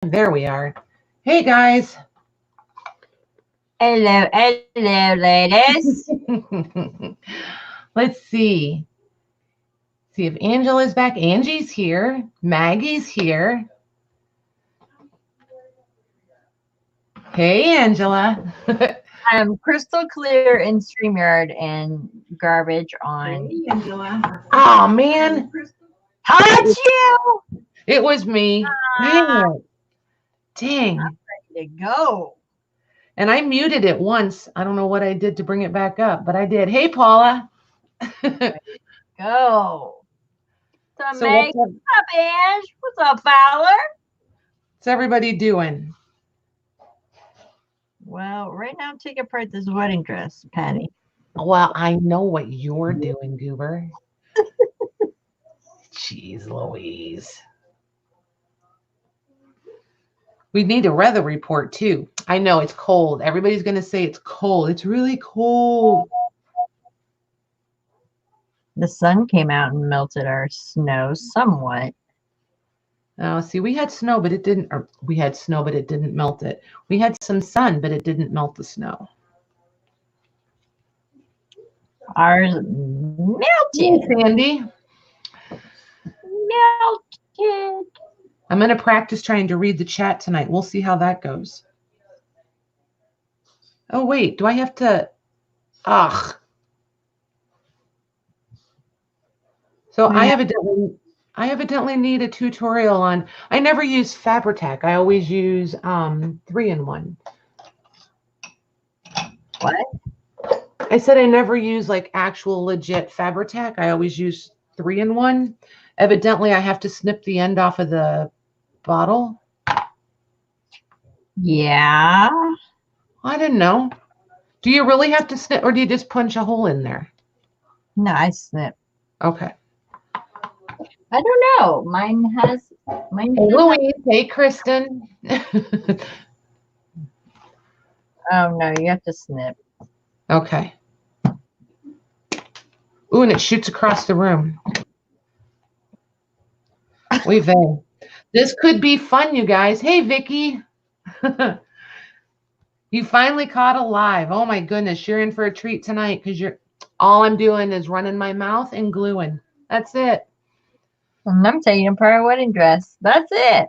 There we are. Hey guys. Hello, hello, ladies. Let's see. See if Angela's back. Angie's here. Maggie's here. Hey, Angela. I'm crystal clear in StreamYard and garbage on. Hey, Angela. Oh, man. How'd you? It was me. Dang. I'm ready to go. And I muted it once. I don't know what I did to bring it back up, but I did. Hey, Paula. Go. So, So Meg, what's up, Ange? What's up, Fowler? What's everybody doing? Well, right now I'm taking apart this wedding dress, Patty. Well, I know what you're doing, Goober. Jeez Louise. We need a weather report, too. I know it's cold. Everybody's going to say it's cold. It's really cold. The sun came out and melted our snow somewhat. Oh, see, we had snow, but it didn't. Or we had snow, but it didn't melt it. We had some sun, but it didn't melt the snow. Ours melted. Sandy. Melted. I'm going to practice trying to read the chat tonight. We'll see how that goes. Oh, wait. Do I have to? Ugh. So Yeah. I evidently need a tutorial on. I never use Fabri-Tac. I always use 3-in-1. What? I said I never use like actual legit Fabri-Tac. I always use 3-in-1. Evidently, I have to snip the end off of the bottle. Yeah. I didn't know. Do you really have to snip, or do you just punch a hole in there? No, I snip. Okay. I don't know. Mine has. Hey, Louise. Hey, Kristen. Oh no, you have to snip. Okay. Ooh, and it shoots across the room. Oy vey. This could be fun, you guys. Hey, Vicky. You finally caught a live. Oh my goodness, you're in for a treat tonight because all I'm doing is running my mouth and gluing. That's it. And I'm taking apart a wedding dress. That's it.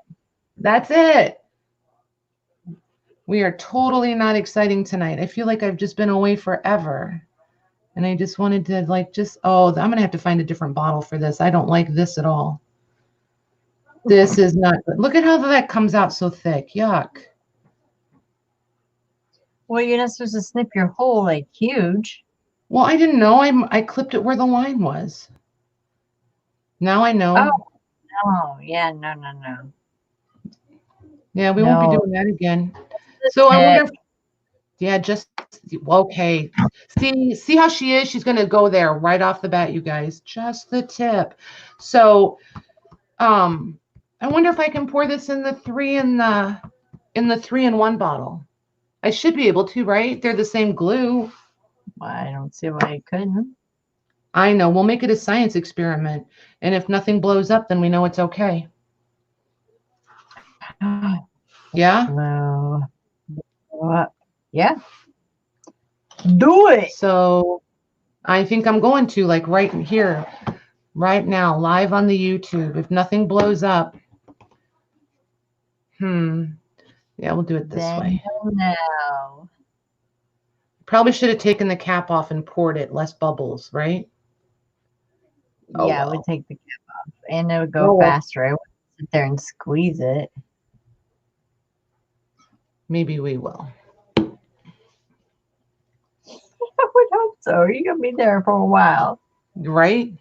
That's it. We are totally not exciting tonight. I feel like I've just been away forever. And I just wanted to I'm going to have to find a different bottle for this. I don't like this at all. This is not good. Look at how that comes out so thick. Yuck. Well, you're not supposed to snip your hole like huge. Well, I didn't know. I clipped it where the line was. Now I know. Oh, yeah, no. Yeah, we won't be doing that again. So I wonder if, okay. See how she is? She's going to go there right off the bat, you guys. Just the tip. So, I wonder if I can pour this in the 3-in-1 bottle. I should be able to, right? They're the same glue. Well, I don't see why you couldn't. I know. We'll make it a science experiment. And if nothing blows up, then we know it's okay. Yeah? No. Yeah. Do it. So I think I'm going to, like, right here, right now, live on the YouTube. If nothing blows up. Yeah, we'll do it this way. No. Probably should have taken the cap off and poured it. Less bubbles, right? Yeah, I would take the cap off. And it would go faster. I wouldn't sit there and squeeze it. Maybe we will. I would hope so. You're going to be there for a while. Right?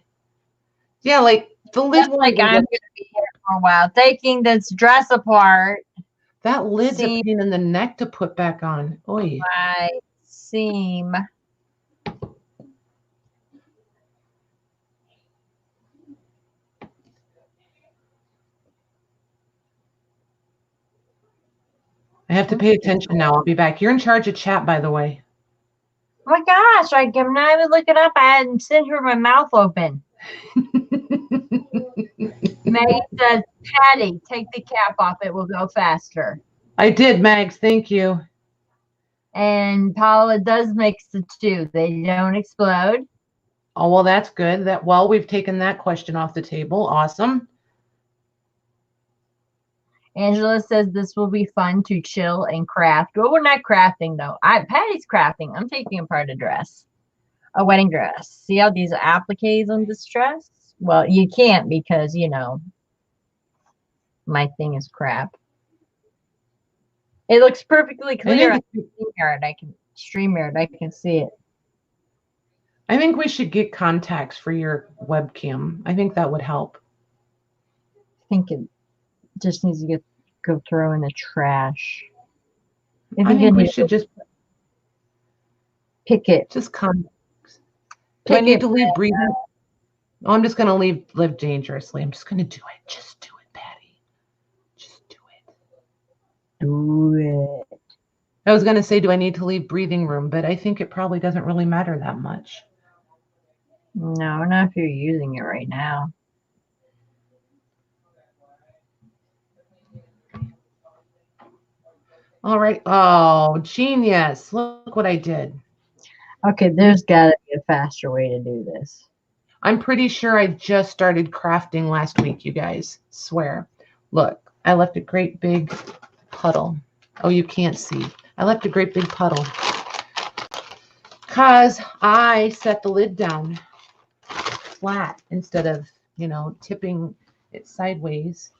Yeah, like the lid. Like I'm going to be here for a while. Taking this dress apart. That lid's a pain in the neck to put back on. Oy. My seam. I have to pay attention now. I'll be back. You're in charge of chat, by the way. Oh my gosh, I'm not even looking up. I hadn't sitting here with my mouth open. Maggie says, Patty, take the cap off. It will go faster. I did, Mags. Thank you. And Paula does mix the two. They don't explode. Oh, well, that's good. We've taken that question off the table. Awesome. Angela says this will be fun to chill and craft. Well, we're not crafting though. Patty's crafting. I'm taking apart a wedding dress. See how these appliques on this dress? Well, you can't because my thing is crap. It looks perfectly clear on StreamYard. I can see it. I think we should get contacts for your webcam. I think that would help. I think it just needs to go throw in the trash. I think we should just pick it. Just contacts. Do I need to leave breathing? Oh, I'm just going to live dangerously. I'm just going to do it. Just do it, Patty. Just do it. Do it. I was going to say, do I need to leave breathing room? But I think it probably doesn't really matter that much. No, not if you're using it right now. All right. Oh, genius. Look what I did. Okay, there's got to be a faster way to do this. I'm pretty sure I just started crafting last week, you guys. Swear. Look, I left a great big puddle. Oh, you can't see. I left a great big puddle because I set the lid down flat instead of, tipping it sideways.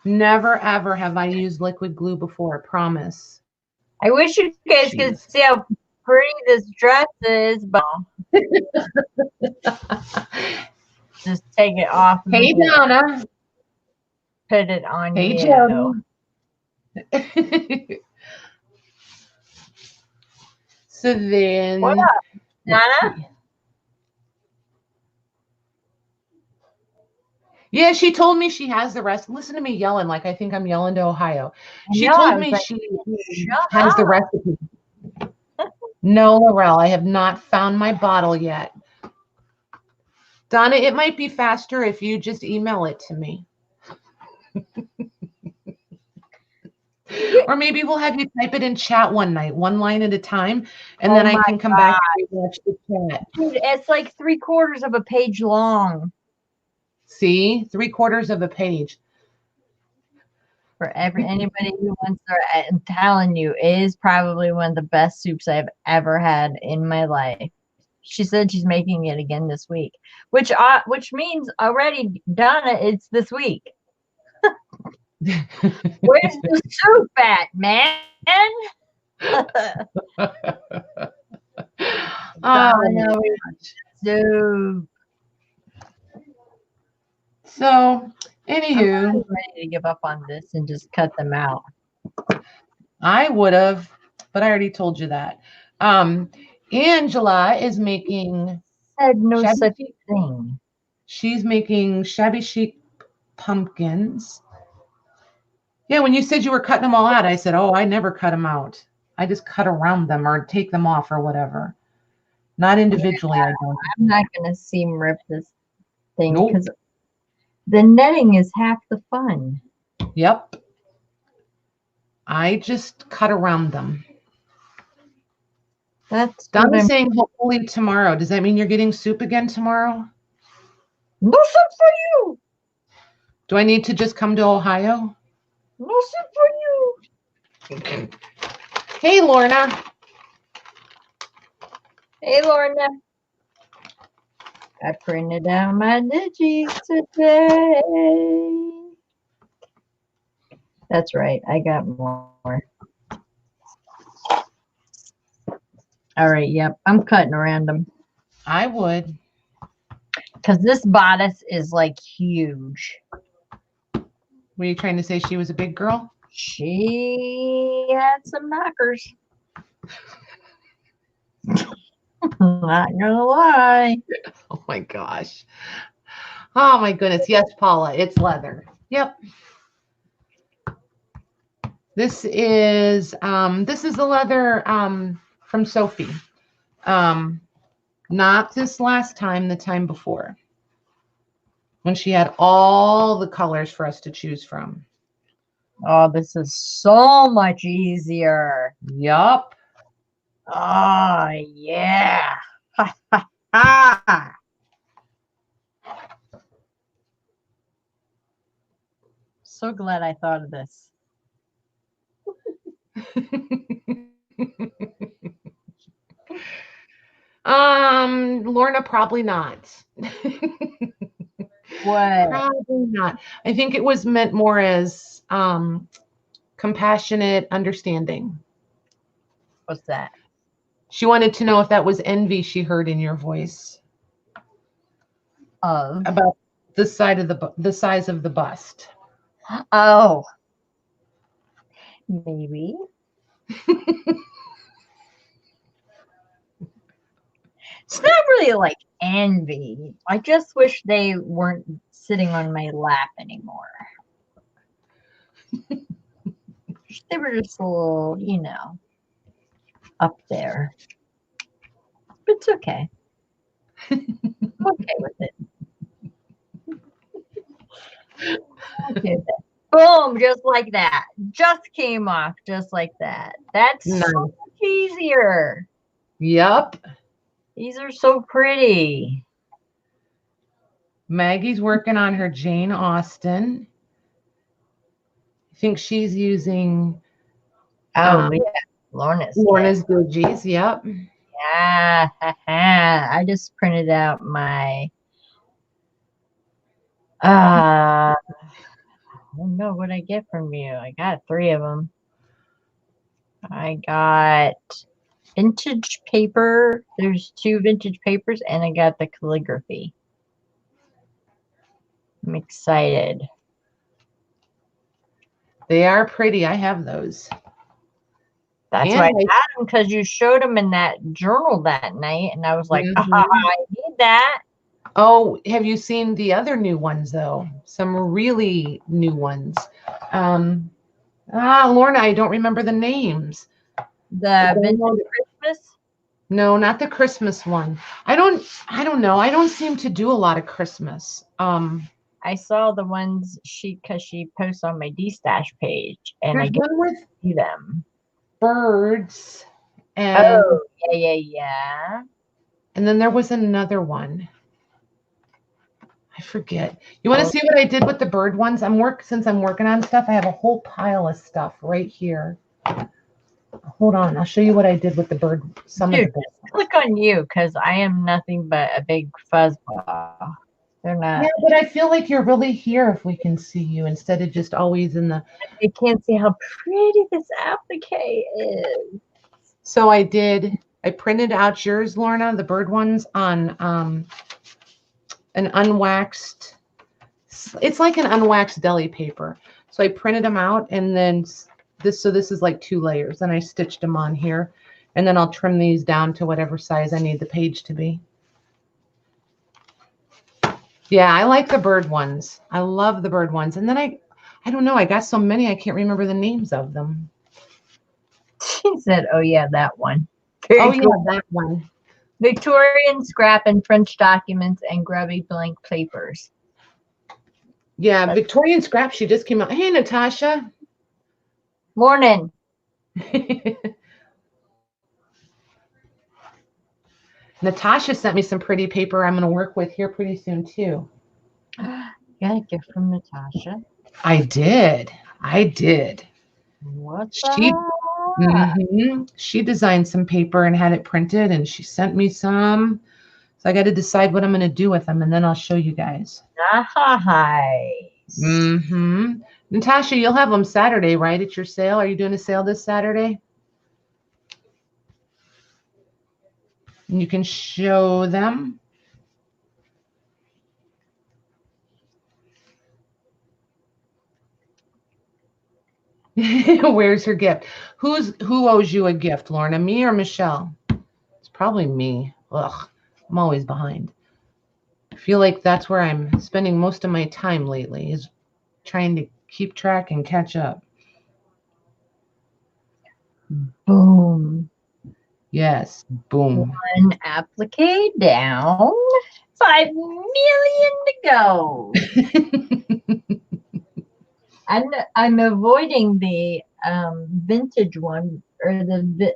Never, ever have I used liquid glue before, I promise. I wish you guys could see how pretty this dress is, but just take it off. Hey, Donna. Put it on you. Jody. So then. What up, Donna? Yeah, she told me she has the rest. Listen to me yelling like I think I'm yelling to Ohio. She told me she has the recipe. No, Laurel, I have not found my bottle yet. Donna, it might be faster if you just email it to me. Or maybe we'll have you type it in chat one night, one line at a time, and then I can come back and watch the chat. Dude, it's like 3/4 of a page long. See? 3/4 of a page. For anybody who wants to, I'm telling you, it is probably one of the best soups I've ever had in my life. She said she's making it again this week, which means already, Donna, it's this week. Where's the soup at, man? Oh, soup. So, anywho, I'm ready to give up on this and just cut them out. I would have, but I already told you that. Angela is making. Said no such thing. She's making shabby chic pumpkins. Yeah, when you said you were cutting them all out, I said, oh, I never cut them out. I just cut around them or take them off or whatever. Not individually, I don't. I'm not going to seam rip this thing because the netting is half the fun. Yep. I just cut around them. That's Donna's saying hopefully tomorrow. Does that mean you're getting soup again tomorrow? No soup for you. Do I need to just come to Ohio? No soup for you. Okay. Hey, Lorna. Hey, Lorna. I printed out my digits today. That's right. I got more. All right. Yep. I'm cutting around them. I would. Because this bodice is like huge. Were you trying to say she was a big girl? She had some knockers. Not gonna lie. Oh my gosh. Oh my goodness. Yes, Paula, it's leather. Yep. This is the leather from Sophie. Not this last time, the time before. when she had all the colors for us to choose from. Oh, this is so much easier. Yup. Oh, yeah. Ha, ha, ha. So glad I thought of this. Lorna, probably not. What? Probably not. I think it was meant more as compassionate understanding. What's that? She wanted to know if that was envy she heard in your voice Of. about the size of the bust. Oh. Maybe. It's not really like envy. I just wish they weren't sitting on my lap anymore. They were just a little, up there. But it's okay. I'm okay with it. Okay with it. Boom, just like that. Just came off just like that. That's Nice. so much easier. Yup. These are so pretty. Maggie's working on her Jane Austen. I think she's using Oh, yeah. Lorna's Googies. Yep. Yeah. I just printed out my I don't know what I get from you. I got 3 of them. I got vintage paper. There's 2 vintage papers, and I got the calligraphy. I'm excited. They are pretty. I have those. That's why I got them, because you showed them in that journal that night, and I was like, I need that. Oh, have you seen the other new ones, though? Some really new ones. Lorna, I don't remember the names. The vintage Christmas? No, not the Christmas one. I don't know. I don't seem to do a lot of Christmas. I saw the ones because she posts on my D-Stash page, and I there's get one with to see them. birds, and yeah. And then there was another one. I forget. You want to see what I did with the bird ones? Since I'm working on stuff, I have a whole pile of stuff right here. Hold on, I'll show you what I did with the bird. Click on you, because I am nothing but a big fuzzball. They're not. Yeah, but I feel like you're really here if we can see you instead of just always in the. They can't see how pretty this applique is. So I printed out yours, Lorna, the bird ones on an unwaxed. It's like an unwaxed deli paper. So I printed them out, and then this is like 2 layers, and I stitched them on here, and then I'll trim these down to whatever size I need the page to be. Yeah, I like the bird ones. I love the bird ones. And then I don't know, I got so many I can't remember the names of them. She said, oh yeah, that one. Yeah, that one. Victorian scrap and French documents and grubby blank papers. Yeah, Victorian scrap. She just came out. Hey, Natasha. Morning. Natasha sent me some pretty paper I'm going to work with here pretty soon, too. You got a gift from Natasha? I did. What's She designed some paper and had it printed, and she sent me some. So I got to decide what I'm going to do with them, and then I'll show you guys. Nice. Natasha, you'll have them Saturday, right? At your sale. Are you doing a sale this Saturday? And you can show them. Where's her gift? Who owes you a gift, Lorna? Me or Michele? It's probably me. Ugh, I'm always behind. I feel like that's where I'm spending most of my time lately, is trying to keep track and catch up. Boom. Yes, boom. One applique down. 5 million to go. I'm avoiding the vintage one or the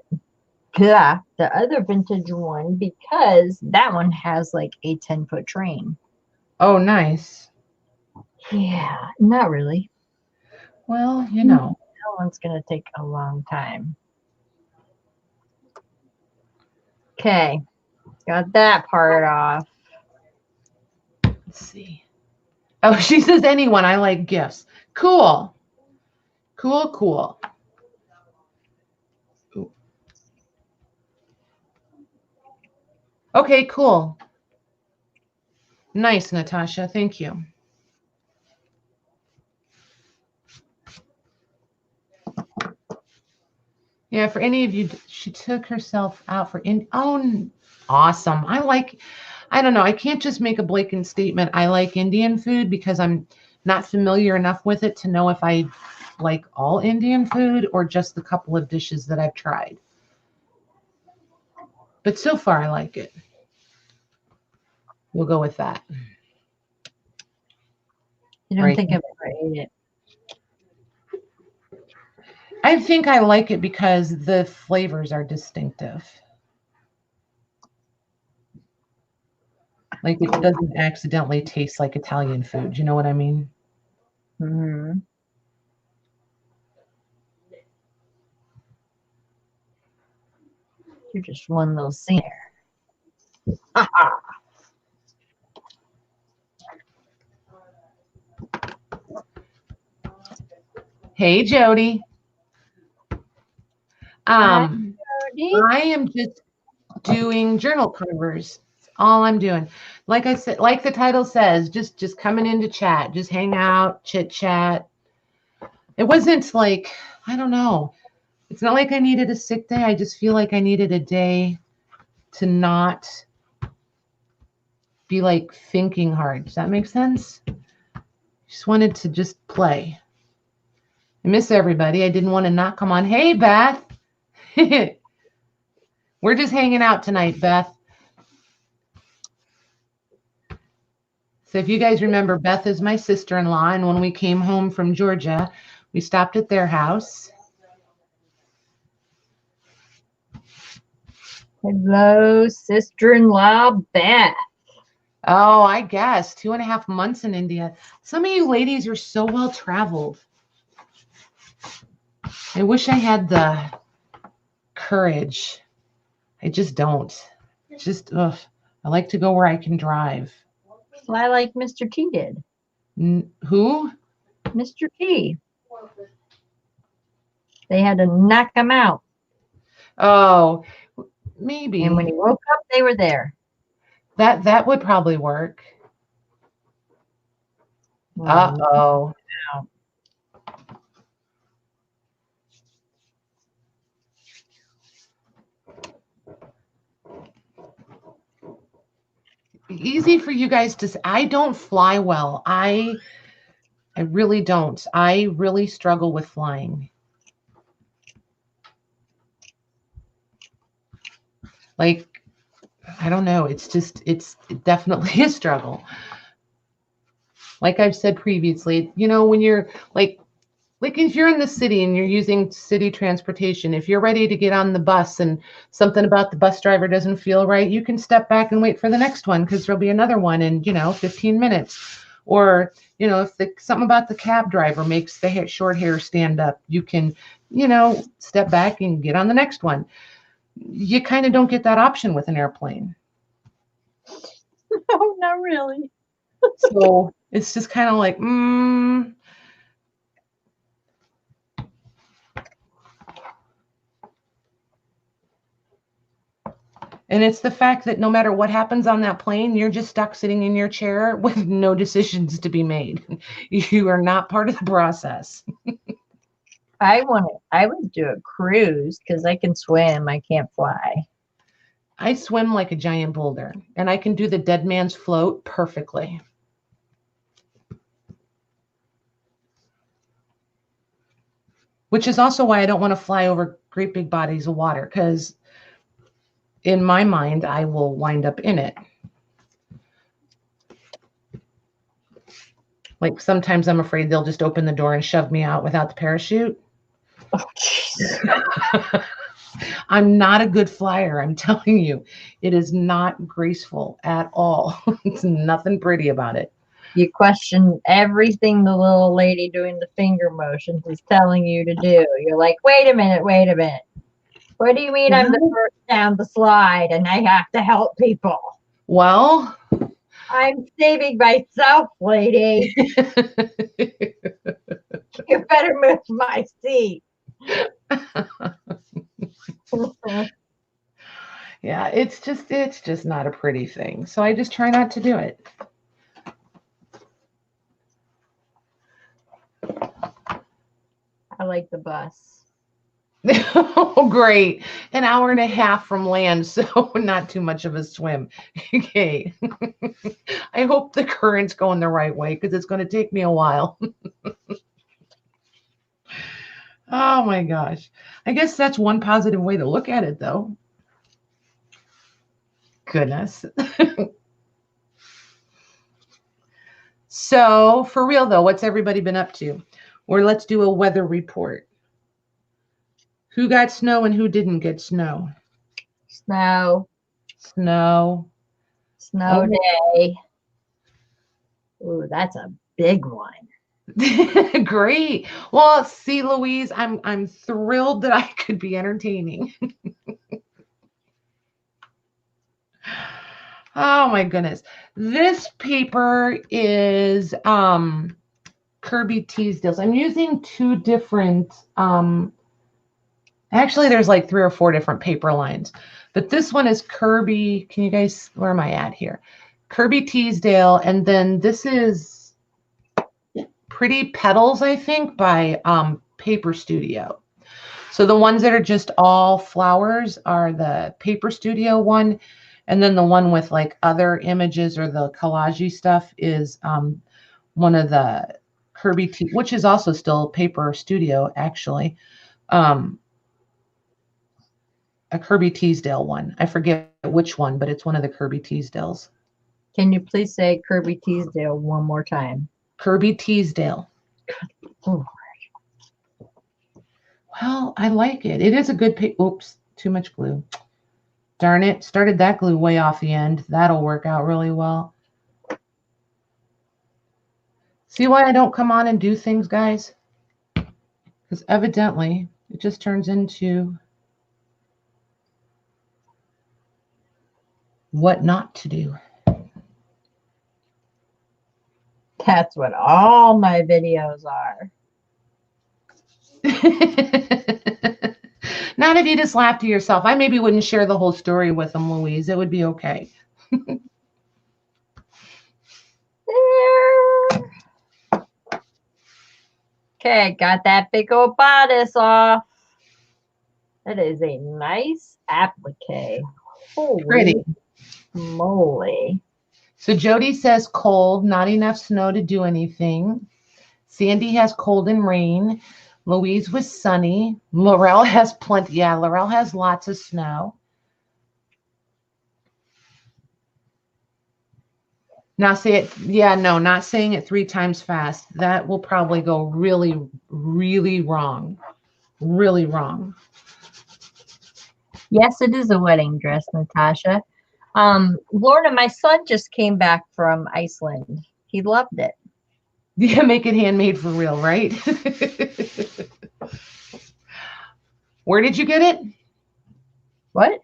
other vintage one because that one has like a 10-foot train. Oh, nice. Yeah, not really. Well, you know. That one's going to take a long time. Okay, got that part off. Let's see. Oh, she says anyone. I like gifts. Cool. Cool, cool. Ooh. Okay, cool. Nice, Natasha. Thank you. Yeah, for any of you, she took herself out for oh, awesome. I don't know. I can't just make a blatant statement. I like Indian food because I'm not familiar enough with it to know if I like all Indian food or just the couple of dishes that I've tried. But so far, I like it. We'll go with that. You don't think I've ever ate it? I think I like it because the flavors are distinctive. Like it doesn't accidentally taste like Italian food. You know what I mean? Mm-hmm. You're just one little singer. Hey, Jody. Hi, I am just doing journal covers. That's all I'm doing. Like I said, like the title says, just coming into chat, just hang out, chit chat. It wasn't like, I don't know. It's not like I needed a sick day. I just feel like I needed a day to not be like thinking hard. Does that make sense? Just wanted to just play. I miss everybody. I didn't want to not come on. Hey, Beth. We're just hanging out tonight, Beth. So if you guys remember, Beth is my sister-in-law, and when we came home from Georgia, we stopped at their house. Hello, sister-in-law Beth. Oh, I guess 2.5 months in India. Some of you ladies are so well traveled. I wish I had the courage. I just don't. Just, ugh. I like to go where I can drive. Fly like Mr. T did. Who? Mr. T. They had to knock him out. Oh, maybe. And when he woke up, they were there. That would probably work. Uh-oh. Easy for you guys to say. I don't fly well. I really don't. I really struggle with flying. Like, I don't know. It's definitely a struggle. Like I've said previously, when you're like if you're in the city and you're using city transportation, if you're ready to get on the bus and something about the bus driver doesn't feel right, you can step back and wait for the next one because there'll be another one in, 15 minutes. Or, if something about the cab driver makes the short hair stand up, you can, step back and get on the next one. You kind of don't get that option with an airplane. No, not really. So it's just kind of like, And it's the fact that no matter what happens on that plane, you're just stuck sitting in your chair with no decisions to be made. You are not part of the process. I would do a cruise because I can swim. I can't fly. I swim like a giant boulder, and I can do the dead man's float perfectly. Which is also why I don't want to fly over great big bodies of water, because in my mind, I will wind up in it. Like sometimes I'm afraid they'll just open the door and shove me out without the parachute. Oh, jeez. I'm not a good flyer. I'm telling you, it is not graceful at all. It's nothing pretty about it. You question everything the little lady doing the finger motions is telling you to do. You're like, wait a minute, wait a minute. What do you mean I'm the first down the slide and I have to help people? Well, I'm saving myself, lady. You better move my seat. yeah, it's just not a pretty thing. So I just try not to do it. I like the bus. Oh, great. An hour and a half from land, so not too much of a swim. Okay. I hope the current's going the right way because it's going to take me a while. Oh my gosh. I guess that's one positive way to look at it, though. Goodness. So, for real, though, what's everybody been up to? Or let's do a weather report. Who got snow and who didn't get snow? Snow. Snow. Snow Oh. day. Ooh, that's a big one. Great. Well, see, Louise, I'm thrilled that I could be entertaining. Oh my goodness. This paper is Kirby Teasdale's. I'm using two different actually there's like 3 or 4 different paper lines. But this one is Kirby. Can you guys, where am I at here? Kirby Teasdale, and then this is Pretty Petals, I think, by Paper Studio. So the ones that are just all flowers are the Paper Studio one, and then the one with like other images or the collage stuff is one of the Kirby T, which is also still Paper Studio actually. A Kirby Teasdale one. I forget which one, but it's one of the Kirby Teasdales. Can you please say Kirby Teasdale one more time? Kirby Teasdale. Ooh. Well, I like it. It is a good paper. Oops, too much glue. Darn it. Started that glue way off the end. That'll work out really well. See why I don't come on and do things, guys? Because evidently it just turns into what not to do. That's what all my videos are. Not if you just laugh to yourself. I maybe wouldn't share the whole story with them, Louise. It would be okay. Okay, got that big old bodice off. That is a nice applique. Holy Pretty. moly. So Jody says cold, not enough snow to do anything. Sandy has cold and rain. Louise was sunny. Laurel has plenty. Yeah, Laurel has lots of snow. Now say it. Yeah, no, not saying it 3 times fast. That will probably go really, really wrong. Really wrong. Yes, it is a wedding dress, Natasha. Lorna, my son just came back from Iceland. He loved it. Yeah, make it handmade for real, right? Where did you get it? What?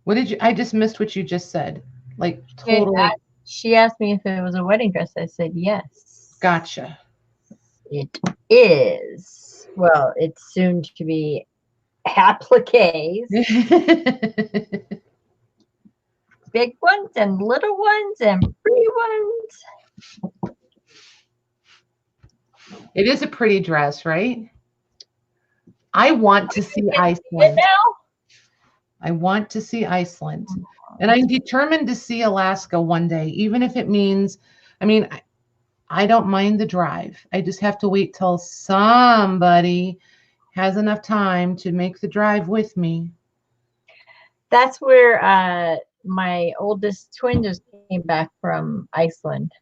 What did you? I just missed what you just said. Like totally. She asked me if it was a wedding dress. I said yes. Gotcha. It is. Well, it's soon to be appliques. Big ones and little ones and pretty ones. It is a pretty dress, right? I want to see Iceland. I want to see Iceland. And I'm determined to see Alaska one day, even if it means, I mean, I don't mind the drive. I just have to wait till somebody has enough time to make the drive with me. That's where my oldest twin just came back from Iceland.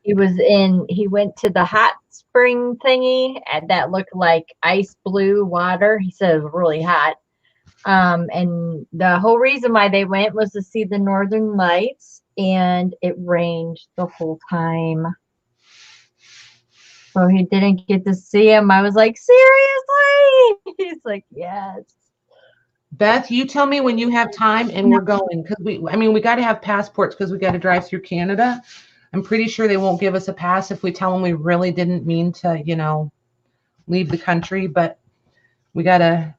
He went to the hot spring thingy and that looked like ice blue water. He said it was really hot. And the whole reason why they went was to see the northern lights, and it rained the whole time. So he didn't get to see him. I was like, seriously? He's like, yes. Beth, you tell me when you have time and we're going, because we got to have passports because we got to drive through Canada. I'm pretty sure they won't give us a pass if we tell them we really didn't mean to, leave the country, but we gotta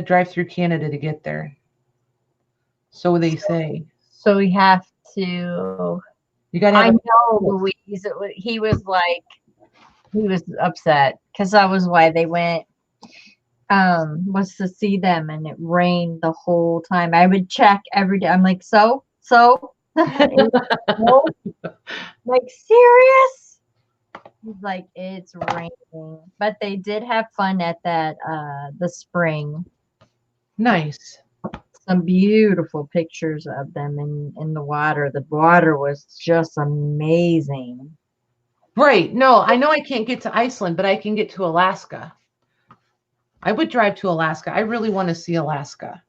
drive through Canada to get there. So they say. So we have to. You gotta I have know, Louise. He was upset because that was why they went. Was to see them, and it rained the whole time. I would check every day. I'm like, so, no? Like, serious? He's like, it's raining, but they did have fun at that the spring. Nice. Some beautiful pictures of them in the water. The water was just amazing. Right. No, I know I can't get to Iceland, but I can get to Alaska. I would drive to Alaska. I really want to see Alaska.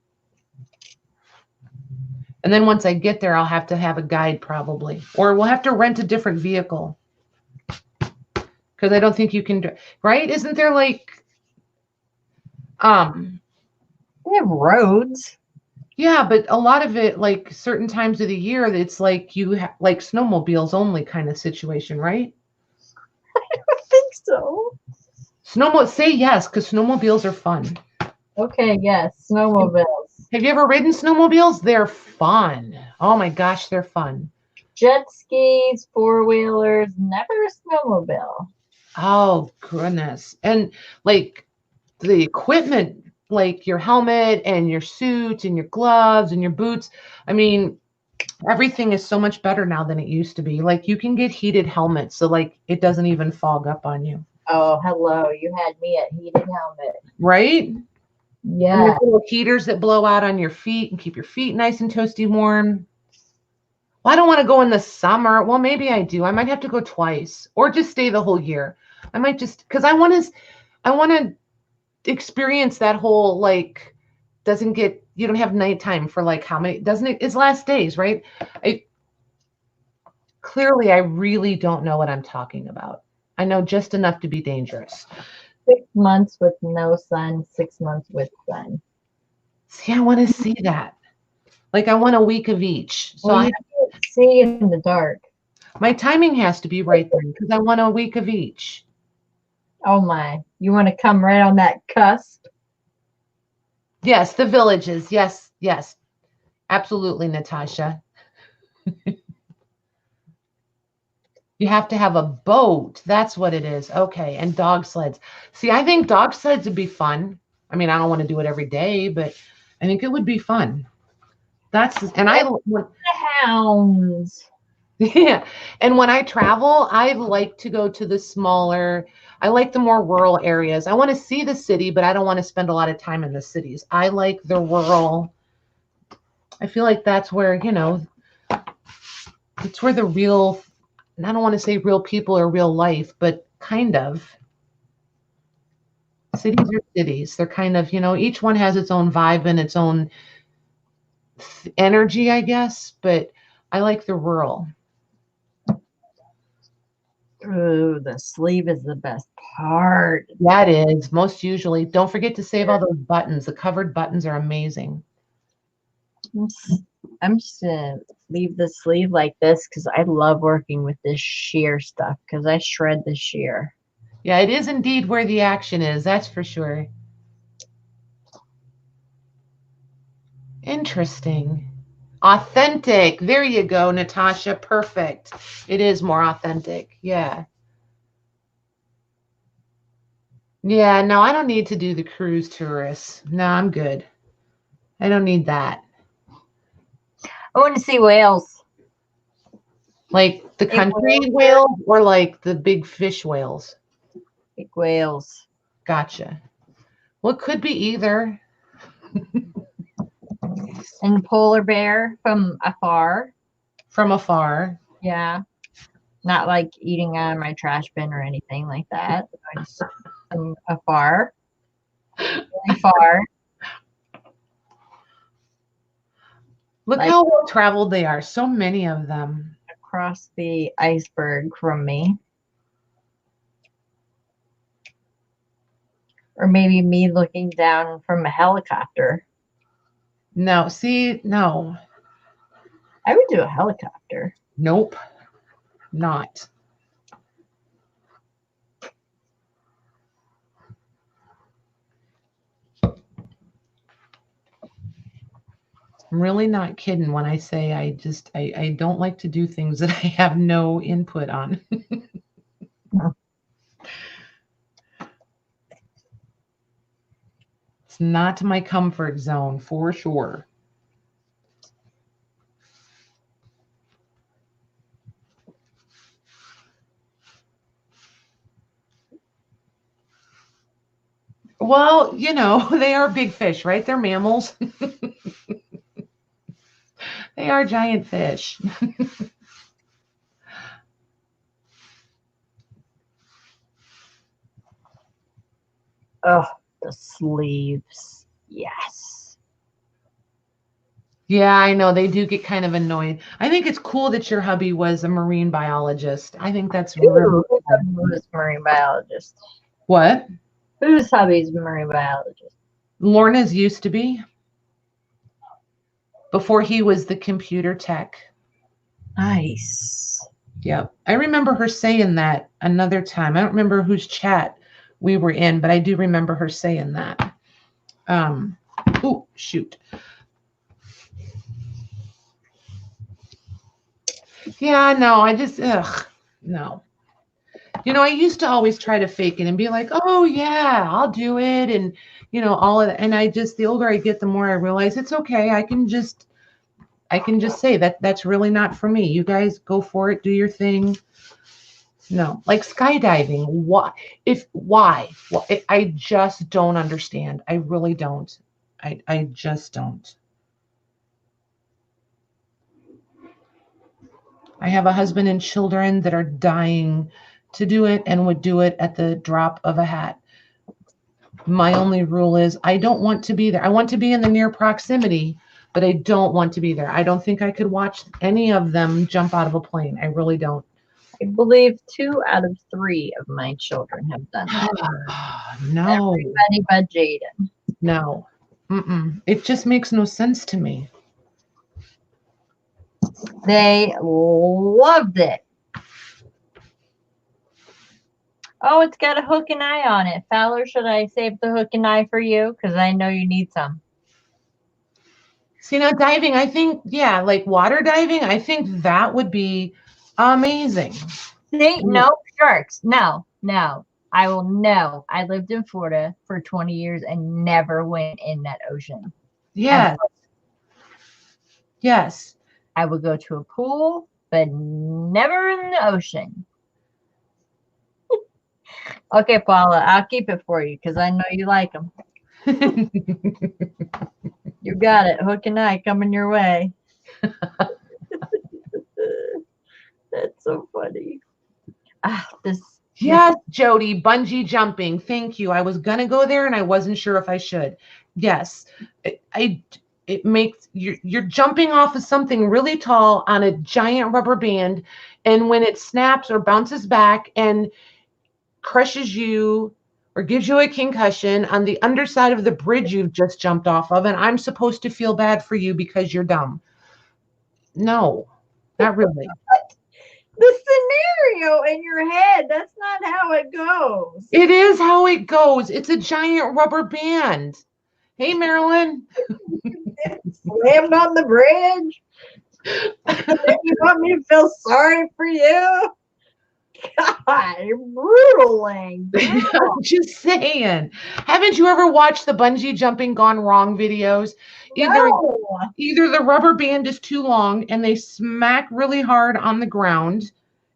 And then once I get there, I'll have to have a guide probably, or we'll have to rent a different vehicle. Because I don't think you can, right? Isn't there like, They have roads. Yeah, but a lot of it, like certain times of the year, it's like you have like snowmobiles only kind of situation, right? I don't think so. Say yes, because snowmobiles are fun. Okay, yes, snowmobiles. Have you ever ridden snowmobiles? They're fun. Oh my gosh, they're fun. Jet skis, four-wheelers, never a snowmobile. Oh goodness. And like the equipment, like your helmet and your suit and your gloves and your boots. I mean, everything is so much better now than it used to be. Like you can get heated helmets, so like it doesn't even fog up on you. Oh, hello. You had me at heated helmet. Right? Yeah. There's little heaters that blow out on your feet and keep your feet nice and toasty warm. Well, I don't want to go in the summer. Well, maybe I do. I might have to go twice or just stay the whole year. I might just because I want to experience that whole like you don't have nighttime for like how many doesn't it it's last days, right? I really don't know what I'm talking about. I know just enough to be dangerous. 6 months with no sun, 6 months with sun. See, I want to see that. Like I want a week of each. So Well, you can't see in the dark. my timing has to be right then because I want a week of each. Oh my. You want to come right on that cusp? Yes, the villages. Yes, yes. Absolutely, Natasha. You have to have a boat. That's what it is. Okay. And dog sleds. See, I think dog sleds would be fun. I mean, I don't want to do it every day, but I think it would be fun. The hounds. Yeah. And when I travel, I like to go to I like the more rural areas. I want to see the city, but I don't want to spend a lot of time in the cities. I like the rural. I feel like that's where, it's where the real, and I don't want to say real people or real life, but kind of. Cities are cities. They're kind of, each one has its own vibe and its own energy, I guess, but I like the rural. Ooh, the sleeve is the best part. That is most usually. Don't forget to save all those buttons. The covered buttons are amazing. I'm just gonna leave the sleeve like this because I love working with this sheer stuff because I shred the sheer. Yeah, it is indeed where the action is. That's for sure. Interesting. Authentic. There you go, Natasha. Perfect. It is more authentic. Yeah. Yeah, no, I don't need to do the cruise tourists. No, I'm good. I don't need that. I want to see whales. Like the country whales or like the big fish whales? Big whales. Gotcha. Well, it could be either. And polar bear from afar. From afar. Yeah. Not like eating out of my trash bin or anything like that. Just from afar, really far. Look Like how well traveled they are. So many of them. across the iceberg from me. Or maybe me looking down from a helicopter. No, see, no. I would do a helicopter. Nope, not. I'm really not kidding when I say I don't like to do things that I have no input on. It's not my comfort zone for sure. Well, they are big fish, right? They're mammals. They are giant fish. Oh, the sleeves. Yes. Yeah, I know. They do get kind of annoyed. I think it's cool that your hubby was a marine biologist. I think that's really Who's marine biologist? what? Whose hubby's a marine biologist? Lorna's used to be before he was the computer tech. Nice. Yep. I remember her saying that another time. I don't remember whose chat we were in, but I do remember her saying that. Oh, shoot. Yeah, no, no. I used to always try to fake it and be like, oh, yeah, I'll do it. And, all of that. And the older I get, the more I realize it's okay. I can just say that's really not for me. You guys go for it, do your thing. No, like skydiving. Why? Well, I just don't understand. I really don't. I just don't. I have a husband and children that are dying to do it and would do it at the drop of a hat. My only rule is I don't want to be there. I want to be in the near proximity, but I don't want to be there. I don't think I could watch any of them jump out of a plane. I really don't. I believe 2 out of 3 of my children have done that. No, Everybody but Jaden. no. It just makes no sense to me. They loved it. Oh, it's got a hook and eye on it. Fowler, should I save the hook and eye for you? Because I know you need some. See, now diving, I think, yeah, like water diving, I think that would be amazing. See, no sharks. No. I will know. I lived in Florida for 20 years and never went in that ocean. Yes. Yes. I would go to a pool, but never in the ocean. Okay, Paula, I'll keep it for you because I know you like them. You got it. Hook and eye coming your way. That's so funny. Yes, Jody, bungee jumping. Thank you. I was gonna go there and I wasn't sure if I should. Yes, it makes you're jumping off of something really tall on a giant rubber band, and when it snaps or bounces back and crushes you or gives you a concussion on the underside of the bridge you've just jumped off of, and I'm supposed to feel bad for you because you're dumb. No, not really. The scenario in your head, that's not how it goes. It is how it goes. It's a giant rubber band. Hey, Marilyn. Slammed on the bridge. You want me to feel sorry for you? God, you're brutal, Lang. I'm just saying. Haven't you ever watched the bungee jumping gone wrong videos? No. Either the rubber band is too long and they smack really hard on the ground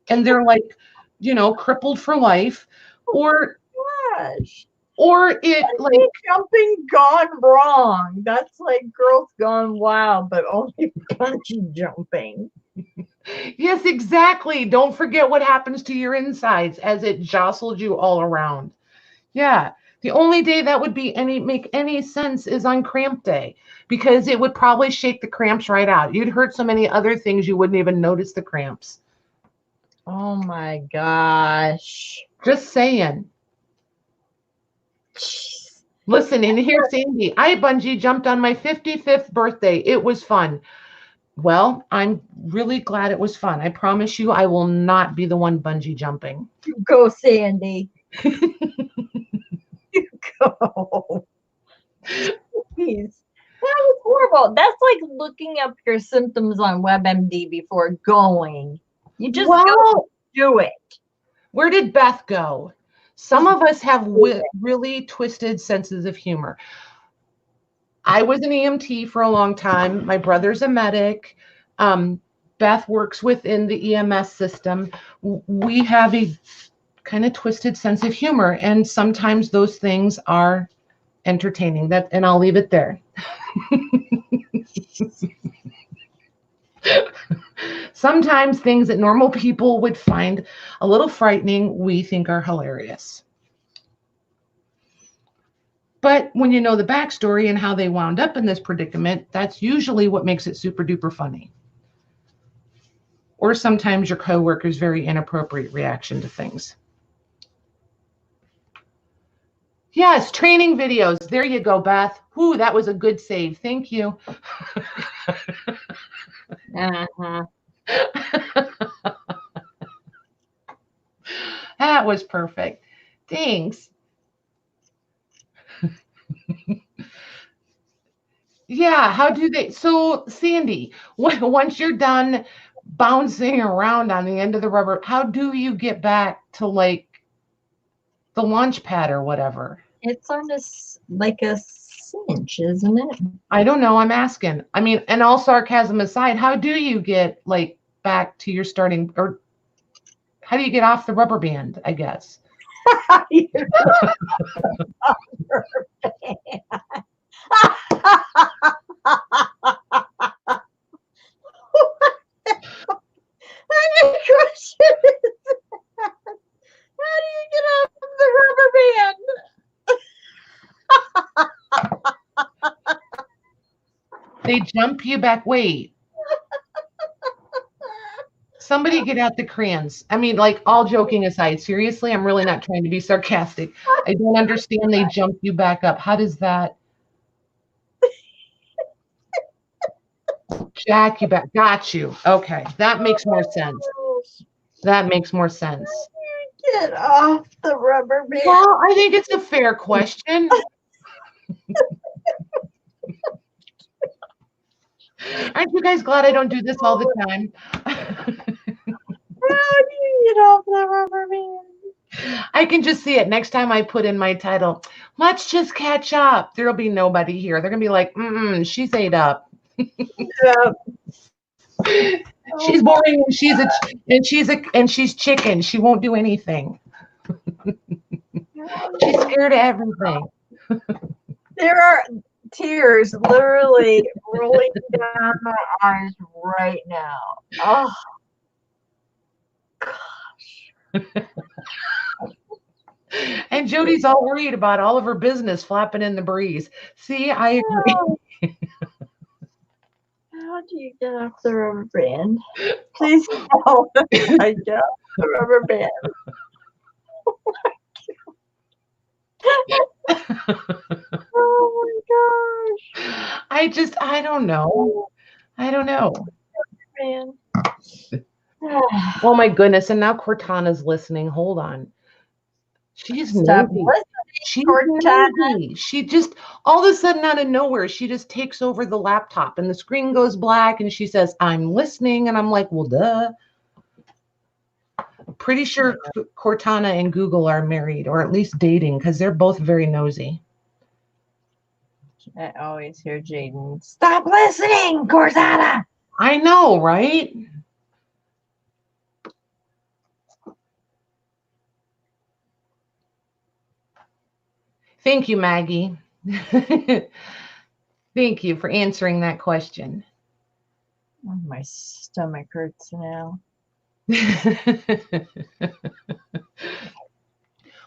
and they're like, crippled for life, or Gosh. or it like jumping gone wrong. That's like Girls Gone Wild, but only bungee jumping. Yes, exactly. Don't forget what happens to your insides as it jostled you all around. Yeah. The only day that would be make any sense is on cramp day because it would probably shake the cramps right out. You'd hurt so many other things you wouldn't even notice the cramps. Oh my gosh. Just saying. Jeez. Listen, and here's Sandy. I bungee jumped on my 55th birthday. It was fun. Well, I'm really glad it was fun. I promise you, I will not be the one bungee jumping. Go, Sandy. Go. Jeez. That was horrible. That's like looking up your symptoms on WebMD before going. You just go do it. Where did Beth go? Some of us have really twisted senses of humor. I was an EMT for a long time. My brother's a medic. Beth works within the EMS system. We have a kind of twisted sense of humor, and sometimes those things are entertaining. That, and I'll leave it there. Sometimes things that normal people would find a little frightening, we think are hilarious. But when you know the backstory and how they wound up in this predicament, that's usually what makes it super duper funny. Or sometimes your coworker's very inappropriate reaction to things. Yes, training videos. There you go, Beth. Whoo, that was a good save. Thank you. That was perfect. Thanks. Yeah, how do they? So, Sandy, once you're done bouncing around on the end of the rubber, how do you get back to like the launch pad or whatever? It's on like a cinch, isn't it? I don't know. I'm asking. I mean, and all sarcasm aside, how do you get like back to your starting, or how do you get off the rubber band, I guess? How do you get off the rubber band? They jump you back. Wait. Somebody get out the crayons. I mean, like, all joking aside, seriously, I'm really not trying to be sarcastic. I don't understand. They jump you back up. How does that jack you back? Got you. Okay. That makes more sense. That makes more sense. Get off the rubber band. Well, I think it's a fair question. Aren't you guys glad I don't do this all the time? How do you get off the rubber band? I can just see it. Next time I put in my title, let's just catch up. There'll be nobody here. They're gonna be like, she's ate up. Yeah. She's boring and she's chicken. She won't do anything. She's scared of everything. There are tears literally rolling down my eyes right now. Oh gosh. And Jody's all worried about all of her business flapping in the breeze. See, I agree. How do you get off the rubber band? Please tell me I get off the rubber band. Oh my gosh. I don't know. I don't know. Man. Oh my goodness. And now Cortana's listening. Hold on. She's Stop nosy. listening, She's Cortana. nosy. She just all of a sudden out of nowhere, she just takes over the laptop and the screen goes black and she says, I'm listening. And I'm like, well, duh. Pretty sure Cortana and Google are married or at least dating because they're both very nosy. I always hear Jaden. Stop listening, Cortana. I know, right? Thank you, Maggie. Thank you for answering that question. Oh, my stomach hurts now.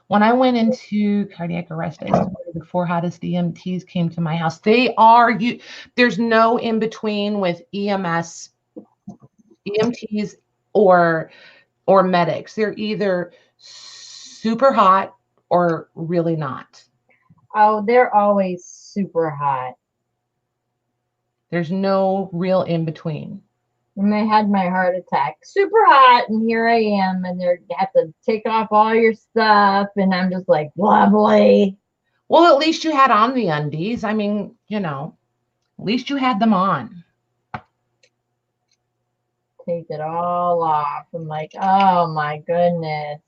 When I went into cardiac arrest, I swear the 4 hottest EMTs came to my house. They are you. There's no in between with EMS, EMTs, or medics. They're either super hot or really not. Oh, they're always super hot. There's no real in between. When I had my heart attack, super hot, and here I am, and they have to take off all your stuff, and I'm just like, lovely. Well, at least you had on the undies. I mean, at least you had them on. Take it all off. I'm like, oh my goodness,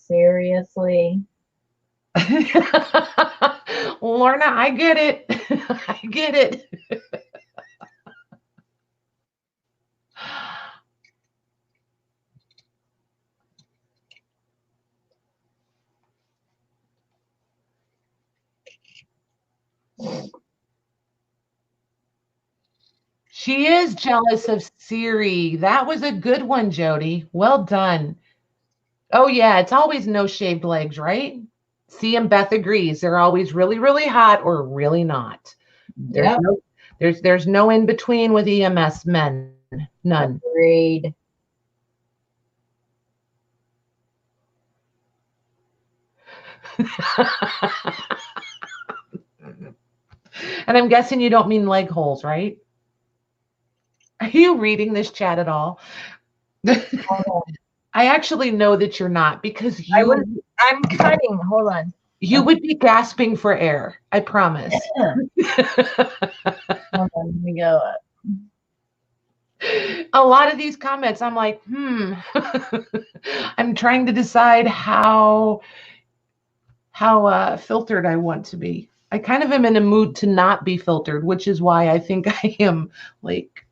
seriously? Lorna, I get it. I get it. She is jealous of Siri. That was a good one, Jody. Well done. Oh, yeah, it's always no shaved legs, right? See, and Beth agrees. They're always really, really hot or really not. Yep. There's no in between with EMS men. None. Agreed. And I'm guessing you don't mean leg holes, right? Are you reading this chat at all? I actually know that you're not, because I'm cutting. Hold on. You would be gasping for air. I promise. Hold on, let me go up. A lot of these comments, I'm like, I'm trying to decide how filtered I want to be. I kind of am in a mood to not be filtered, which is why I think I am like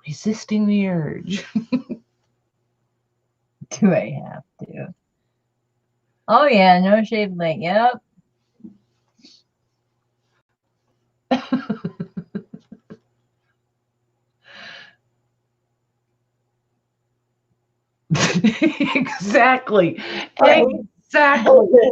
resisting the urge. Do I have to? Oh yeah, no shaved leg. Yep. Exactly. Right. Exactly.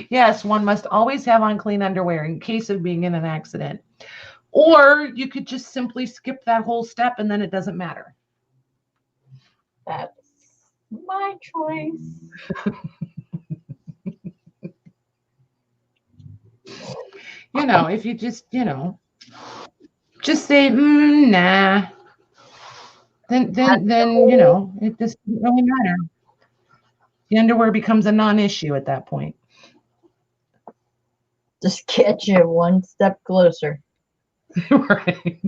Yes, one must always have on clean underwear in case of being in an accident. Or you could just simply skip that whole step and then it doesn't matter. That's my choice. If you just, just say, nah, then, it just doesn't really matter. The underwear becomes a non-issue at that point. Just get you one step closer. Right.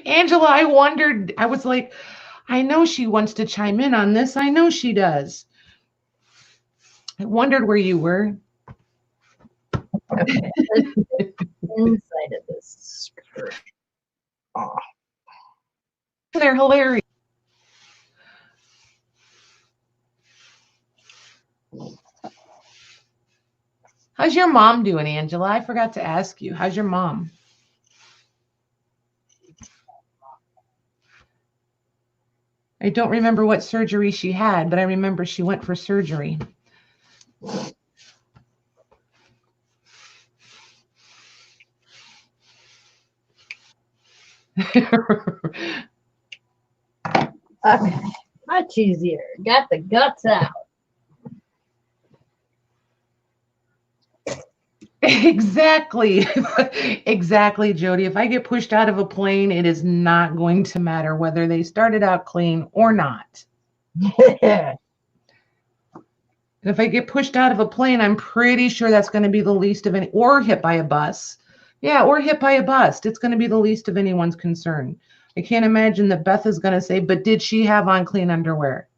Angela, I wondered, I was like, I know she wants to chime in on this. I know she does. I wondered where you were. Okay. Inside of this skirt. Oh. They're hilarious. How's your mom doing, Angela? I forgot to ask you. How's your mom? I don't remember what surgery she had, but I remember she went for surgery. Okay, much easier. Got the guts out. Exactly. Exactly, Jody. If I get pushed out of a plane, it is not going to matter whether they started out clean or not. If I get pushed out of a plane, I'm pretty sure that's going to be the least of any, or hit by a bus. Yeah, or hit by a bus. It's going to be the least of anyone's concern. I can't imagine that Beth is going to say, but did she have on clean underwear?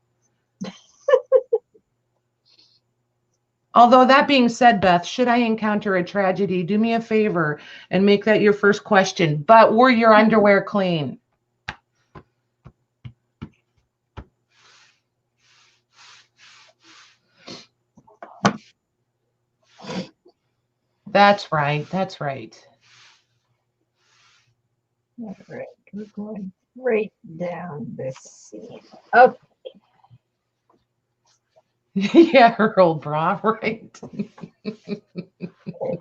Although that being said, Beth, should I encounter a tragedy, do me a favor and make that your first question. But were your underwear clean? That's right. That's right. All right, we're going right down this scene. Oh, Yeah, her old bra, right? this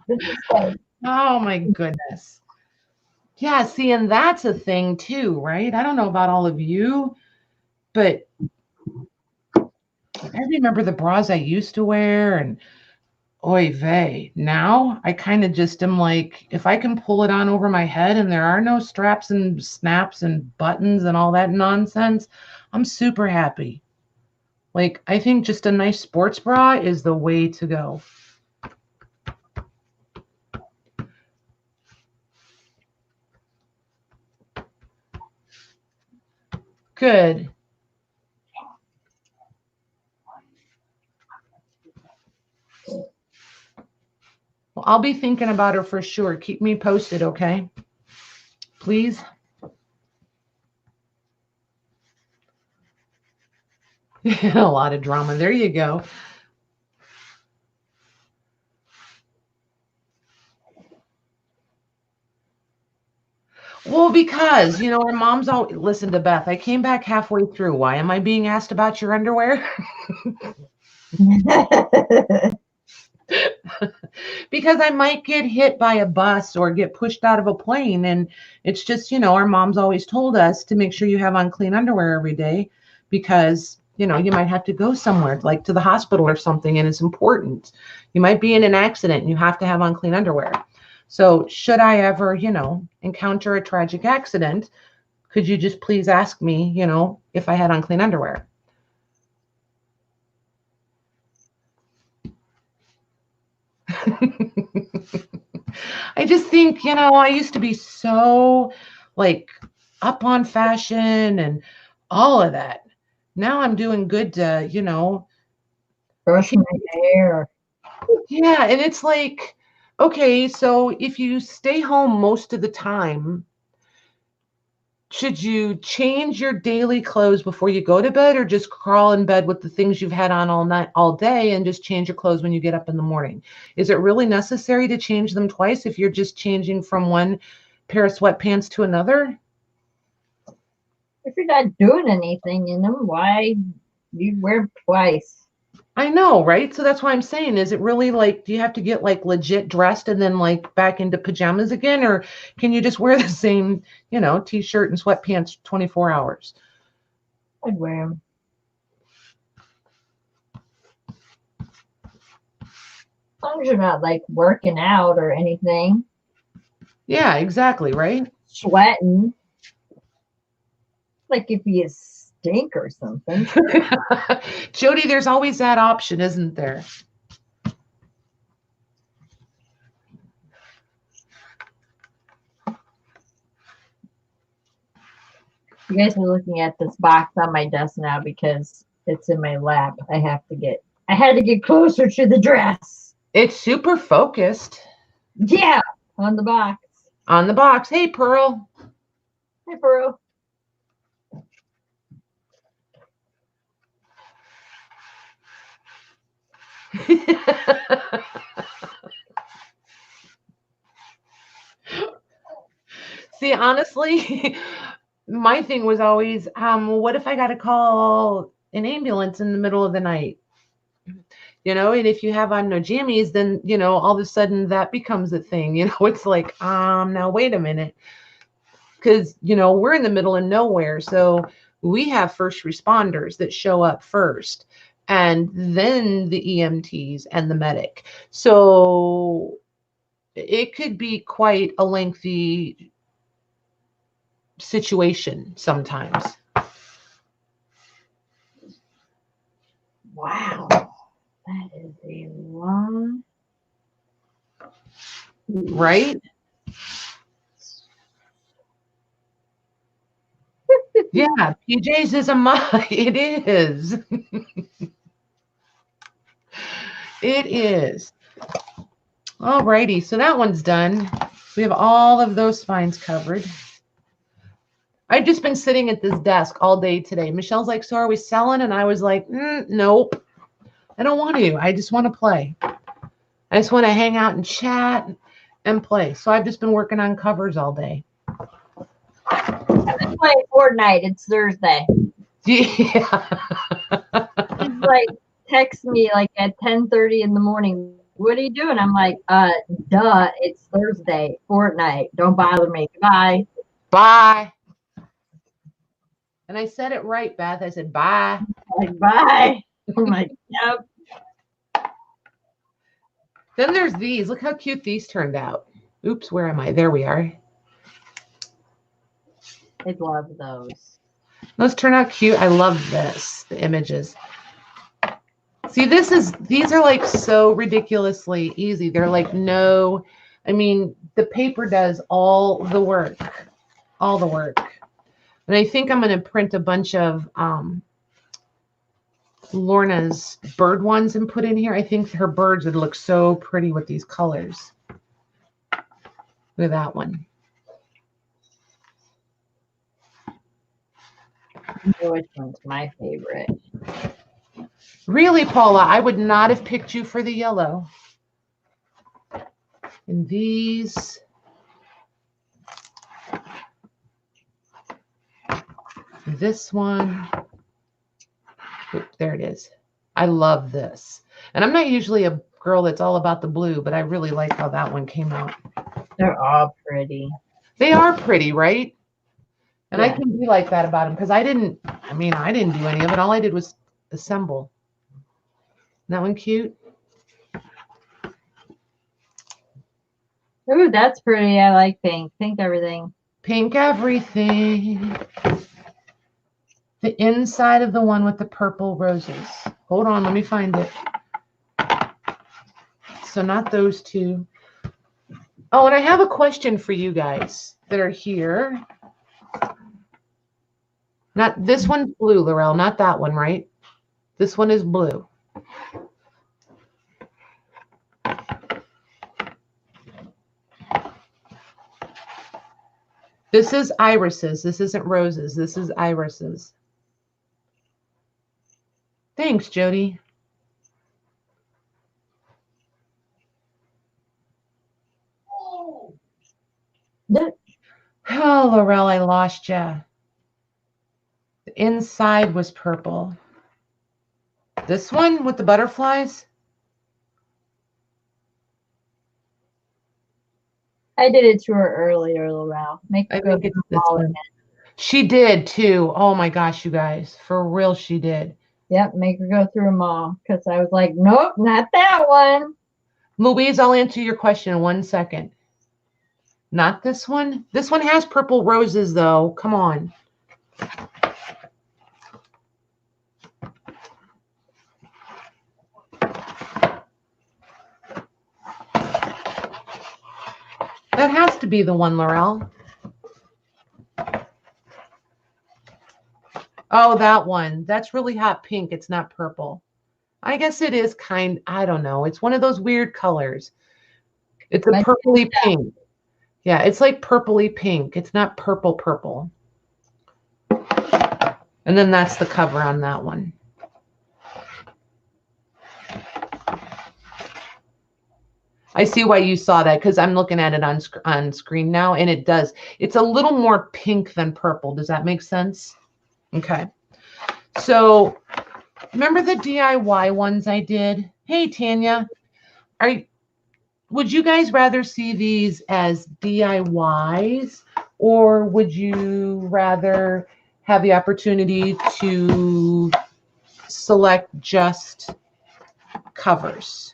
is like, Oh my goodness. Yeah, see, and that's a thing too, right? I don't know about all of you, but I remember the bras I used to wear and oy vey. Now I kind of just am like, if I can pull it on over my head and there are no straps and snaps and buttons and all that nonsense, I'm super happy. Like, I think just a nice sports bra is the way to go. Good. Well, I'll be thinking about her for sure. Keep me posted, okay? Please. A lot of drama. There you go. Well, because, our mom's all listen to Beth. I came back halfway through. Why am I being asked about your underwear? Because I might get hit by a bus or get pushed out of a plane. And it's just, our mom's always told us to make sure you have on clean underwear every day because, you might have to go somewhere like to the hospital or something. And it's important. You might be in an accident and you have to have on clean underwear. So should I ever, encounter a tragic accident, could you just please ask me, if I had on clean underwear? I just think, I used to be so like up on fashion and all of that. Now I'm doing good to, brush my hair. yeah. And it's like, okay, so if you stay home most of the time, should you change your daily clothes before you go to bed or just crawl in bed with the things you've had on all night, all day, and just change your clothes when you get up in the morning? Is it really necessary to change them twice if you're just changing from one pair of sweatpants to another? If you're not doing anything in them, why you wear them twice? I know, right? So that's why I'm saying, is it really like, do you have to get like legit dressed and then like back into pajamas again? Or can you just wear the same, t-shirt and sweatpants 24 hours? I'd wear them. As long as you're not like working out or anything, Yeah, exactly, right? sweating. Like if you stink or something. Jody, there's always that option, isn't there? You guys are looking at this box on my desk now because it's in my lap. I had to get closer to the dress. It's super focused Yeah, on the box. on the box. Hey, Pearl. Hey, Pearl. See, honestly, my thing was always, what if I got to call an ambulance in the middle of the night? And if you have on no jammies, then, all of a sudden that becomes a thing. It's like, now wait a minute. Because, we're in the middle of nowhere. So we have first responders that show up first and then the EMTs and the medic. So it could be quite a lengthy situation sometimes. Wow. That is a long. Right? Yeah, PJs is a must. It is. It is. All righty. So that one's done. We have all of those spines covered. I've just been sitting at this desk all day today. Michelle's like, so are we selling? And I was like, nope. I don't want to. I just want to play. I just want to hang out and chat and play. So I've just been working on covers all day. I've been playing Fortnite. It's Thursday. Yeah. She's like, text me like at 10:30 in the morning. What are you doing? I'm like, duh, it's Thursday. Fortnite. Don't bother me. Goodbye. Bye. And I said it right, Beth. I said, bye. Like, bye. I'm like, yep. Then there's these. Look how cute these turned out. Oops, where am I? There we are. I love those. Those turn out cute. I love this, the images. See, these are like so ridiculously easy. They're like the paper does all the work. And I think I'm going to print a bunch of Lorna's bird ones and put in here. I think her birds would look so pretty with these colors. Look at that one. Which one's my favorite? Really, Paula, I would not have picked you for the yellow. And these. This one. Oop, there it is. I love this. And I'm not usually a girl that's all about the blue, but I really like how that one came out. They're all pretty. They are pretty, right? And Yeah. I can be like that about them because I didn't do any of it. All I did was assemble. Isn't that one cute? Ooh, that's pretty. I like pink. Pink everything. Pink everything. The inside of the one with the purple roses. Hold on, let me find it. So not those two. Oh, and I have a question for you guys that are here. Not this one's blue, Laurel, not that one, right? This one is blue. This is irises. This isn't roses. This is irises. Thanks, Jody. Oh, Laurel, I lost ya. The inside was purple. This one with the butterflies? I did it to her earlier, Laurel. Make her go think it's through this all one. again. She did too. Oh my gosh, you guys. For real, she did. Yep, make her go through them all. Because I was like, nope, not that one. Louise, I'll answer your question in 1 second. Not this one. This one has purple roses, though. Come on. That has to be the one, Laurel. Oh, that one. That's really hot pink. It's not purple. I guess it is I don't know. It's one of those weird colors. It's a purpley pink. Yeah, it's like purpley pink. It's not purple. And then that's the cover on that one. I see why you saw that because I'm looking at it on screen now, and it does. It's a little more pink than purple. Does that make sense? Okay. So remember the DIY ones I did? Hey, Tanya, would you guys rather see these as DIYs, or would you rather have the opportunity to select just covers?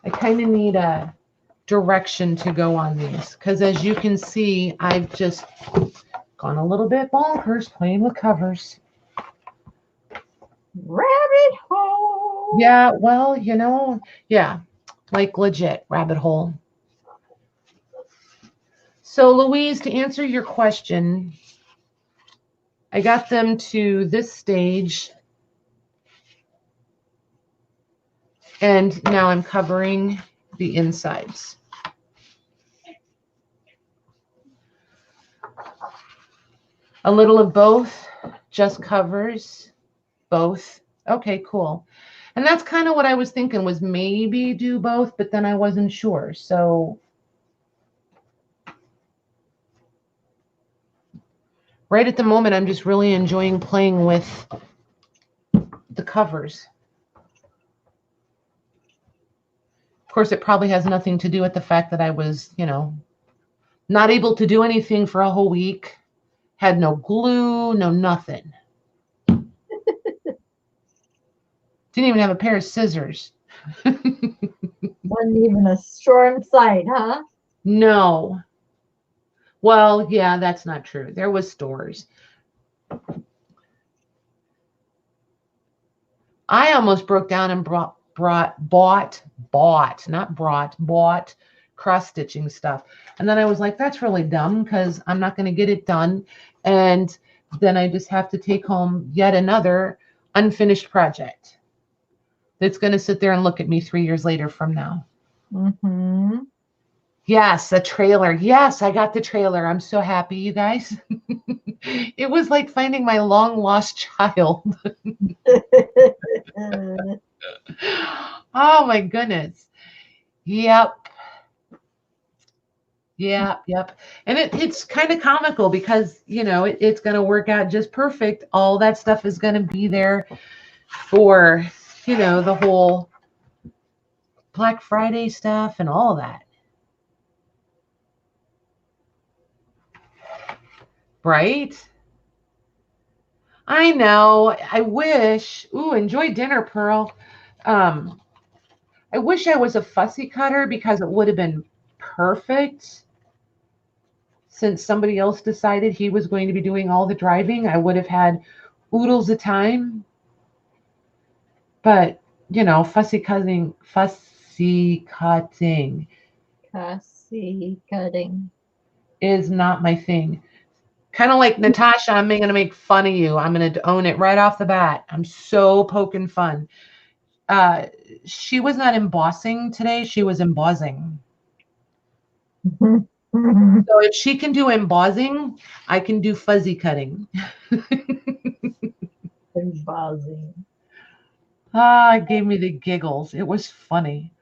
I kind of need a direction to go on these because, as you can see, I've just gone a little bit bonkers playing with covers. Rabbit hole. Yeah, well, yeah, like legit rabbit hole. So, Louise, to answer your question, I got them to this stage. And now I'm covering the insides. A little of both just covers both. Okay, cool. And that's kind of what I was thinking, was maybe do both, but then I wasn't sure. So right at the moment, I'm just really enjoying playing with the covers. Of course, it probably has nothing to do with the fact that I was, not able to do anything for a whole week. Had no glue, no nothing. Didn't even have a pair of scissors. Wasn't even a store in sight, huh? No. Well, yeah, that's not true. There was stores. I almost broke down and bought cross stitching stuff. And then I was like, that's really dumb because I'm not going to get it done. And then I just have to take home yet another unfinished project that's going to sit there and look at me 3 years later from now. Mm-hmm. Yes, a trailer. Yes, I got the trailer. I'm so happy, you guys. It was like finding my long lost child. Oh my goodness. Yep. Yep. And it's kind of comical because, it's going to work out just perfect. All that stuff is going to be there for, the whole Black Friday stuff and all that. Right? I know. I wish. Ooh, enjoy dinner, Pearl. I wish I was a fussy cutter because it would have been perfect. Since somebody else decided he was going to be doing all the driving, I would have had oodles of time. But, fussy cutting is not my thing. Kind of like Natasha, I'm going to make fun of you. I'm going to own it right off the bat. I'm so poking fun. She was not embossing today. She was embossing. So if she can do embossing, I can do fuzzy cutting. Embossing. It gave me the giggles. It was funny.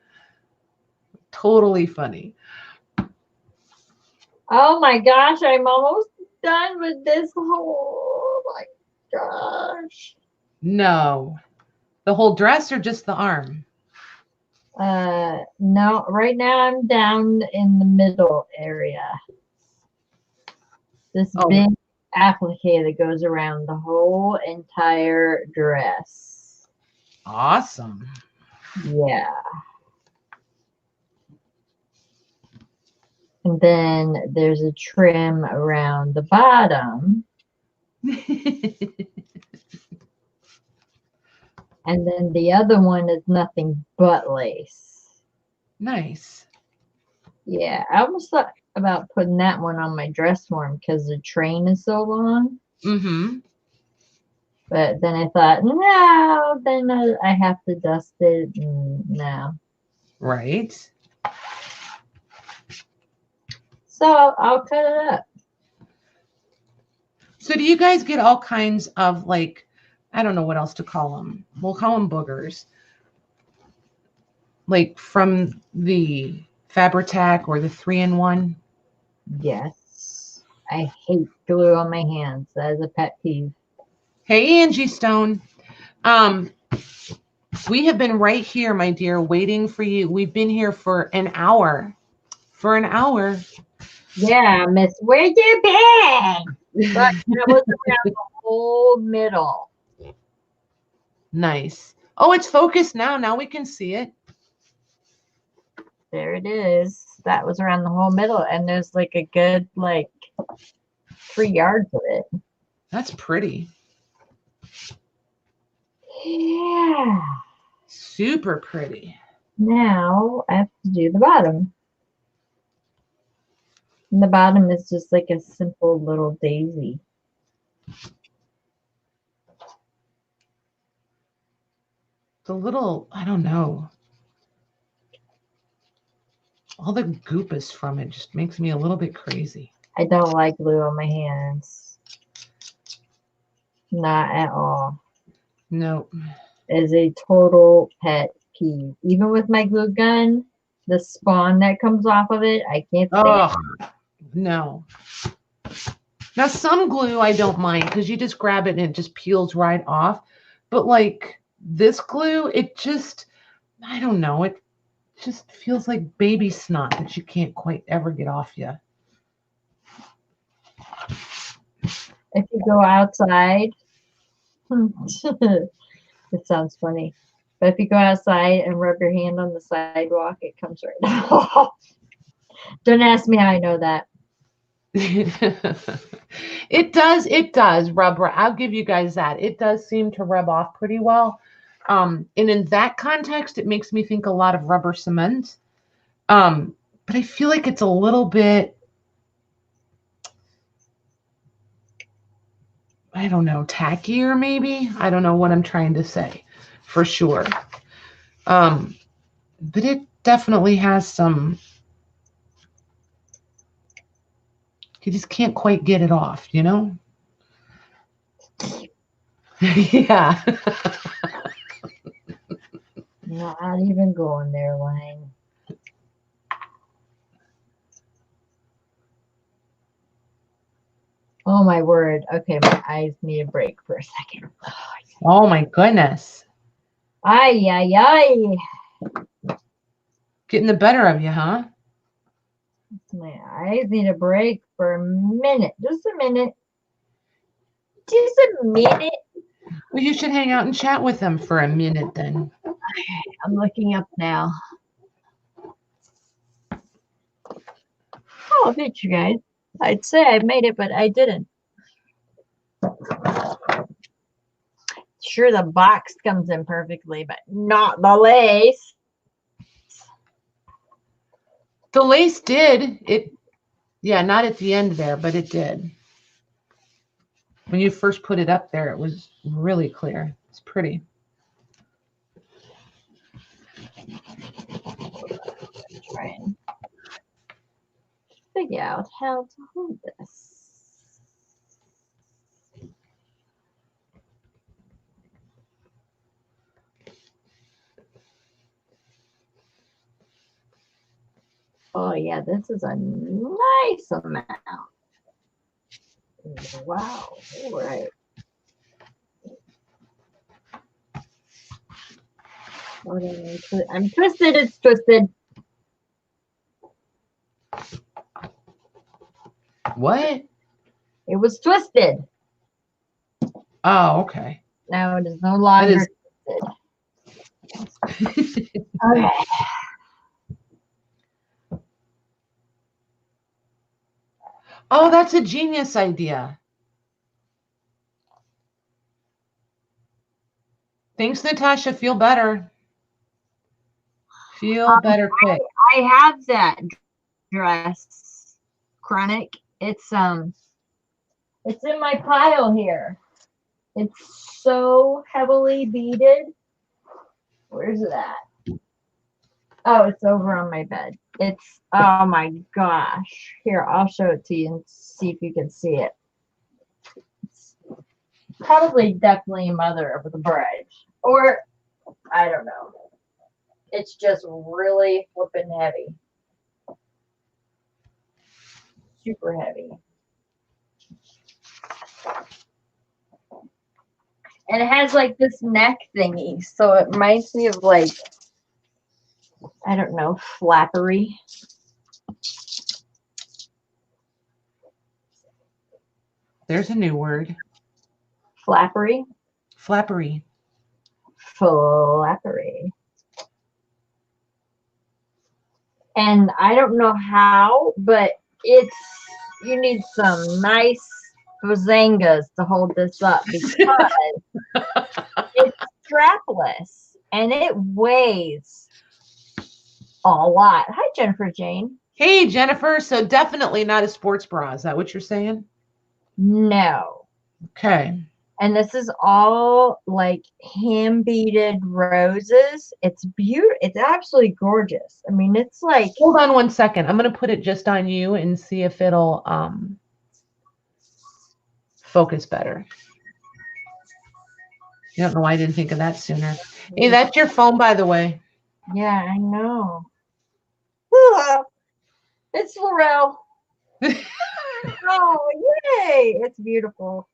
Totally funny. Oh my gosh, I'm almost done with this whole, oh my gosh. No. The whole dress or just the arm? No, right now I'm down in the middle area. This big applique that goes around the whole entire dress. Awesome. Yeah. And then there's a trim around the bottom. And then the other one is nothing but lace. Nice. Yeah, I almost thought about putting that one on my dress form because the train is so long. Mm-hmm. But then I thought, no, then I have to dust it. No. Right. So I'll cut it up. So do you guys get all kinds of, like, I don't know what else to call them. We'll call them boogers. Like from the Fabri-Tac or the 3-in-1? Yes. I hate glue on my hands. That is a pet peeve. Hey, Angie Stone. We have been right here, my dear, waiting for you. We've been here for an hour. Yeah, Miss, where you been? But that was around the whole middle. Nice. Oh, it's focused now. Now we can see it. There it is. That was around the whole middle. And there's like a good, 3 yards of it. That's pretty. Yeah. Super pretty. Now I have to do the bottom. And the bottom is just like a simple little daisy. the little, I don't know. All the goopus from it just makes me a little bit crazy. I don't like glue on my hands. Not at all. No. Is a total pet peeve. Even with my glue gun, the spawn that comes off of it, I can't stand. Oh, no. Now, some glue I don't mind because you just grab it and it just peels right off. But like this glue, it just, I don't know. It just feels like baby snot that you can't quite ever get off you. If you go outside, it sounds funny. But if you go outside and rub your hand on the sidewalk, it comes right off. Don't ask me how I know that. It does rub. I'll give you guys that. It does seem to rub off pretty well. And in that context, it makes me think a lot of rubber cement. But I feel like it's a little bit, I don't know, tackier maybe. I don't know what I'm trying to say for sure. But it definitely has some, you just can't quite get it off, you know? Yeah. Not even going there, Lang. Oh my word. Okay, my eyes need a break for a second. Oh my goodness. Ay, ay, ay. Getting the better of you, huh? My eyes need a break for a minute. Just a minute. Just a minute. Well, you should hang out and chat with them for a minute then. I'm looking up now. Oh, thank you guys. I'd say I made it, but I didn't. Sure, the box comes in perfectly, but not the lace. The lace did. It, yeah, not at the end there, but it did. When you first put it up there, it was really clear. It's pretty. Try and figure out how to hold this. Oh yeah, this is a nice amount. Wow. All right. I'm twisted. It's twisted. What? It was twisted. Oh, okay. Now it is no longer twisted. Okay. Oh, that's a genius idea. Thanks, Natasha. Feel better. Feel better quick. I have that dress, Chronic. It's in my pile here. It's so heavily beaded. Where's it at? Oh, it's over on my bed. It's, oh my gosh. Here, I'll show it to you and see if you can see it. It's probably definitely Mother of the Bride. Or, I don't know. It's just really flipping heavy. Super heavy. And it has like this neck thingy. So it reminds me of like, I don't know, flappery. There's a new word. Flappery? Flappery. Flappery. And I don't know how, but you need some nice fazangas to hold this up because it's strapless and it weighs a lot. Hi, Jennifer Jane. Hey, Jennifer. So definitely not a sports bra. Is that what you're saying? No. Okay. And this is all like hand beaded roses. It's beautiful. It's absolutely gorgeous. I mean, it's like, Hold on 1 second. I'm gonna put it just on you and see if it'll focus better. I don't know why I didn't think of that sooner. Hey, that's your phone, by the way. yeah, I know. Hello. It's Laurel. Oh, yay! It's beautiful.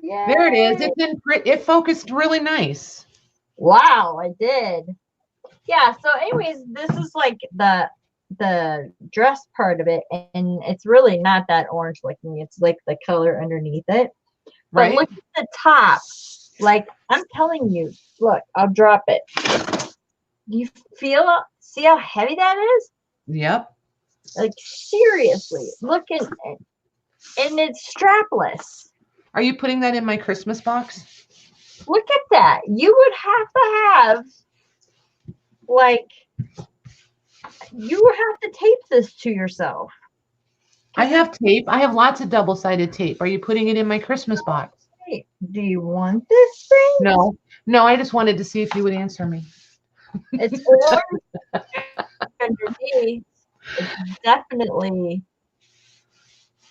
Yay. There it is. It's in print. It focused really nice. Wow, I did. Yeah, so anyways, this is like the dress part of it, and it's really not that orange looking. It's like the color underneath it. But Right? look at the top. Like, I'm telling you, look, I'll drop it. You see how heavy that is? Yep. Like, seriously, look at it. And it's strapless. Are you putting that in my Christmas box? Look at that. You would have, like, you would have to tape this to yourself. I have tape. I have lots of double-sided tape. Are you putting it in my Christmas box? Do you want this thing? No. No, I just wanted to see if you would answer me. It's orange underneath. It's definitely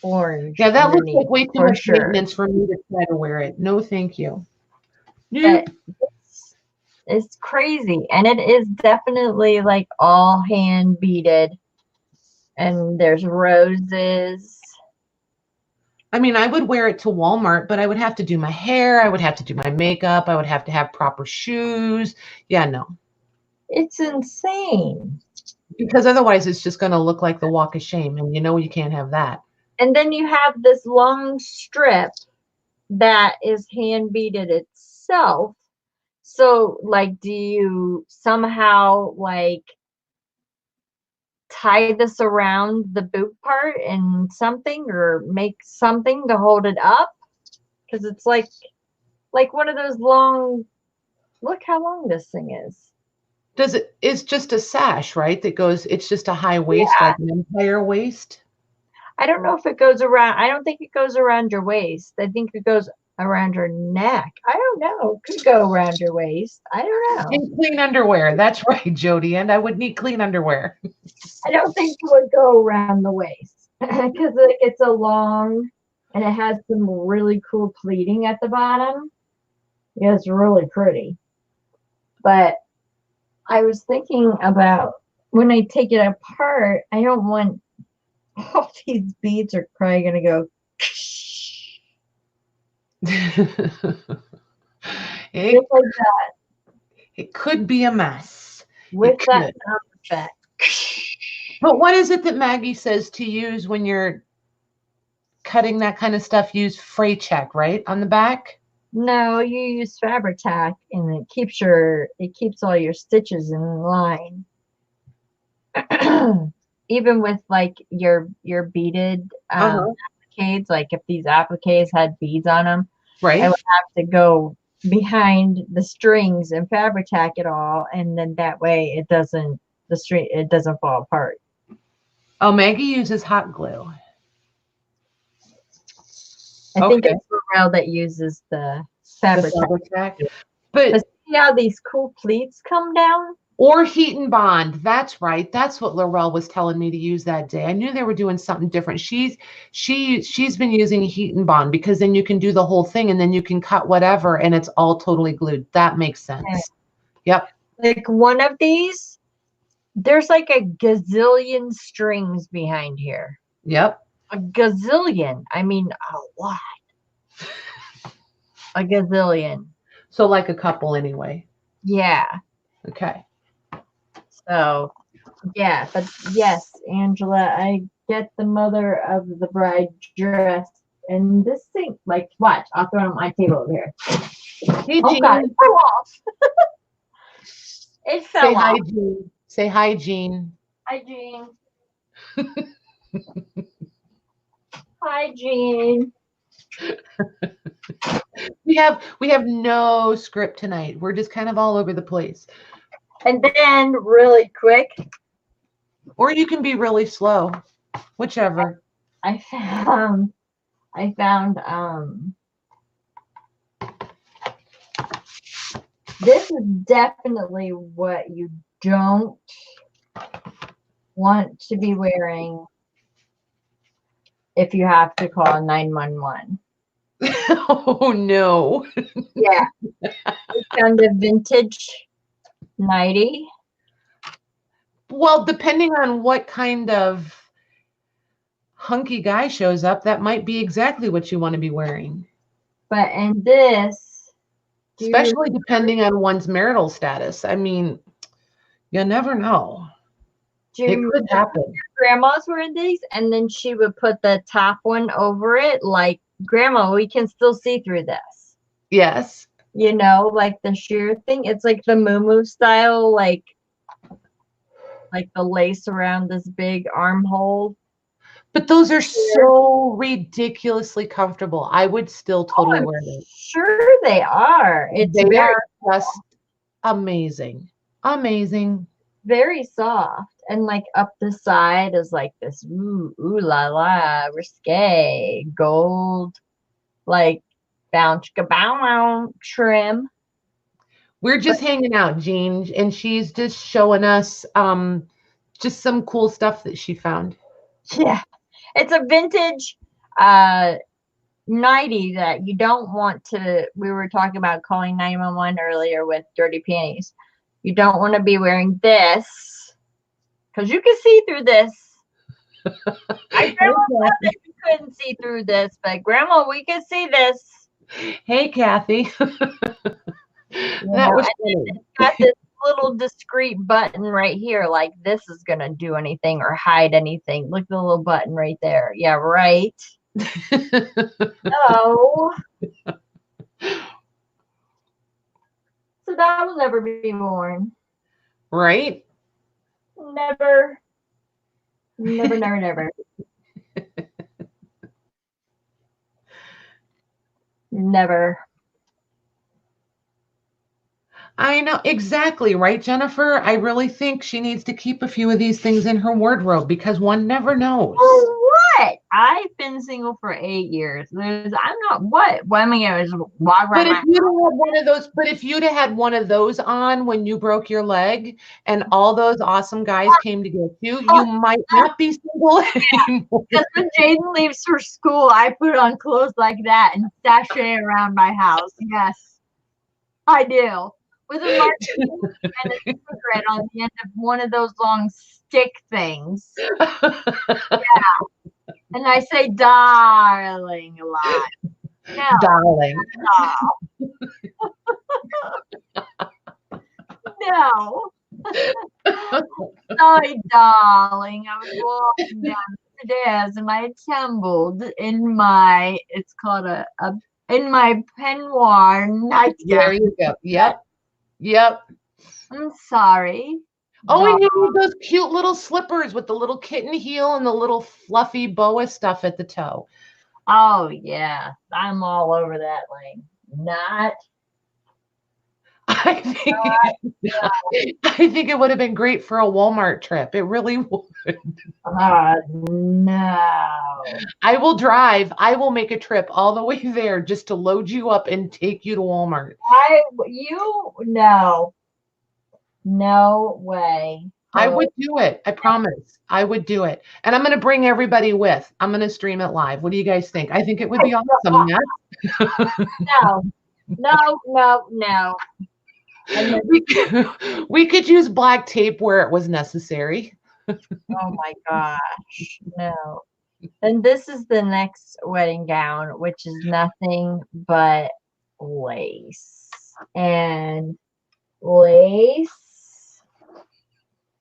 orange. Yeah, that looks like underneath, way too for much sure. maintenance for me to try to wear it. No, thank you. But it's crazy. And it is definitely like all hand beaded. And there's roses. I mean, I would wear it to Walmart, but I would have to do my hair. I would have to do my makeup. I would have to have proper shoes. Yeah, no. It's insane. Because otherwise it's just going to look like the walk of shame. And you know you can't have that. And then you have this long strip that is hand beaded itself. So, like, do you somehow like tie this around the boot part and something, or make something to hold it up? Because it's like one of those long. Look how long this thing is. It's just a sash, right? That goes, it's just a high waist, Yeah. like an entire waist. I don't know if it goes around. I don't think it goes around your waist. I think it goes around your neck. I don't know. Could go around your waist. I don't know. And clean underwear. That's right, Jody. And I would need clean underwear. I don't think it would go around the waist because it's a long, and it has some really cool pleating at the bottom. Yeah, it's really pretty. But I was thinking about when I take it apart, I don't want all these beads are probably going to go. it, Just like that. it could be a mess. With that sound effect. But what is it that Maggie says to use when you're cutting that kind of stuff? Use fray check, right? On the back? No, you use fabric tack, and it keeps all your stitches in line. Even with like your beaded appliques, like if these appliques had beads on them, right? I would have to go behind the strings and fabric tack it all, and then that way it doesn't fall apart. Oh, Maggie uses hot glue. I think it's Laurel that uses the fabric tack. But see how these cool pleats come down? Or heat and bond. That's right. That's what Laurel was telling me to use that day. I knew they were doing something different. She's been using heat and bond because then you can do the whole thing and then you can cut whatever and it's all totally glued. That makes sense. Okay. Yep. Like one of these, there's like a gazillion strings behind here. Yep. A gazillion. I mean, a lot. A gazillion. So like a couple anyway. Yeah. Okay. So, yeah, but yes, Angela, I get the mother of the bride dress, and this thing, like, watch, I'll throw it on my table over here. Hey, oh, Jean. God, it fell off. It fell off. Hi, Jean. Say hi, Jean. Hi, Jean. Hi, Jean. We have no script tonight. We're just kind of all over the place. And then really quick. Or you can be really slow. Whichever. I found This is definitely what you don't want to be wearing if you have to call 911. Oh no. Yeah. We found a vintage nightie. Well, depending on what kind of hunky guy shows up, that might be exactly what you want to be wearing. But in this, Especially depending on one's marital status. I mean, you never know. It could happen. Grandma's wearing these, and then she would put the top one over it, like, Grandma, we can still see through this. Yes. You know, like the sheer thing. It's like the moo style, like the lace around this big armhole. But those are so ridiculously comfortable. I would still totally wear them. Sure they are. They are just amazing. Amazing. Very soft. And like up the side is like this ooh la la risque gold, like bounce kabow trim. We're just hanging out, Jean, and she's just showing us just some cool stuff that she found. Yeah. It's a vintage nightie that you don't want to. We were talking about calling 911 earlier with dirty panties. You don't want to be wearing this because you can see through this. I grandma thought that you couldn't see through this, but Grandma, we can see this. Hey, Kathy. That was funny. It's got this little discreet button right here, like this is gonna do anything or hide anything. Look at the little button right there. Yeah, right. No. So that will never be worn. Right? Never. Never, never, never. Never. I know exactly, right, Jennifer? I really think she needs to keep a few of these things in her wardrobe because one never knows. What? I've been single for 8 years. I'm not what? What am I gonna just walk around? But if you'd have had one of those, but if you'd have had one of those on when you broke your leg and all those awesome guys came to get you, you might not be single anymore. Because when Jaden leaves for school, I put on clothes like that and sashay around my house. Yes, I do. With a martini and a cigarette on the end of one of those long stick things. Yeah. And I say darling a lot. No. Darling. No. Sorry, darling. I was walking down the stairs and I tumbled in my, it's called in my peignoir nightgown. There you go. Yep. Yep. I'm sorry. Oh, and you need those cute little slippers with the little kitten heel and the little fluffy boa stuff at the toe. Oh, yeah. I'm all over that lane. Not. I think it would have been great for a Walmart trip. It really would. No. I will drive. I will make a trip all the way there just to load you up and take you to Walmart. No. No way. I would do it. I promise. I would do it. And I'm going to bring everybody with. I'm going to stream it live. What do you guys think? I think it would be awesome. No. We could use black tape where it was necessary. Oh my gosh. No. And this is the next wedding gown, which is nothing but lace. And lace.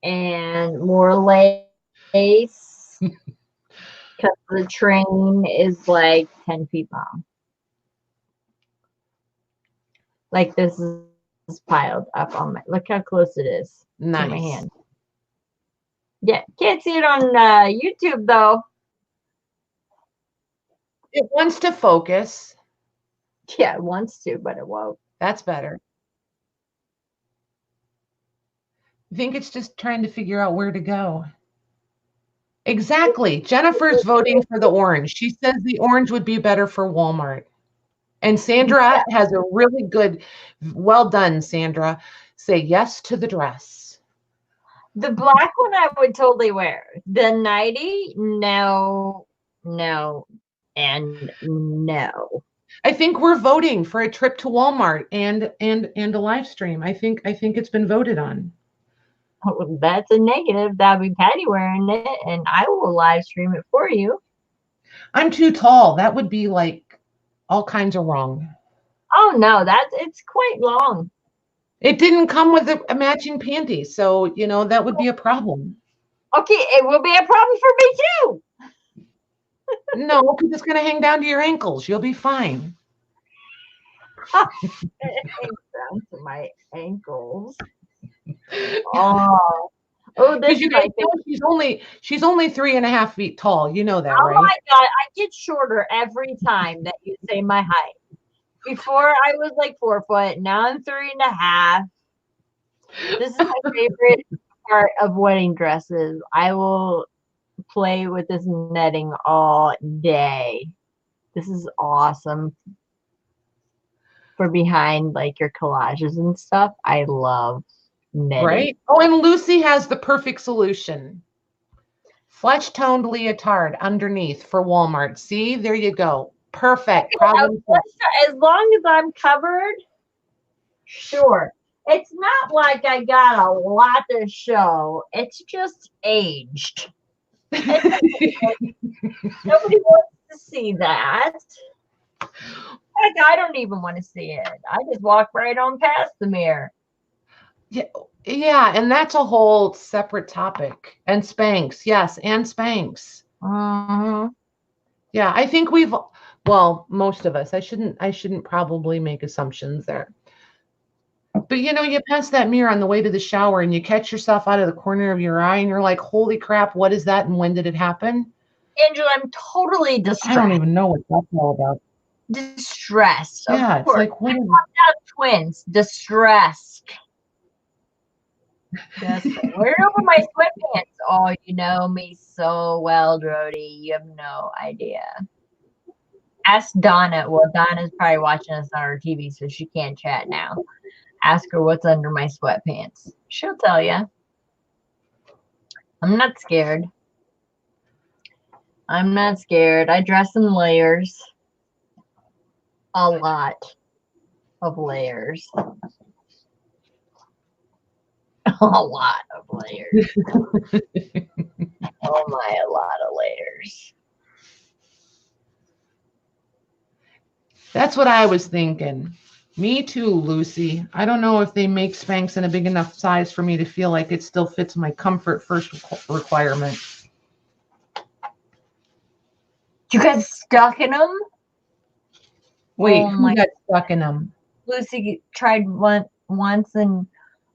And more lace. Because the train is like 10 feet long. Like this is piled up on my, look how close it is to my hand. Yeah, can't see it on YouTube though. It wants to focus. Yeah, it wants to, but it won't. That's better. I think it's just trying to figure out where to go. Exactly. Jennifer's voting for the orange. She says the orange would be better for Walmart. And Sandra has a really good, well done, Sandra. Say yes to the dress. The black one I would totally wear. The nightie, no, no, and no. I think we're voting for a trip to Walmart and a live stream. I think it's been voted on. That's a negative. That'll be Patty wearing it, and I will live stream it for you. I'm too tall. That would be like all kinds of wrong. Oh no, it's quite long. It didn't come with a matching panties, so that would be a problem. Okay, it will be a problem for me too. No, because it's gonna hang down to your ankles. You'll be fine. It hangs down to my ankles. Oh, this Because is my favorite. she's only 3.5 feet tall. You know that, Oh right? my god, I get shorter every time that you say my height. Before I was like 4 foot, now I'm 3.5. This is my favorite part of wedding dresses. I will play with this netting all day. This is awesome for behind like your collages and stuff. I love netting. Right? Oh, and Lucy has the perfect solution. Flesh toned leotard underneath for Walmart. See, there you go. Perfect. Problem solved. As long as I'm covered, sure. It's not like I got a lot to show. It's just aged. Nobody wants to see that. Heck, I don't even want to see it. I just walk right on past the mirror. Yeah, and that's a whole separate topic. And Spanx, yes, and Spanx. Yeah, I think most of us. I shouldn't probably make assumptions there. But you pass that mirror on the way to the shower and you catch yourself out of the corner of your eye and you're like, holy crap, what is that? And when did it happen? Angela, I'm totally distressed. I don't even know what that's all about. Distressed. Yeah, it's like, what is twins? Distressed. Where are my sweatpants? Oh, you know me so well, Drody. You have no idea. Ask Donna. Well, Donna's probably watching us on our TV, so she can't chat now. Ask her what's under my sweatpants. She'll tell you. I'm not scared. I'm not scared. I dress in layers. A lot of layers. A lot of layers. Oh my, a lot of layers. That's what I was thinking. Me too, Lucy. I don't know if they make Spanx in a big enough size for me to feel like it still fits my comfort first requirement. You got stuck in them? Wait, who got stuck in them? Lucy tried once in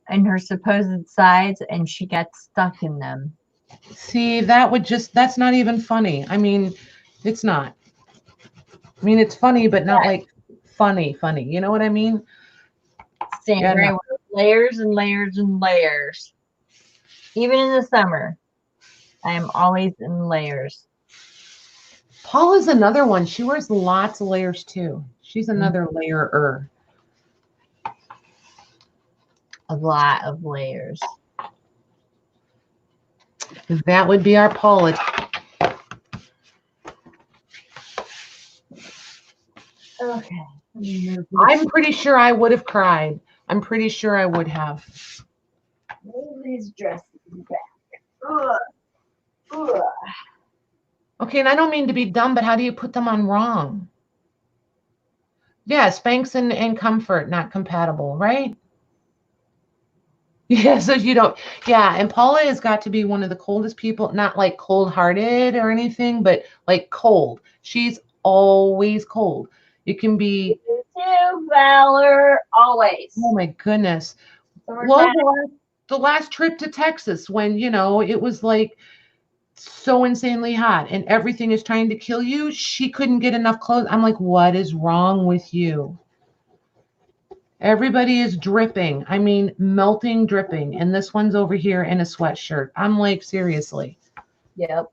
her supposed sides, and she got stuck in them. See, that's not even funny. I mean, it's not. I mean, it's funny, but not like funny. You know what I mean? Sandra, no. Layers and layers and layers. Even in the summer, I am always in layers. Paula's another one. She wears lots of layers too. She's another layerer. A lot of layers. That would be our Paula. Okay. I'm pretty sure I would have cried. I'm pretty sure I would have. Move these dresses back. Ugh. Ugh. Okay, and I don't mean to be dumb, but how do you put them on wrong? Yeah, Spanx and Comfort, not compatible, right? Yeah, so you don't. Yeah, and Paula has got to be one of the coldest people, not like cold-hearted or anything, but like cold. She's always cold. It can be. You too, Valor, always. Oh my goodness. Well, the last trip to Texas when, it was like so insanely hot and everything is trying to kill you. She couldn't get enough clothes. I'm like, what is wrong with you? Everybody is dripping. I mean, melting, dripping. And this one's over here in a sweatshirt. I'm like, seriously. Yep.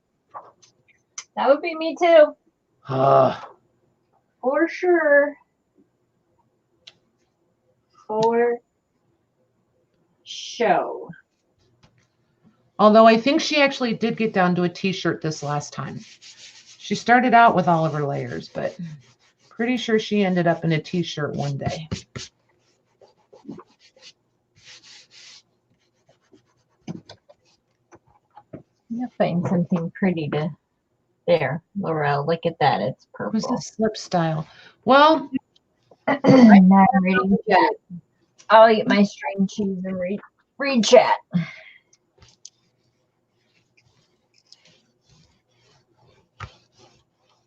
That would be me too. For sure. for show. Although I think she actually did get down to a t-shirt this last time. She started out with all of her layers, but pretty sure she ended up in a t-shirt one day. I'm find something pretty to there, Laurel. Look at that. It's purple. Who's this slip style? Well, now I'm reading chat. I'll eat my string cheese and read chat.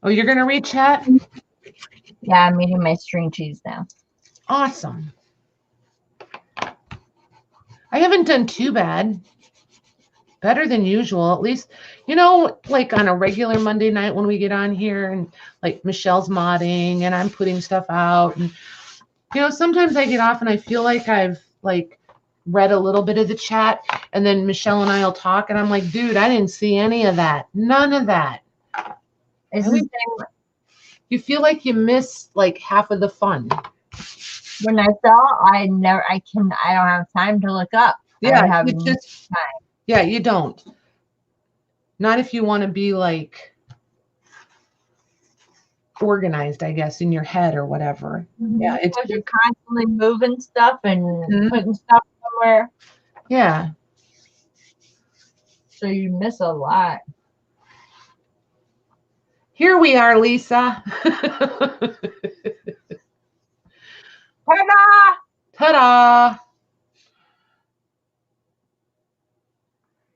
Oh, you're going to read chat? Yeah, I'm eating my string cheese now. Awesome. I haven't done too bad. Better than usual, at least, you know, like on a regular Monday night when we get on here and like Michelle's modding and I'm putting stuff out. And, you know, sometimes I get off and I feel like I've like read a little bit of the chat and then Michelle and I will talk and I'm like, dude, I didn't see any of that. None of that. You feel like you miss like half of the fun. When I saw, I don't have time to look up. Yeah, I have just time. Yeah, you don't. Not if you want to be like organized, I guess, in your head or whatever. Mm-hmm. Yeah, it's you're constantly moving stuff and putting stuff somewhere. Yeah. So you miss a lot. Here we are, Lisa. Ta-da! Ta-da!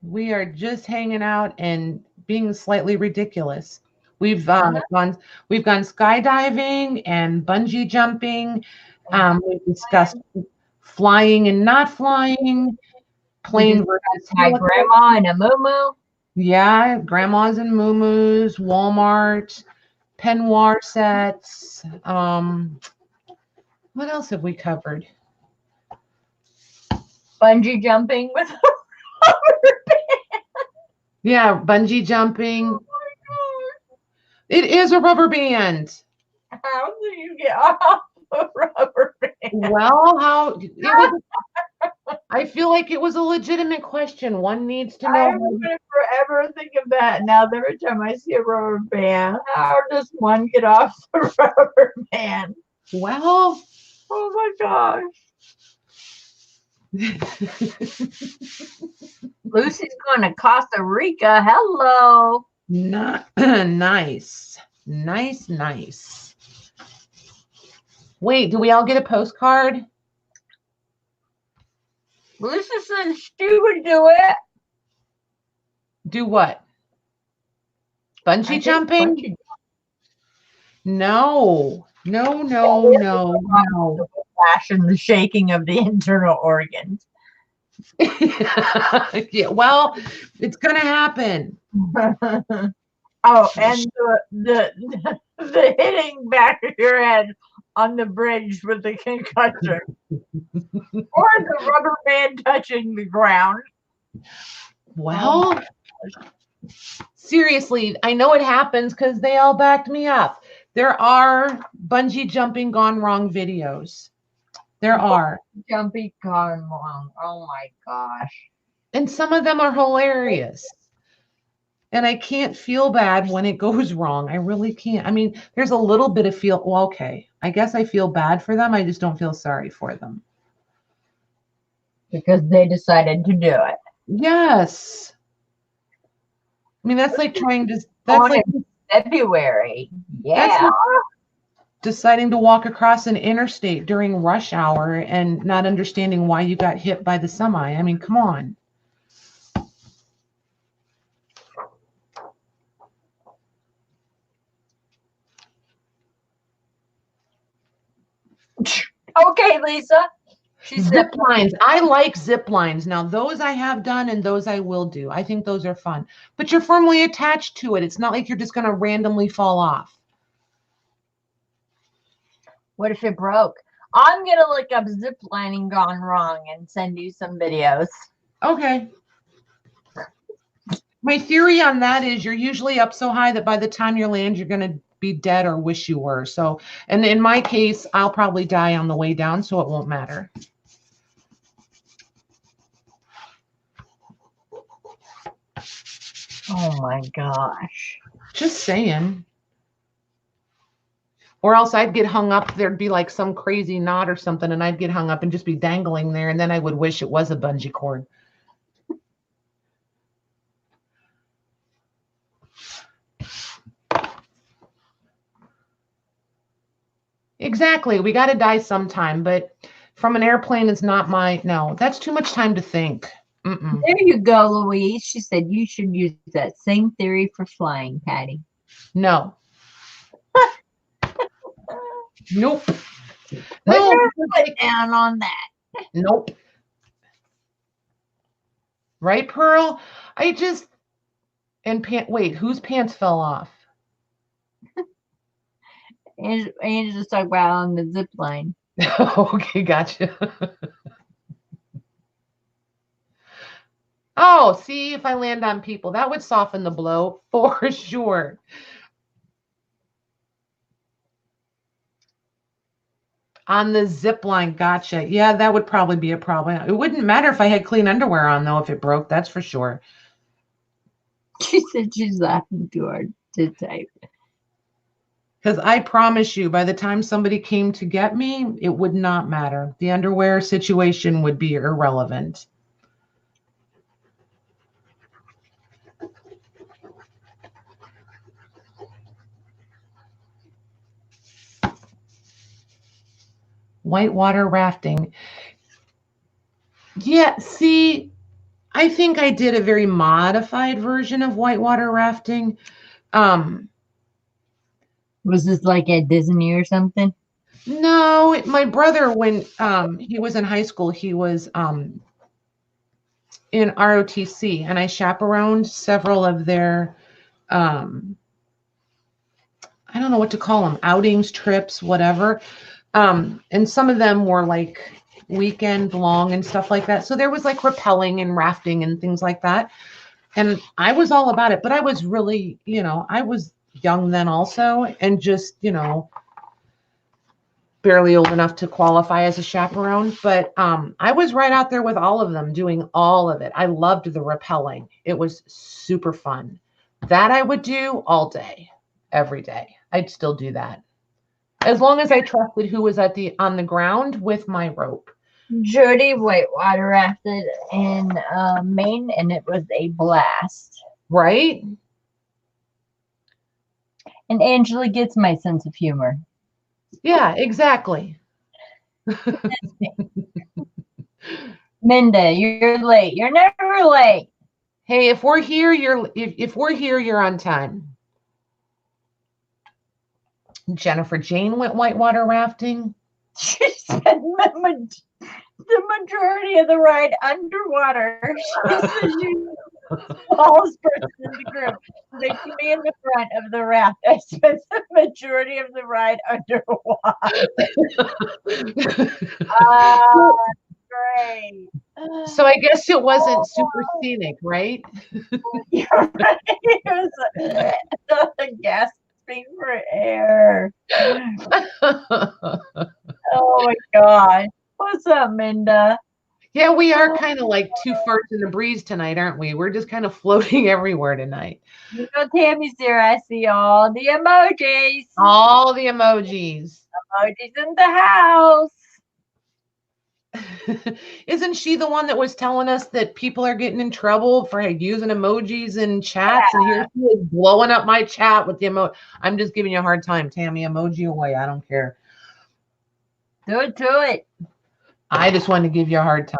We are just hanging out and being slightly ridiculous. We've gone skydiving and bungee jumping. We've discussed flying and not flying. Plane versus my grandma and a moo-moo. Yeah, grandmas and moo-moos, Walmart, peignoir sets. What else have we covered? Bungee jumping with a rubber band. Yeah, bungee jumping. Oh my God. It is a rubber band. How do you get off a rubber band? Well, I feel like it was a legitimate question. One needs to know. I'm going to forever think of that now. Every time I see a rubber band, how does one get off the rubber band? Well, oh my gosh. Lucy's going to Costa Rica. Hello. Nice. Nice. Wait, do we all get a postcard? Lucy said she would do it. Do what? Bungee jumping? No. Flash and the shaking of the internal organs. Yeah, well, it's gonna happen. Oh, and the hitting back of your head on the bridge with the concussion, or the rubber band touching the ground. Well, seriously, I know it happens because they all backed me up. There are bungee jumping gone wrong videos. There are. Jumping gone wrong. Oh my gosh. And some of them are hilarious. And I can't feel bad when it goes wrong. I really can't. I mean, there's a little bit of well, okay. I guess I feel bad for them. I just don't feel sorry for them. Because they decided to do it. Yes. I mean, that's like trying to, that's like February. Yeah. Like deciding to walk across an interstate during rush hour and not understanding why you got hit by the semi. I mean, come on. Okay, Lisa. Zip lines. I like zip lines. Now, those I have done and those I will do. I think those are fun. But you're firmly attached to it. It's not like you're just going to randomly fall off. What if it broke? I'm going to look up zip lining gone wrong and send you some videos. Okay. My theory on that is you're usually up so high that by the time you land, you're going to be dead or wish you were. So, and in my case, I'll probably die on the way down, so it won't matter. Oh my gosh. Just saying. Or else I'd get hung up. There'd be like some crazy knot or something, and I'd get hung up and just be dangling there. And then I would wish it was a bungee cord. Exactly. We got to die sometime, but from an airplane is not no, that's too much time to think. Mm-mm. There you go, Louise. She said you should use that same theory for flying, Patty. No. Nope. No, put down on that. Nope. Right, Pearl? Wait, whose pants fell off? And just talk about on the zip line. Okay, gotcha. Oh, see, if I land on people, that would soften the blow for sure. On the zip line, gotcha. Yeah, that would probably be a problem. It wouldn't matter if I had clean underwear on, though, if it broke, that's for sure. She said she's laughing too hard to type. Because I promise you, by the time somebody came to get me, it would not matter. The underwear situation would be irrelevant. Whitewater rafting. Yeah, see, I think I did a very modified version of whitewater rafting. Was this like at Disney or something? No, my brother, when he was in high school, he was in ROTC, and I chaperoned several of their I don't know what to call them, outings, trips, whatever. And some of them were like weekend long and stuff like that. So there was like rappelling and rafting and things like that. And I was all about it, but I was really, I was young then also, and just, barely old enough to qualify as a chaperone. But I was right out there with all of them doing all of it. I loved the rappelling. It was super fun. That I would do all day, every day. I'd still do that. As long as I trusted who was on the ground with my rope. Jody whitewater rafted in Maine, and it was a blast. Right? And Angela gets my sense of humor. Yeah, exactly. Minda, you're late. You're never late. Hey, if we're here, you're on time. Jennifer Jane went whitewater rafting. She said the majority of the ride underwater. She said she's the smallest person in the group. Next to me in the front of the raft. I spent the majority of the ride underwater. Great. So I guess it wasn't super scenic, right? You're right. It was gasping for air. Oh my God. What's up, Minda? Yeah, we are kind of like two farts in the breeze tonight, aren't we? We're just kind of floating everywhere tonight. You know, Tammy's here. I see all the emojis. All the emojis. Emojis in the house. Isn't she the one that was telling us that people are getting in trouble for using emojis in chats? Yeah. And here she is blowing up my chat with the emoji. I'm just giving you a hard time, Tammy. Emoji away. I don't care. Do it. I just wanted to give you a hard time.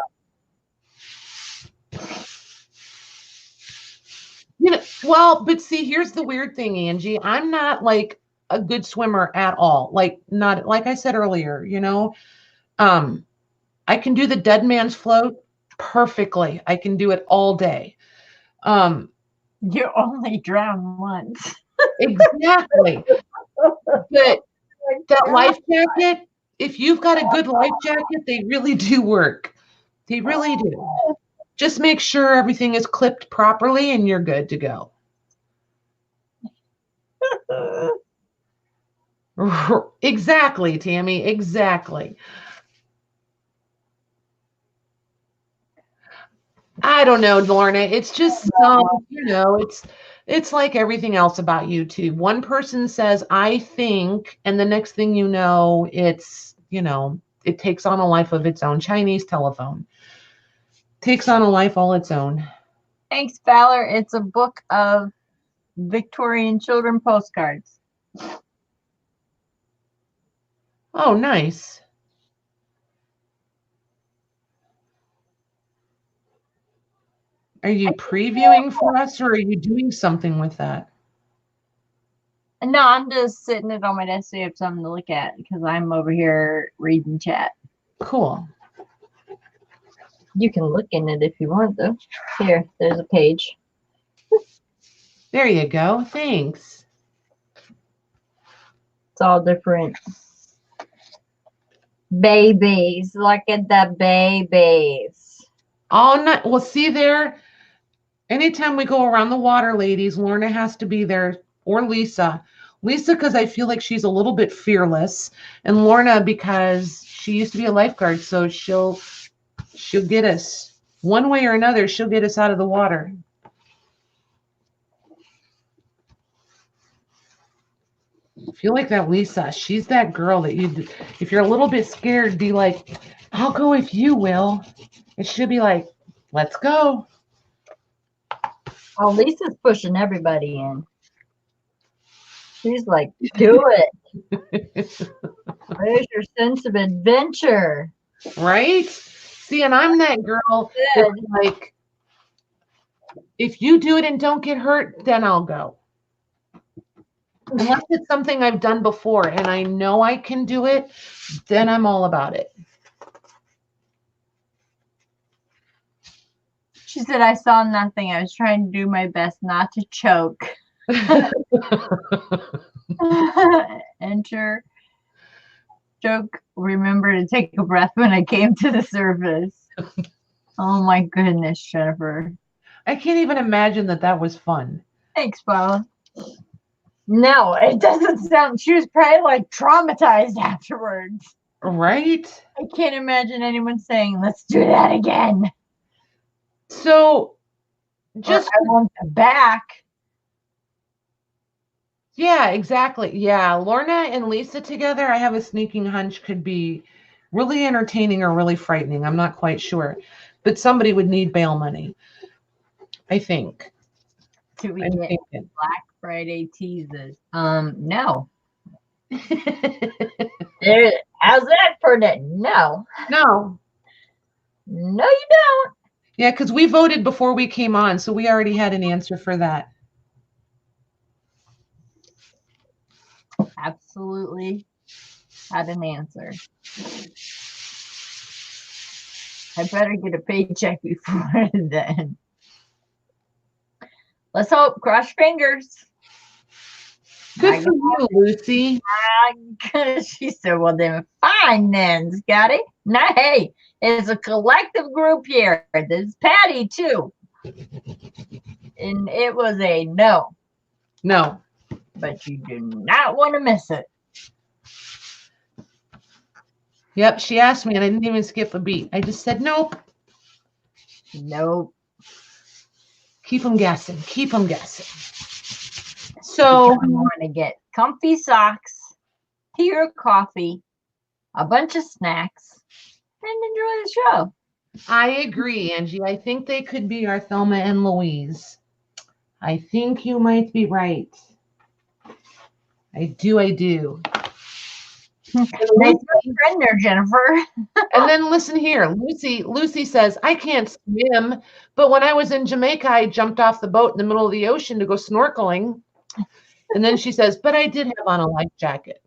Well, but see, here's the weird thing, Angie. I'm not like a good swimmer at all. Not like I said earlier, I can do the dead man's float perfectly. I can do it all day. You only drown once. Exactly. But that life jacket, if you've got a good life jacket, they really do work. They really do. Just make sure everything is clipped properly and you're good to go. Exactly, Tammy. Exactly. I don't know, Lorna. It's just it's like everything else about YouTube. One person says, I think, and the next thing you know, it takes on a life of its own. Chinese telephone takes on a life all its own. Thanks, Valor. It's a book of Victorian children postcards. Oh, nice. Are you previewing for us or are you doing something with that? No, I'm just sitting it on my desk so you have something to look at because I'm over here reading chat. Cool. You can look in it if you want, though. Here, there's a page. There you go. Thanks. It's all different babies. Look at the babies. All night. Well, see there. Anytime we go around the water, ladies, Lorna has to be there, or Lisa. Lisa, because I feel like she's a little bit fearless, and Lorna because she used to be a lifeguard, so she'll get us one way or another. She'll get us out of the water. I feel like that Lisa. She's that girl that if you're a little bit scared, be like, "I'll go if you will." It should be like, "Let's go." Oh, Lisa's pushing everybody in. She's like, do it. Where's your sense of adventure? Right? See, and I'm that girl that's like, if you do it and don't get hurt, then I'll go. Unless it's something I've done before and I know I can do it, then I'm all about it. She said, I saw nothing. I was trying to do my best not to choke. Enter. Joke. Remember to take a breath when I came to the surface. Oh my goodness, Jennifer. I can't even imagine that was fun. Thanks, Paula. No, it doesn't sound. She was probably like traumatized afterwards. Right? I can't imagine anyone saying, let's do that again. So, just I want the back. Yeah, exactly. Yeah, Lorna and Lisa together, I have a sneaking hunch could be really entertaining or really frightening. I'm not quite sure. But somebody would need bail money, I think. Do we get Black Friday teases? No. How's that for that? No. No. No, you don't. Yeah, because we voted before we came on, so we already had an answer for that. Absolutely had an answer. I better get a paycheck before then. Let's hope. Cross fingers. Good for you, Lucy. She said, well, then fine then, Scotty. Now, hey, it's a collective group here. This is Patty, too. And it was a no. No. But you do not want to miss it. Yep, she asked me and I didn't even skip a beat. I just said, nope. Nope. Keep them guessing. Keep them guessing. So I'm going to get comfy socks, tea or coffee, a bunch of snacks, and enjoy the show. I agree, Angie. I think they could be our Thelma and Louise. I think you might be right. I do. Nice friend there, Jennifer. And then listen here. Lucy says, I can't swim, but when I was in Jamaica, I jumped off the boat in the middle of the ocean to go snorkeling. And then she says, but I did have on a life jacket.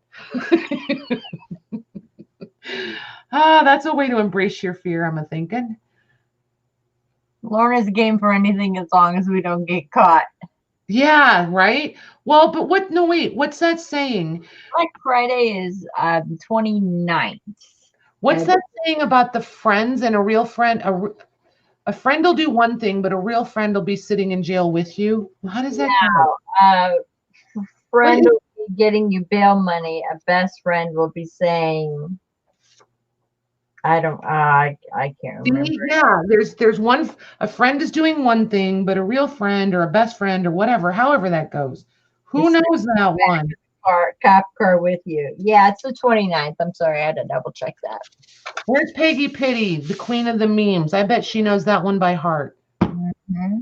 That's a way to embrace your fear, I'm thinking. Lorna's game for anything as long as we don't get caught. Yeah, right? Well, but what's that saying? Black Friday is the 29th. What's that saying about the friends and a real friend? A friend will do one thing, but a real friend will be sitting in jail with you. How does that go? Friend will getting you bail money, a best friend will be saying, I can't remember. Yeah, there's one, a friend is doing one thing, but a real friend or a best friend or whatever, however that goes. Who knows that one? Cop car with you. Yeah, it's the 29th. I'm sorry, I had to double check that. Where's Peggy Pitty, the queen of the memes? I bet she knows that one by heart. Mm-hmm.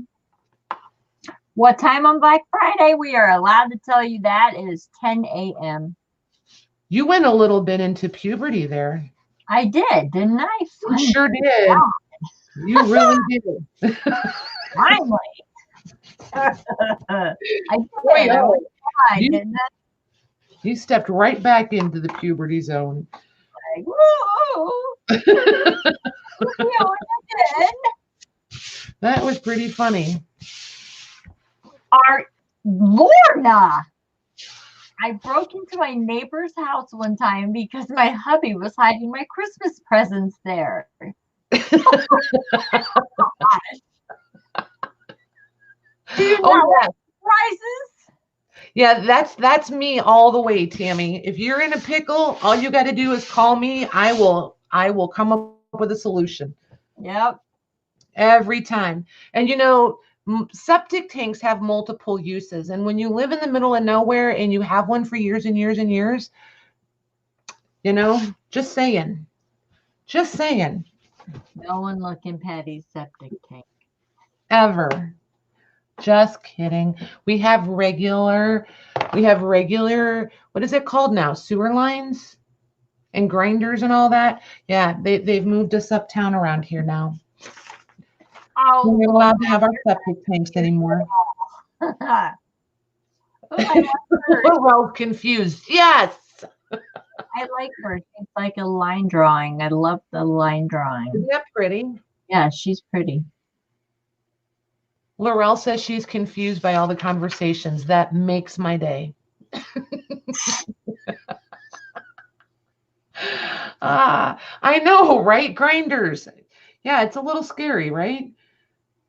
What time on Black Friday? We are allowed to tell you that. It is 10 a.m. You went a little bit into puberty there. I did, didn't I? You sure did. God. You really did. Finally. I did. Oh, I didn't. You stepped right back into the puberty zone. Like, whoa. That was pretty funny. Lorna! I broke into my neighbor's house one time because my hubby was hiding my Christmas presents there. Do you know surprises? Yeah, that's me all the way, Tammy. If you're in a pickle, all you got to do is call me. I will come up with a solution. Yep. Every time. And you know, septic tanks have multiple uses, and when you live in the middle of nowhere and you have one for years and years and years, you know, just saying. No one look in Patty's septic tank. Ever. Just kidding. We have regular, what is it called now? Sewer lines and grinders and all that. Yeah, they've moved us uptown around here now. Oh, we're not allowed to have our septic tanks anymore. We're well confused. Yes. I like her. She's like a line drawing. I love the line drawing. Isn't that pretty? Yeah, she's pretty. Laurel says she's confused by all the conversations. That makes my day. I know, right? Grinders. Yeah, it's a little scary, right?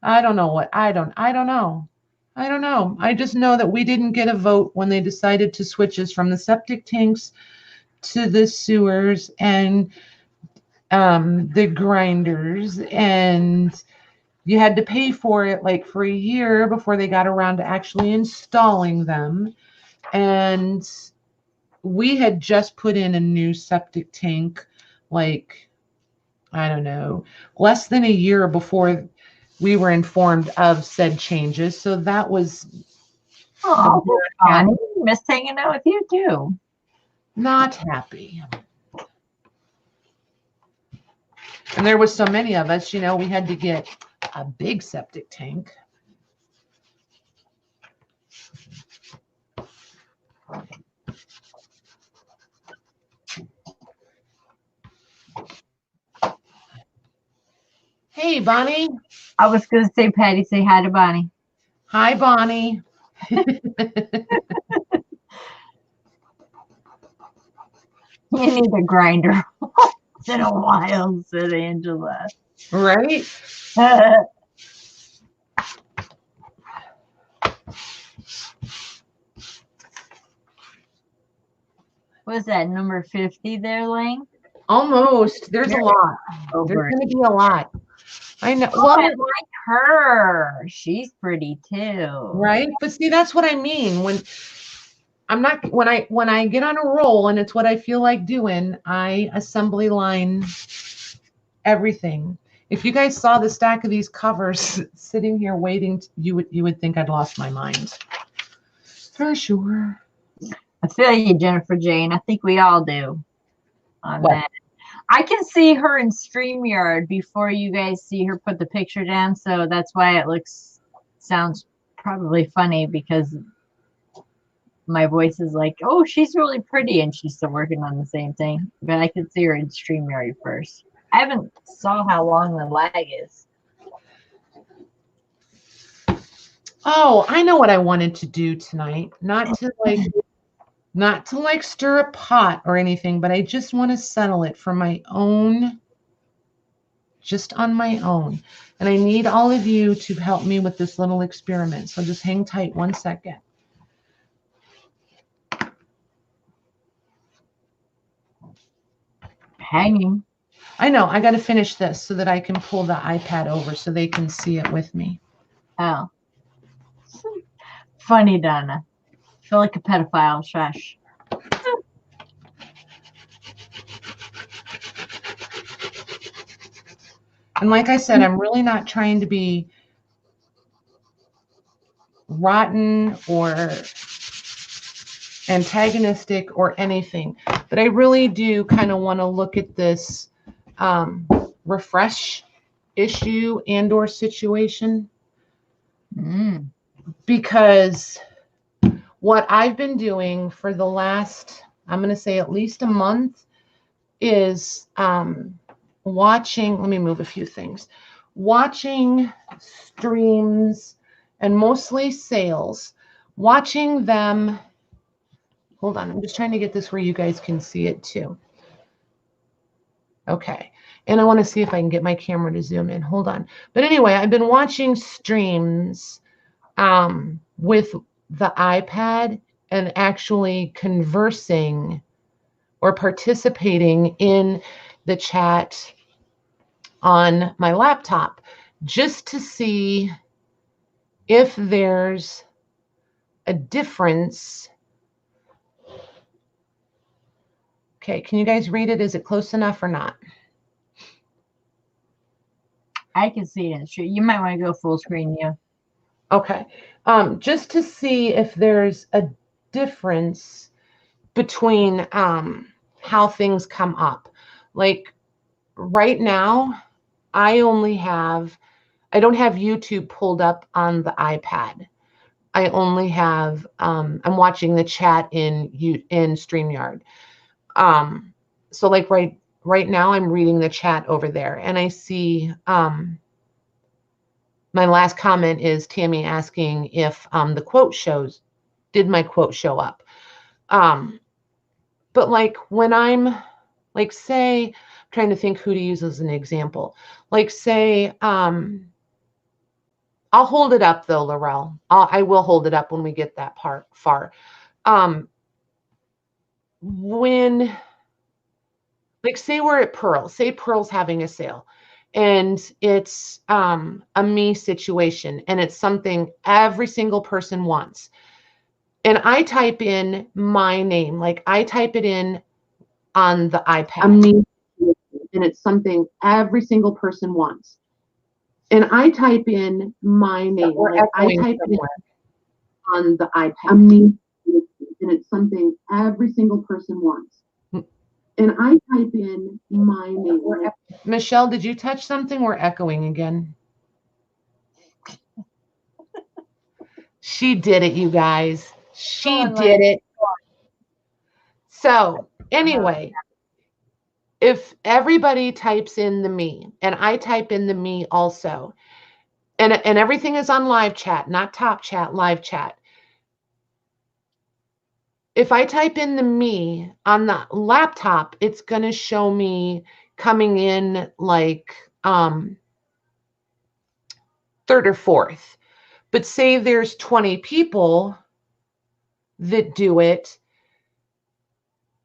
I don't know. I don't know. I just know that we didn't get a vote when they decided to switch us from the septic tanks to the sewers and the grinders, and you had to pay for it like for a year before they got around to actually installing them. And we had just put in a new septic tank, like, I don't know, less than a year before we were informed of said changes. So that was I miss hanging out with you too. Not happy. And there was so many of us, you know, we had to get a big septic tank. Hey, Bonnie. I was going to say, Patty, say hi to Bonnie. Hi, Bonnie. You need a grinder. It's been a while, said Angela. Right? Was that number 50 there, Lang? Almost. There's a lot. There's going to be a lot. I know. Oh, well, I like her. She's pretty too. Right? But see, that's what I mean. When I get on a roll and it's what I feel like doing, I assembly line everything. If you guys saw the stack of these covers sitting here waiting, you would think I'd lost my mind. For sure. I feel you, Jennifer Jane. I think we all do on that. I can see her in StreamYard before you guys see her put the picture down, so that's why it sounds probably funny, because my voice is like, oh, she's really pretty, and she's still working on the same thing. But I could see her in StreamYard first. I haven't saw how long the lag is. Oh, I know what I wanted to do tonight. Not to stir a pot or anything, but I just want to settle it for my own, just on my own. And I need all of you to help me with this little experiment. So just hang tight 1 second. hanging. I know. I got to finish this so that I can pull the iPad over so they can see it with me. Oh. Funny, Donna. I feel like a pedophile. Shush. And like I said, I'm really not trying to be rotten or antagonistic or anything, but I really do kind of want to look at this refresh issue and or situation because what I've been doing for the last, I'm going to say at least a month, is watching, let me move a few things, watching streams and mostly sales, watching them. Hold on, I'm just trying to get this where you guys can see it too. Okay, and I want to see if I can get my camera to zoom in. Hold on. But anyway, I've been watching streams with the iPad and actually conversing or participating in the chat on my laptop just to see if there's a difference. Okay, can you guys read it? Is it close enough or not? I can see it. Sure. You might want to go full screen, yeah. Okay. Just to see if there's a difference between how things come up. Like right now, I don't have YouTube pulled up on the iPad. I only have, I'm watching the chat in StreamYard. So like right now I'm reading the chat over there and I see, my last comment is Tammy asking if the quote shows, did my quote show up? But like when I'm like, say, I'm trying to think who to use as an example. Like say, I'll hold it up though, Laurel. I will hold it up when we get that part far. When, like say we're at Pearl, say Pearl's having a sale and it's a me situation and it's something every single person wants. And I type in my name, like I type it in on the iPad. And it's something every single person wants. And I type in my name, like I type it in on the iPad. And it's something every single person wants. And I type in my name. Michelle, did you touch something? We're echoing again. She did it, you guys. She did it. So anyway, if everybody types in the me and I type in the me also, and everything is on live chat, not top chat, live chat. If I type in the me on the laptop, it's going to show me coming in like third or fourth. But say there's 20 people that do it,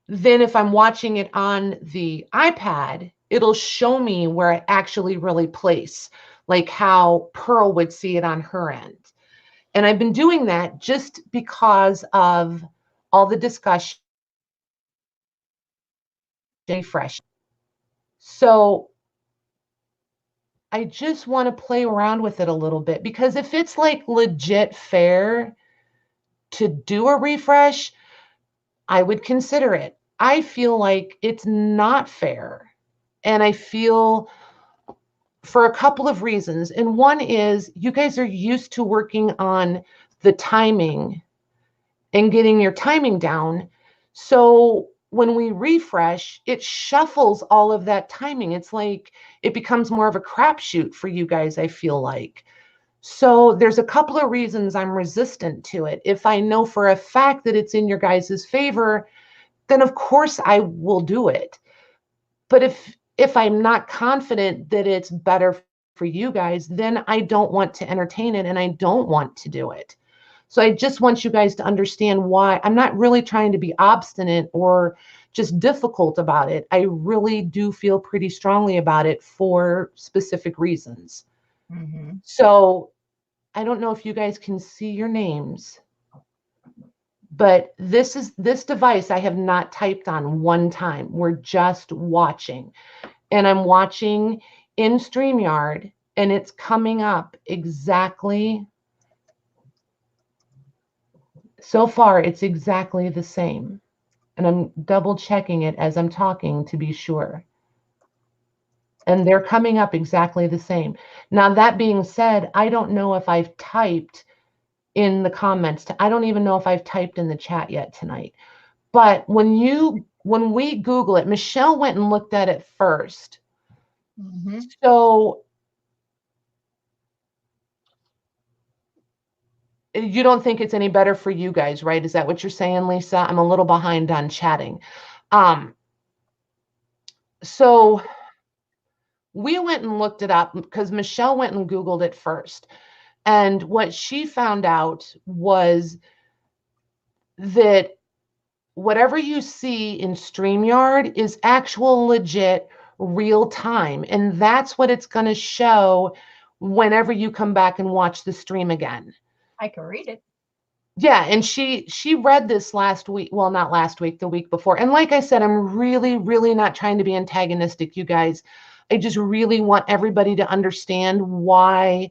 then if I'm watching it on the iPad, it'll show me where I actually really place, like how Pearl would see it on her end. And I've been doing that just because of all the discussion, fresh. So I just want to play around with it a little bit because if it's like legit fair to do a refresh, I would consider it. I feel like it's not fair. And I feel for a couple of reasons. And one is you guys are used to working on the timing and getting your timing down. So when we refresh, it shuffles all of that timing. It's like it becomes more of a crapshoot for you guys, I feel like. So there's a couple of reasons I'm resistant to it. If I know for a fact that it's in your guys' favor, then of course I will do it. But if I'm not confident that it's better for you guys, then I don't want to entertain it and I don't want to do it. So I just want you guys to understand why I'm not really trying to be obstinate or just difficult about it. I really do feel pretty strongly about it for specific reasons. Mm-hmm. So I don't know if you guys can see your names, but this device I have not typed on one time. We're just watching. And I'm watching in StreamYard, and it's coming up exactly. So far, it's exactly the same. And I'm double checking it as I'm talking to be sure. And they're coming up exactly the same. Now, that being said, I don't know if I've typed in the comments. I don't even know if I've typed in the chat yet tonight. But when we Google it, Michele went and looked at it first. Mm-hmm. So you don't think it's any better for you guys, right? Is that what you're saying, Lisa? I'm a little behind on chatting. So we went and looked it up because Michele went and Googled it first. And what she found out was that whatever you see in StreamYard is actual legit real time. And that's what it's going to show whenever you come back and watch the stream again. I can read it. Yeah, and she read this last week. Well, not last week, the week before. And like I said, I'm really, really not trying to be antagonistic, you guys. I just really want everybody to understand why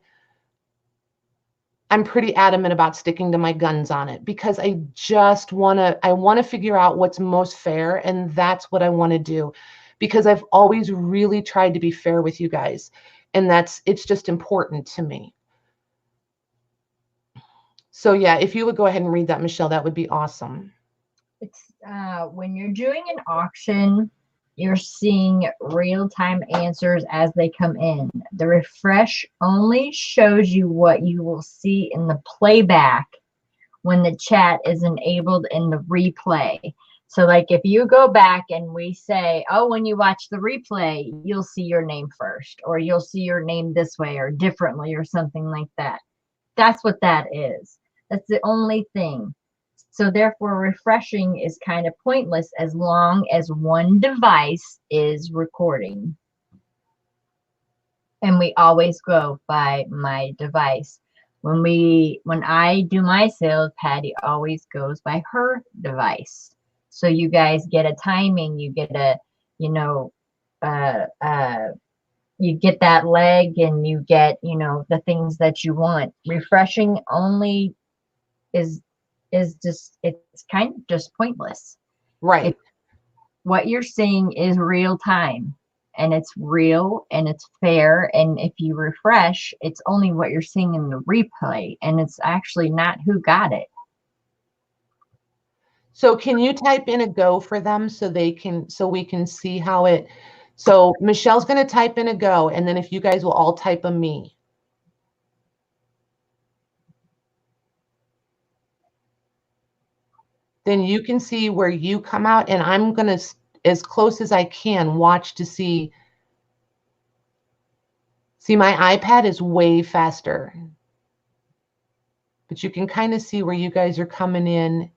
I'm pretty adamant about sticking to my guns on it, because I just want to figure out what's most fair, and that's what I want to do, because I've always really tried to be fair with you guys, and it's just important to me. So yeah, if you would go ahead and read that, Michele, that would be awesome. It's when you're doing an auction, you're seeing real-time answers as they come in. The refresh only shows you what you will see in the playback when the chat is enabled in the replay. So like if you go back and we say, oh, when you watch the replay, you'll see your name first, or you'll see your name this way or differently or something like that. That's what that is. That's the only thing. So therefore, refreshing is kind of pointless as long as one device is recording. And we always go by my device. When I do my sales, Patty always goes by her device. So you guys get a timing, you get a, you know, you get that leg, and you get, the things that you want. Refreshing only is just, it's kind of just pointless. Right. What you're seeing is real time, and it's real and it's fair. And if you refresh, it's only what you're seeing in the replay, and it's actually not who got it. So can you type in a go for them so we can see how it, so Michelle's going to type in a go, and then if you guys will all type a me. Then you can see where you come out, and I'm going to, as close as I can, watch to see. See, my iPad is way faster. But you can kind of see where you guys are coming in.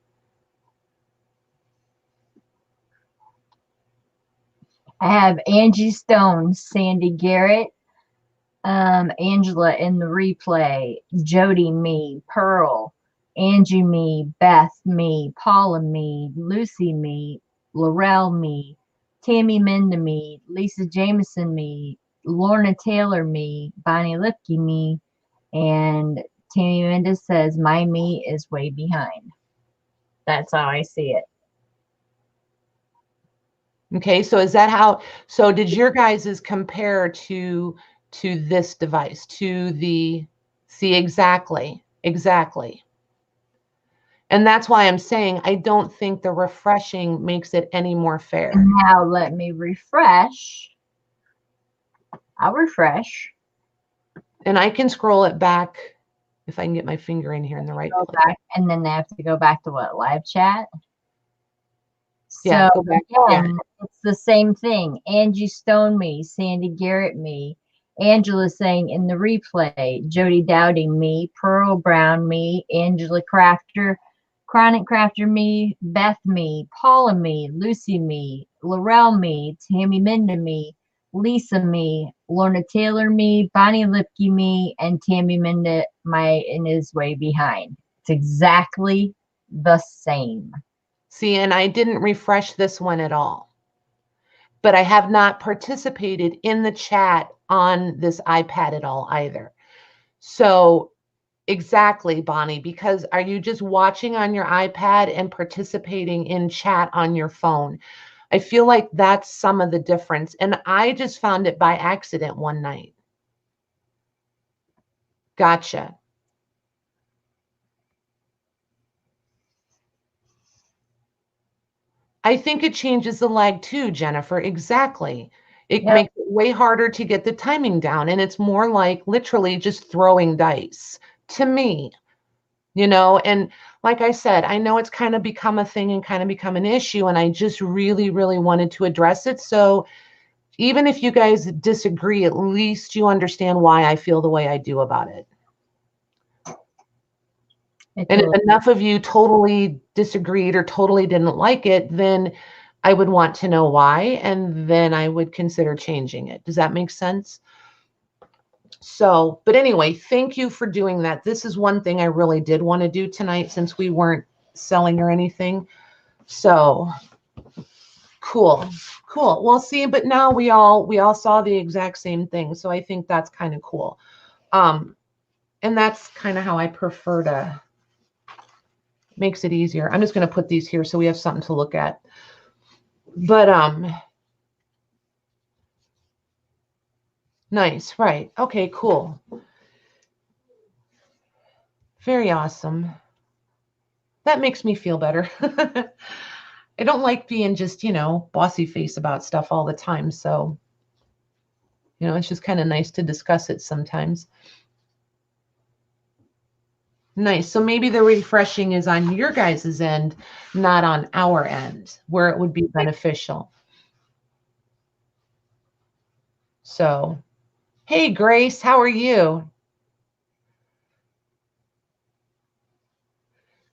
I have Angie Stone, Sandy Garrett, Angela in the replay, Jody me, Pearl, Angie me, Beth me, Paula me, Lucy me, Laurel me, Tammy Minda me, Lisa Jameson me, Lorna Taylor me, Bonnie Lipke me, and Tammy Minda says my me is way behind. That's how I see it. Okay, so is that how, so did your guys's compare to this device, to the, see, exactly. And that's why I'm saying I don't think the refreshing makes it any more fair. Now let me refresh. I'll refresh. And I can scroll it back if I can get my finger in here in the right place. Back, and then they have to go back to what, live chat? Yeah, So go back. again, it's the same thing. Angie Stone me, Sandy Garrett me, Angela saying in the replay, Jody Dowdy me, Pearl Brown me, Angela Crafter, Chronic Crafter me, Beth me, Paula me, Lucy me, Laurel me, Tammy Minda me, Lisa me, Lorna Taylor me, Bonnie Lipke me, and Tammy Minda my in his way behind. It's exactly the same. See, and I didn't refresh this one at all, but I have not participated in the chat on this iPad at all either. So exactly, Bonnie, because are you just watching on your iPad and participating in chat on your phone? I feel like that's some of the difference. And I just found it by accident one night. Gotcha. I think it changes the lag too, Jennifer. Exactly. It Yep. makes it way harder to get the timing down. And it's more like literally just throwing dice to me, you know. And like I said, I know it's kind of become a thing and kind of become an issue. And I just really, really wanted to address it. So even if you guys disagree, at least you understand why I feel the way I do about it. And if enough of you totally disagreed or totally didn't like it, then I would want to know why, and then I would consider changing it. Does that make sense? So, but anyway, thank you for doing that. This is one thing I really did want to do tonight since we weren't selling or anything. So cool. Cool. Well, see, but now we all saw the exact same thing. So I think that's kind of cool. And that's kind of how I prefer to, makes it easier. I'm just going to put these here so we have something to look at. But nice, right. Okay, cool. Very awesome. That makes me feel better. I don't like being just, you know, bossy face about stuff all the time. So, you know, it's just kind of nice to discuss it sometimes. Nice. So maybe the refreshing is on your guys' end, not on our end, where it would be beneficial. So, hey, Grace, how are you?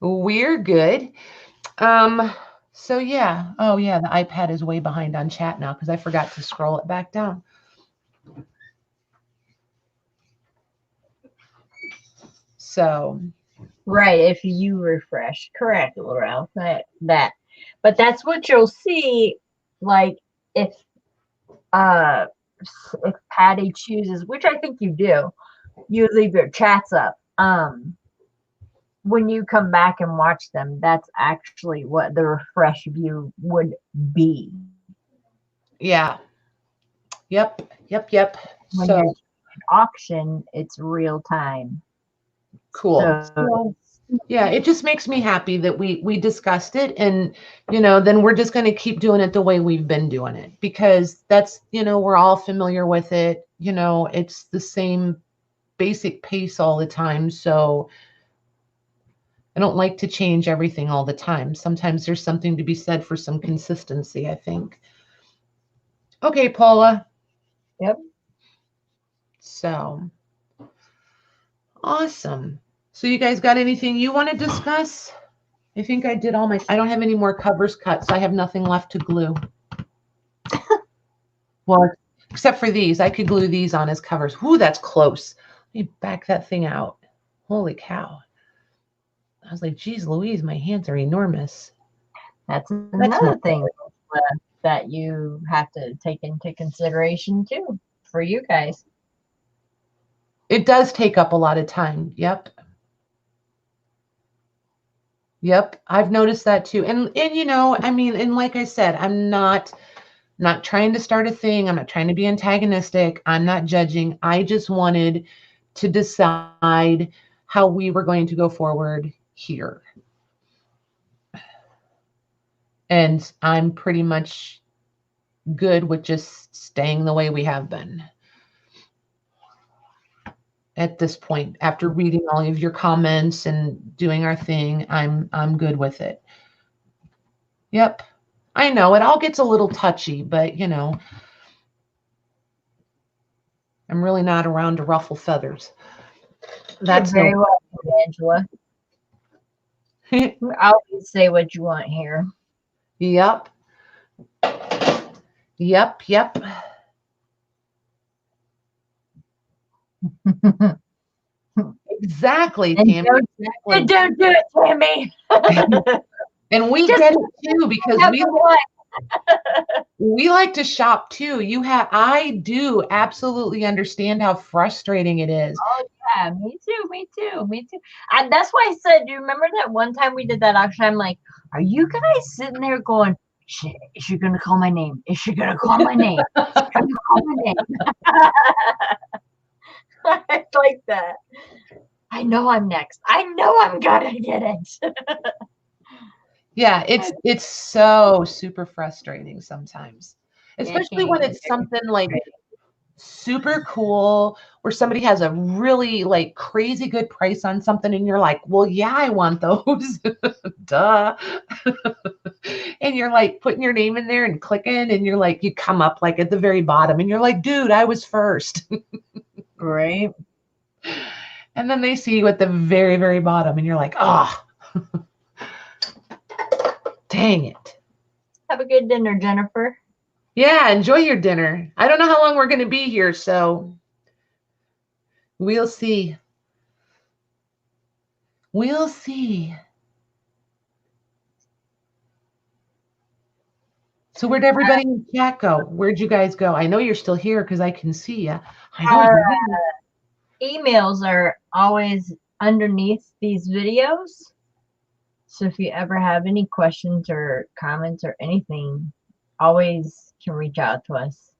We're good. So yeah. Oh yeah, the iPad is way behind on chat now because I forgot to scroll it back down. So right, if you refresh, correct, Laurel. That, but that's what you'll see. Like if uh if Patty chooses, which I think you do, you leave your chats up. When you come back and watch them, that's actually what the refresh view would be. yeah. Yep. When So you're at auction, it's real time. cool. So, Yeah, it just makes me happy that we discussed it, and you know, then we're just going to keep doing it the way we've been doing it because that's, you know, we're all familiar with it. You know, it's the same basic pace all the time. So I don't like to change everything all the time. Sometimes there's something to be said for some consistency, I think. Okay, Paula. yep. So awesome. So you guys got anything you want to discuss? I think I did all my, I don't have any more covers cut, so I have nothing left to glue. Well, except for these. I could glue these on as covers. Whoo, that's close. Let me back that thing out. Holy cow. I was like, geez, Louise, my hands are enormous. That's another thing that you have to take into consideration too for you guys. It does take up a lot of time. Yep. Yep. I've noticed that too. And you know, I mean, and like I said, I'm not trying to start a thing. I'm not trying to be antagonistic. I'm not judging. I just wanted to decide how we were going to go forward here. And I'm pretty much good with just staying the way we have been at this point. After reading all of your comments and doing our thing, I'm good with it. Yep. I know it all gets a little touchy, but you know, I'm really not around to ruffle feathers. That's You're very welcome, Angela. You always say what you want here. Yep. Yep. Yep. Exactly, And Tammy. don't do it, Tammy. And we Just get it too because number one. we like to shop too. I do absolutely understand how frustrating it is. Oh yeah, me too, me too, me too. And that's why I said, do you remember that one time we did that auction? I'm like, are you guys sitting there going, shit, is she gonna call my name? Is she gonna call my name? Is she gonna call my name? It's like that. I know I'm next. I know I'm gonna get it. Yeah, it's so super frustrating sometimes. It Especially can when get it's very something like frustrating. super cool where somebody has a really like crazy good price on something and you're like, well, yeah, I want those. Duh. And you're like putting your name in there and clicking and you're like, you come up like at the very bottom and you're like, dude, I was first. Right? And then they see you at the very, very bottom and you're like, oh, dang it. Have a good dinner, Jennifer. Yeah, enjoy your dinner. I don't know how long we're going to be here, so we'll see. We'll see. So where'd everybody in the chat go? Where'd you guys go? I know you're still here because I can see you. I know Our you're here. emails are always underneath these videos. So if you ever have any questions or comments or anything, always can reach out to us.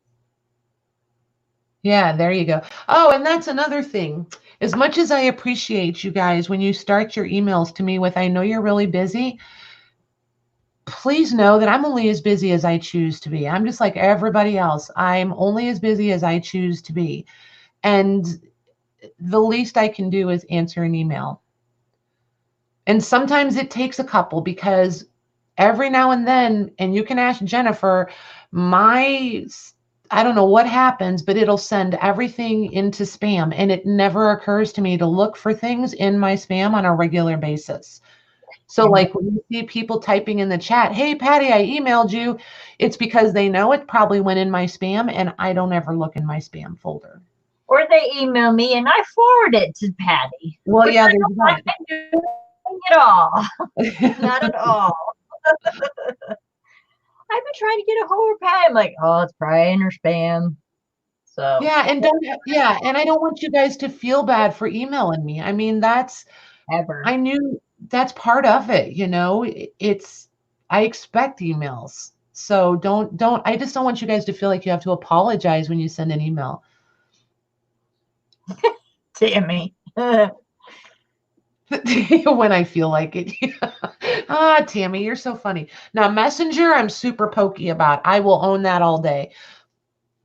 Yeah, there you go. Oh, and that's another thing. As much as I appreciate you guys when you start your emails to me with, I know you're really busy, please know that I'm only as busy as I choose to be. I'm just like everybody else. I'm only as busy as I choose to be. And the least I can do is answer an email. And sometimes it takes a couple because every now and then, and you can ask Jennifer, my, I don't know what happens, but it'll send everything into spam. And it never occurs to me to look for things in my spam on a regular basis. So, like when you see people typing in the chat, hey, Patty, I emailed you, it's because they know it probably went in my spam and I don't ever look in my spam folder. Or they email me and I forward it to Patty. Well, Which yeah, I there's don't that. mind doing it all. Not at all. I've been trying to get a hold of Patty. I'm like, oh, it's probably in her spam. So Yeah, and I don't want you guys to feel bad for emailing me. I mean, ever. I knew that's part of it, you know. I expect emails. So I just don't want you guys to feel like you have to apologize when you send an email. Tammy. When I feel like it. Ah, Tammy, you're so funny. Now, Messenger, I'm super pokey about. I will own that all day.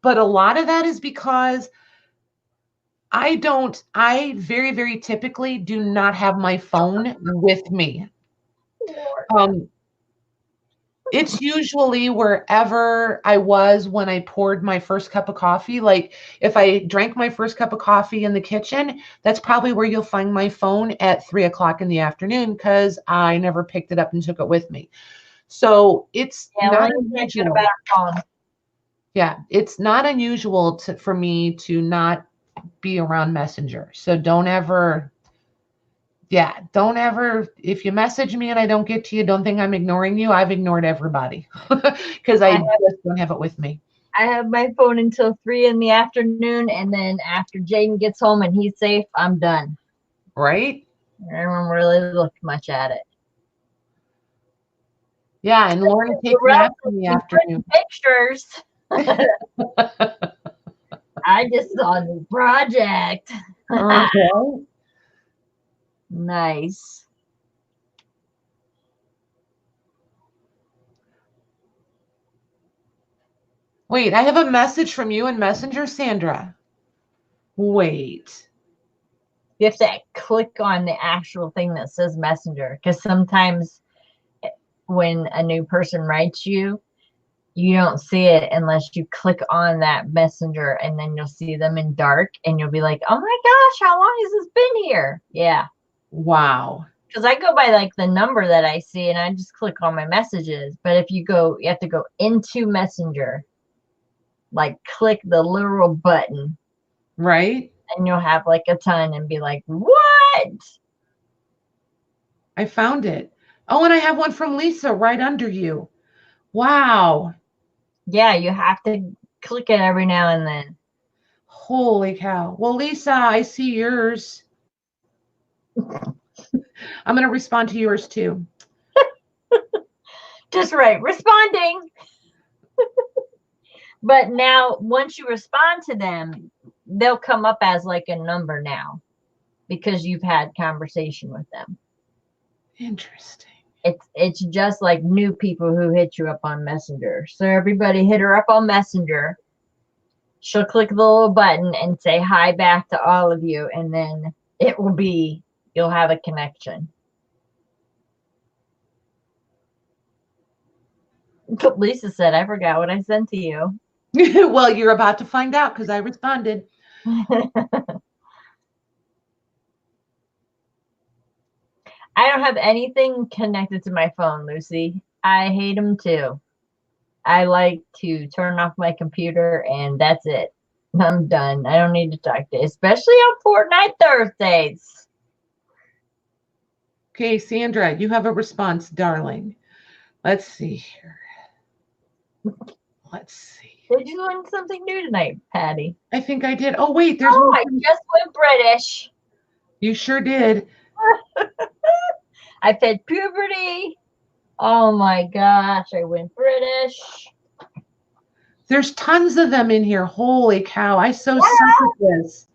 But a lot of that is because I very, very typically do not have my phone with me. Um, it's usually wherever I was when I poured my first cup of coffee. Like if I drank my first cup of coffee in the kitchen, that's probably where you'll find my phone at 3 o'clock in the afternoon because I never picked it up and took it with me. So it's not unusual. About our phone. Yeah, it's not unusual for me to not be around Messenger. So don't ever, if you message me and I don't get to you, don't think I'm ignoring you. I've ignored everybody because I just don't have it with me. I have my phone until 3 in the afternoon, and then after Jaden gets home and he's safe, I'm done. Right? I don't really look much at it. Yeah, and Lauren takes naps in the afternoon. Pictures. I just saw a new project. Okay. Nice. Wait, I have a message from you in Messenger, Sandra. Wait. You have to click on the actual thing that says Messenger, because sometimes when a new person writes you, you don't see it unless you click on that messenger, and then you'll see them in dark and you'll be like, oh my gosh, how long has this been here? Yeah. Wow. Because I go by like the number that I see and I just click on my messages. But if you have to go into Messenger, like click the literal button, Right? and you'll have like a ton and be like, what? I found it. Oh, and I have one from Lisa right under you. Wow. Yeah, you have to click it every now and then. Holy cow. Well, Lisa, I see yours. I'm going to respond to yours too. Just right, responding. But now, once you respond to them, they'll come up as like a number now because you've had conversation with them. Interesting. It's just like new people who hit you up on Messenger. So everybody hit her up on Messenger. She'll click the little button and say hi back to all of you, and then you'll have a connection. Lisa said, I forgot what I sent to you. Well, you're about to find out because I responded. I don't have anything connected to my phone, Lucy. I hate them too. I like to turn off my computer and that's it. I'm done. I don't need to talk to you, especially on Fortnite Thursdays. Okay, Sandra, you have a response, darling. Let's see here. Let's see. Did you learn something new tonight, Patty? I think I did. Oh, wait, there's Oh, one. I just went British. You sure did. I said puberty. Oh my gosh, I went British. There's tons of them in here. Holy cow. I so suck at this.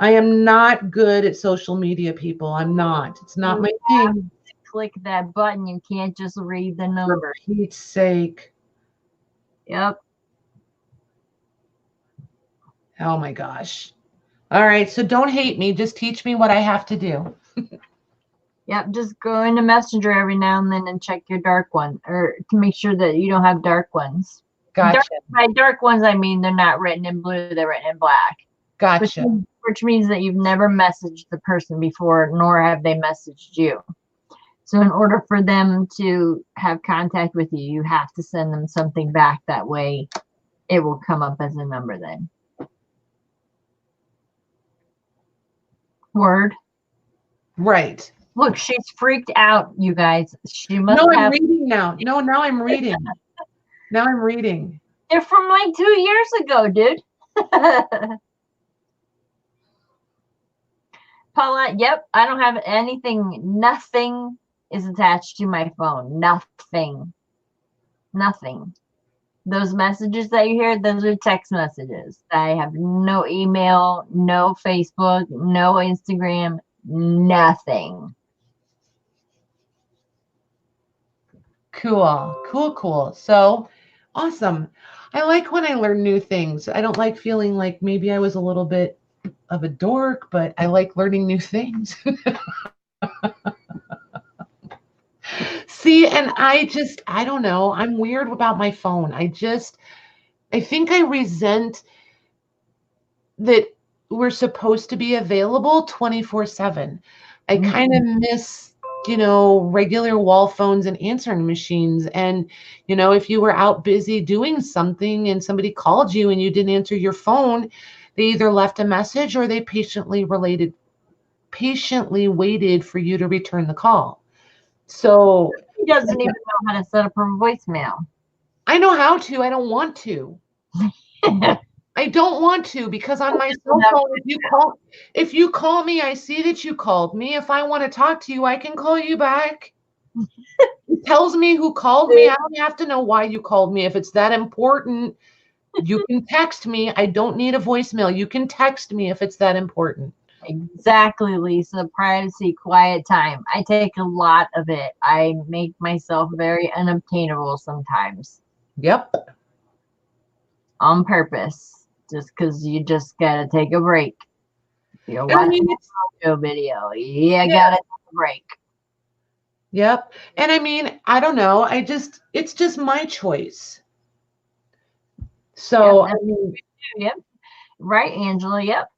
I am not good at social media, people. I'm not. It's not my thing. Click that button. You can't just read the For number. Pete's sake. Yep. Oh my gosh. All right. So don't hate me. Just teach me what I have to do. Yep. Just go into Messenger every now and then and check your dark one, or to make sure that you don't have dark ones. Gotcha. By dark ones, I mean they're not written in blue, they're written in black. Gotcha. Which means that you've never messaged the person before, nor have they messaged you. So in order for them to have contact with you, you have to send them something back. That way it will come up as a number then. Word. Right. Look, she's freaked out, you guys. She must No, I'm have. reading now. No, now I'm reading. Now I'm reading. They're from like 2 years ago, dude. Paula, yep, I don't have anything. Nothing is attached to my phone. Nothing. Nothing. Those messages that you hear, those are text messages. I have no email, no Facebook, no Instagram, nothing. Cool. Cool, cool. So awesome. I like when I learn new things. I don't like feeling like maybe I was a little bit of a dork, but I like learning new things. See, and I don't know. I'm weird about my phone. I think I resent that we're supposed to be available 24/7. I kind of miss, regular wall phones and answering machines. And, if you were out busy doing something and somebody called you and you didn't answer your phone, they either left a message or they patiently waited for you to return the call. So He doesn't even know how to set up her voicemail. I know how to. I don't want to. I don't want to because on my cell phone, if you call me, I see that you called me. If I want to talk to you, I can call you back. It tells me who called me. I don't have to know why you called me. If it's that important, you can text me. I don't need a voicemail. You can text me if it's that important. Exactly, Lisa. Privacy, quiet time. I take a lot of it. I make myself very unobtainable sometimes. Yep. On purpose. Just because you just gotta take a break. If you're watching a video, you gotta take a break. Yep. And I mean, I don't know. It's just my choice. So, yep, I mean, yep. Right, Angela. Yep.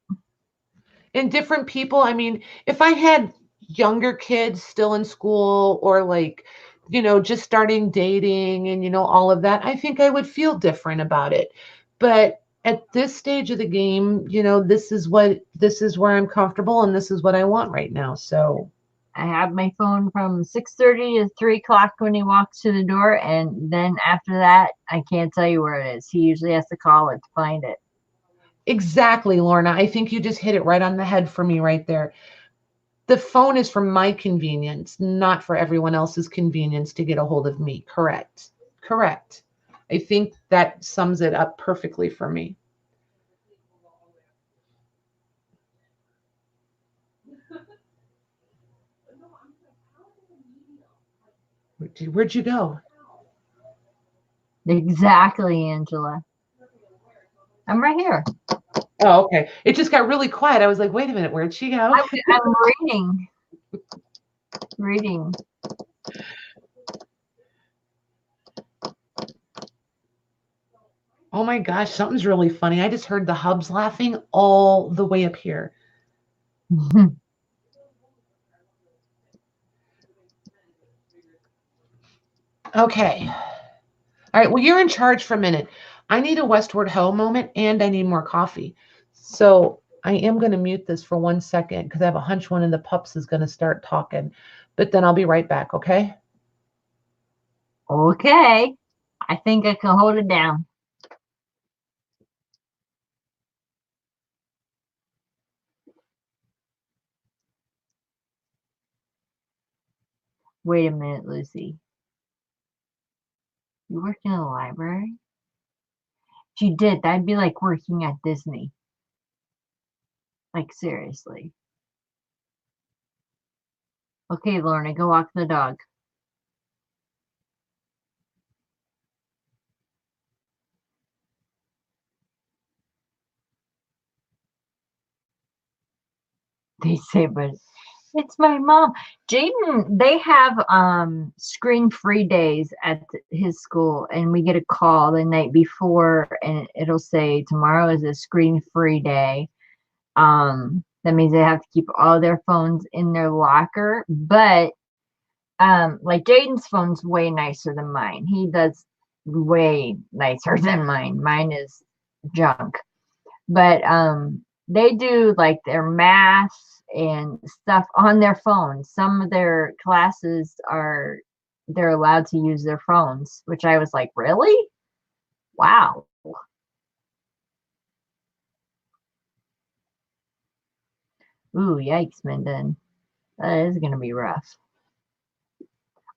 and different people, I mean, if I had younger kids still in school or like, just starting dating and, all of that, I think I would feel different about it. But at this stage of the game, this is where I'm comfortable and this is what I want right now. So I have my phone from 6:30 to 3 o'clock when he walks to the door, and then after that, I can't tell you where it is. He usually has to call it to find it. exactly, Lorna. I think you just hit it right on the head for me right there. The phone is for my convenience, not for everyone else's convenience to get a hold of me. Correct. Correct. I think that sums it up perfectly for me. Where'd you go? Exactly, Angela. I'm right here. Oh, okay. It just got really quiet. I was like, wait a minute, where'd she go? I'm reading. Reading. Oh my gosh, something's really funny. I just heard the hubs laughing all the way up here. Okay. All right. Well, you're in charge for a minute. I need a Westward Ho moment and I need more coffee. So I am going to mute this for 1 second because I have a hunch one of the pups is going to start talking. But then I'll be right back. Okay. Okay. I think I can hold it down. Wait a minute, Lucy. You work in a library? If you did, that'd be like working at Disney. Like, seriously. Okay, Lorna, go walk the dog. They say, but it's my mom. Jaden, they have screen-free days at his school, and we get a call the night before, and it'll say tomorrow is a screen-free day. That means they have to keep all their phones in their locker. But like Jaden's phone's way nicer than mine. He does way nicer than mine. Mine is junk. But they do like their math and stuff on their phones. Some of their classes are they're allowed to use their phones, which I was like, really? Wow. Ooh, yikes, Minden. That is gonna be rough.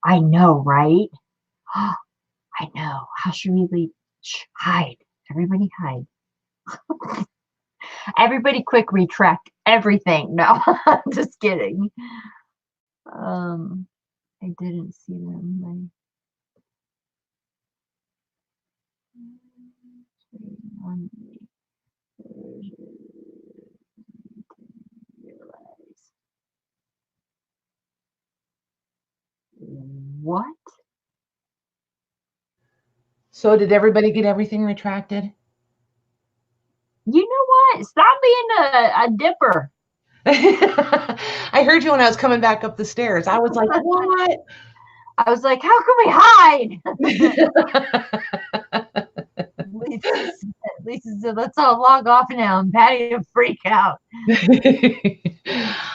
I know, right? I know. How should we leave? Shh, hide. Everybody hide. Everybody quick retract everything. No, just kidding. I didn't see them. What? So did everybody get everything retracted? You know what? Stop being a dipper. I heard you when I was coming back up the stairs. I was like, what? I was like, how can we hide? Lisa said, let's all log off now, and Patty will freak out.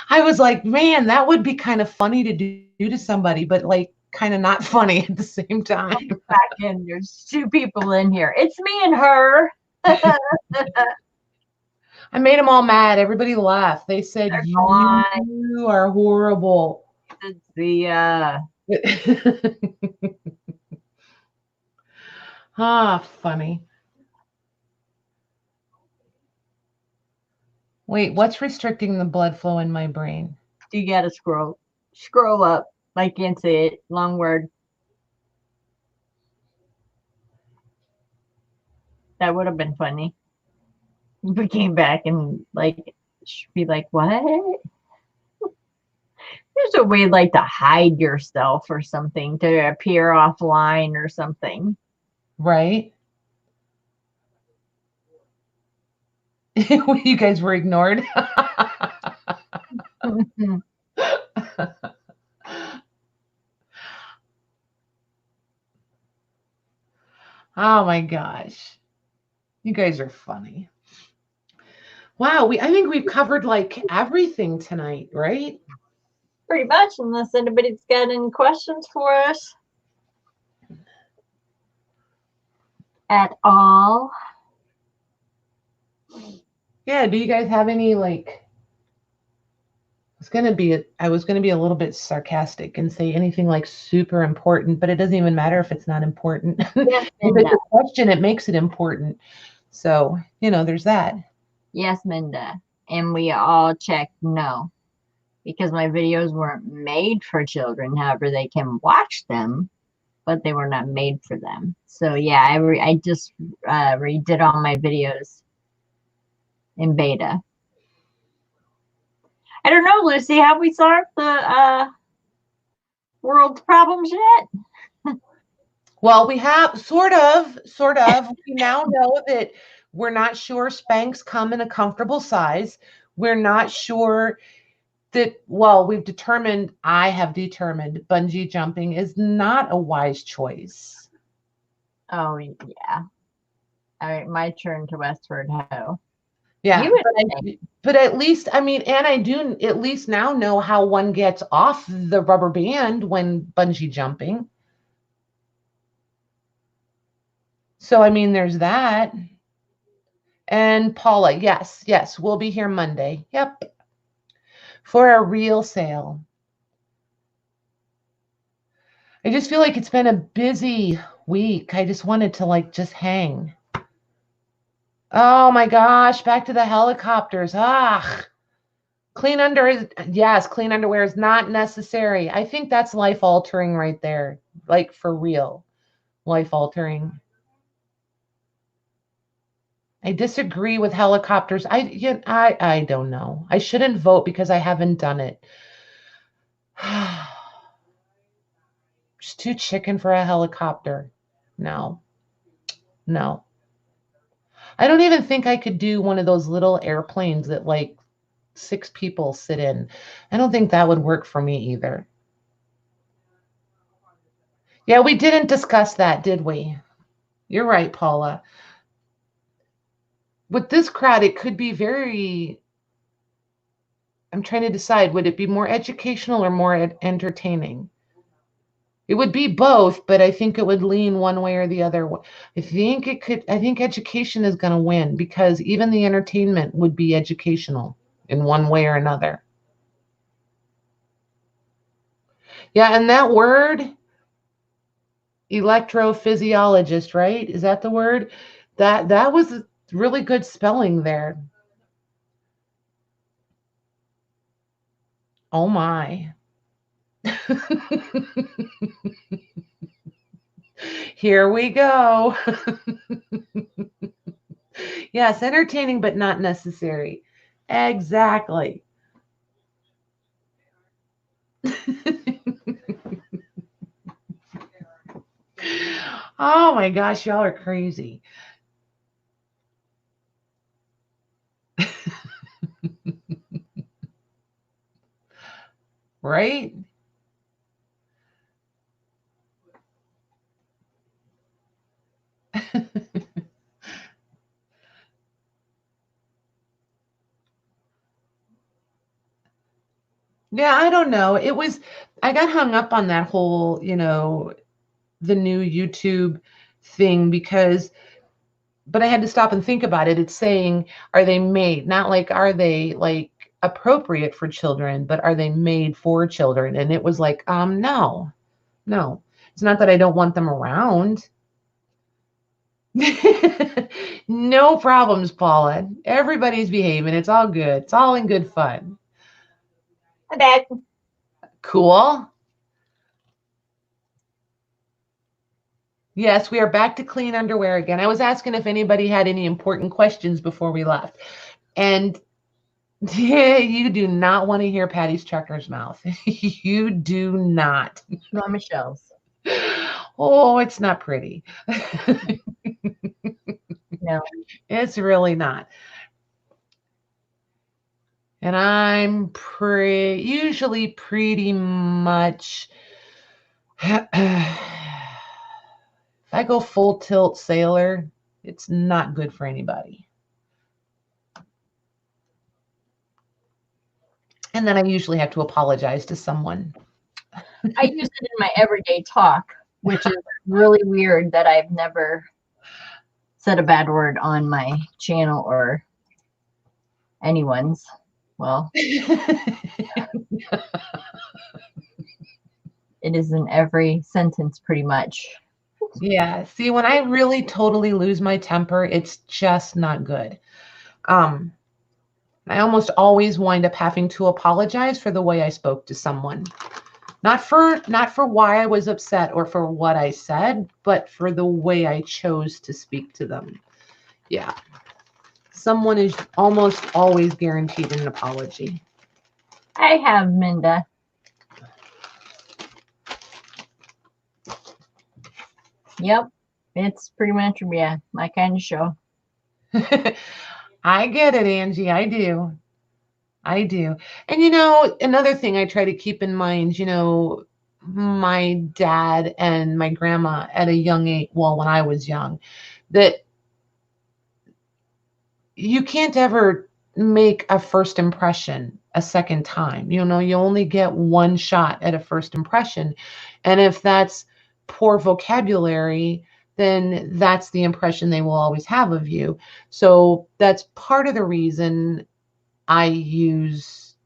I was like, man, that would be kind of funny to do to somebody, but like kind of not funny at the same time. Back in, there's two people in here. It's me and her. I made them all mad. Everybody laughed. They said, Gone. you are horrible. The Funny. Wait, what's restricting the blood flow in my brain? you gotta scroll up. I can't say it. Long word. That would have been funny. If we came back and like be like, what? There's a way like to hide yourself or something to appear offline or something. Right? You guys were ignored. Oh my gosh. You guys are funny. Wow, I think we've covered like everything tonight, right? Pretty much, unless anybody's got any questions for us at all. Yeah, do you guys have any like I was gonna be a little bit sarcastic and say anything like super important, but it doesn't even matter if it's not important. Yes, If it's a question, it makes it important. So, there's that. Yes, Minda. And we all checked no, because my videos weren't made for children. However, they can watch them, but they were not made for them. So yeah, I just redid all my videos in beta. I don't know, Lucy. Have we solved the world's problems yet? Well, we have sort of. We now know that we're not sure Spanx come in a comfortable size. We're not sure that, well, I have determined bungee jumping is not a wise choice. Oh yeah. All right, my turn to Westward Ho. Yeah, You but at least, and I do at least now know how one gets off the rubber band when bungee jumping. So, there's that. And Paula, yes, we'll be here Monday. Yep. For a real sale. I just feel like it's been a busy week. I just wanted to just hang. Oh my gosh, back to the helicopters. Clean underwear is not necessary. I think that's life altering right there. Like for real. Life altering. I disagree with helicopters. I don't know. I shouldn't vote because I haven't done it. Just too chicken for a helicopter. No. No. I don't even think I could do one of those little airplanes that 6 people sit in. I don't think that would work for me either. Yeah, we didn't discuss that, did we? You're right, Paula. With this crowd, it could be I'm trying to decide, would it be more educational or more entertaining? It would be both, but I think it would lean one way or the other. I think education is going to win because even the entertainment would be educational in one way or another. Yeah, and that word, electrophysiologist, right? Is that the word? That was really good spelling there. Oh my. Here we go. Yes, entertaining but not necessary. Exactly. Oh my gosh, y'all are crazy. Right? Yeah, I don't know. I got hung up on that whole, the new YouTube thing but I had to stop and think about it. It's saying, are they made? Not are they appropriate for children, but are they made for children? And it was no, no. It's not that I don't want them around. No problems, Paula. Everybody's behaving. It's all good. It's all in good fun. Dad. Cool. Yes, we are back to clean underwear again. I was asking if anybody had any important questions before we left. And you do not want to hear Patty's Checker's mouth. You do not. Nor Michelle's. Oh, it's not pretty. No. It's really not. And I'm usually pretty much, if I go full tilt sailor, it's not good for anybody. And then I usually have to apologize to someone. I use it in my everyday talk, which is really weird that I've never said a bad word on my channel or anyone's. Well, it is in every sentence pretty much. Yeah. See, when I really totally lose my temper, it's just not good. Um, I almost always wind up having to apologize for the way I spoke to someone. Not for why I was upset or for what I said, but for the way I chose to speak to them. Yeah. Someone is almost always guaranteed an apology. I have, Minda. Yep. It's pretty much, yeah, my kind of show. I get it, Angie. I do. I do. And another thing I try to keep in mind, my dad and my grandma at a young age, well, when I was young, that you can't ever make a first impression a second time. You only get one shot at a first impression. And if that's poor vocabulary, then that's the impression they will always have of you. So that's part of the reason I use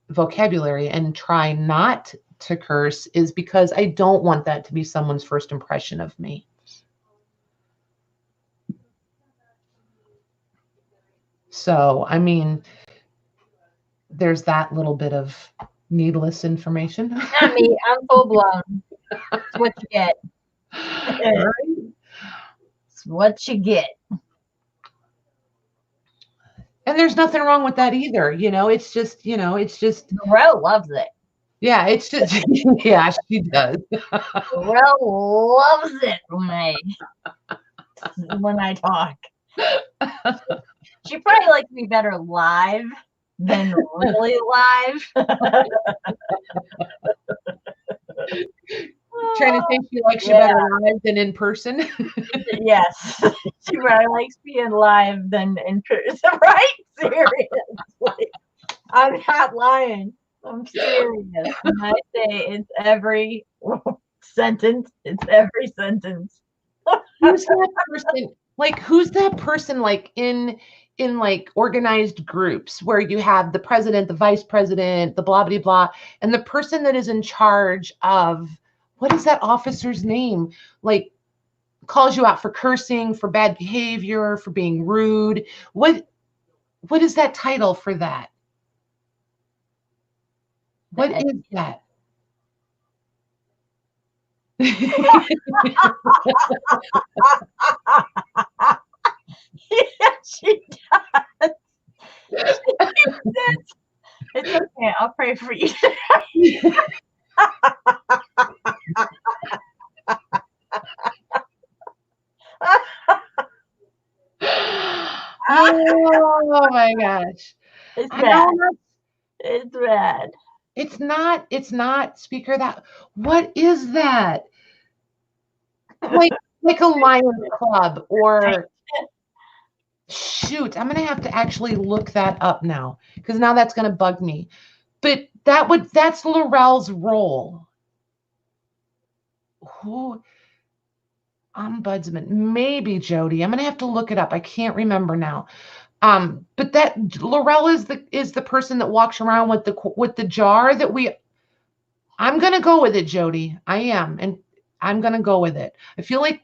vocabulary and try not to curse, is because I don't want that to be someone's first impression of me. So, I mean, there's that little bit of needless information. Not me. I'm full blown. That's what you get. Right? It's what you get. And there's nothing wrong with that either. It's just, Morel loves it. yeah, it's just, yeah, she does. Morel loves it when I talk. She probably likes me better live than really live. Trying to think she likes you better live than in person. Yes. She probably likes being live than in person. Right? Seriously. I'm not lying. I'm serious. When I say it's every sentence, it's every sentence. Who's that person? Like, who's that person, like in like organized groups where you have the president, the vice president, the blah blah blah, and the person that is in charge of, what is that officer's name? Like, calls you out for cursing, for bad behavior, for being rude. What is that title for that? What is that? Yeah, she does. It's okay. I'll pray for you. Oh my gosh. It's I bad. know It's bad. it's not speaker that. What is that? Like a Lions Club, or shoot, I'm gonna have to actually look that up now, because now that's gonna bug me. But that's Laurel's role. Who? Ombudsman, maybe Jody. I'm gonna have to look it up. I can't remember now. But that Laurel is the person that walks around with the jar that we. I'm gonna go with it, Jody. I am, and I'm gonna go with it. I feel like,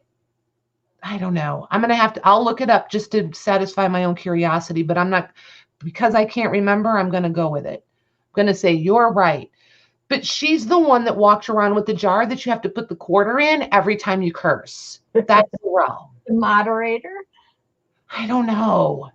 I don't know. I'll look it up just to satisfy my own curiosity, but I'm not, because I can't remember, I'm gonna go with it. I'm gonna say you're right. But she's the one that walks around with the jar that you have to put the quarter in every time you curse. That's Laurel. The moderator? I don't know.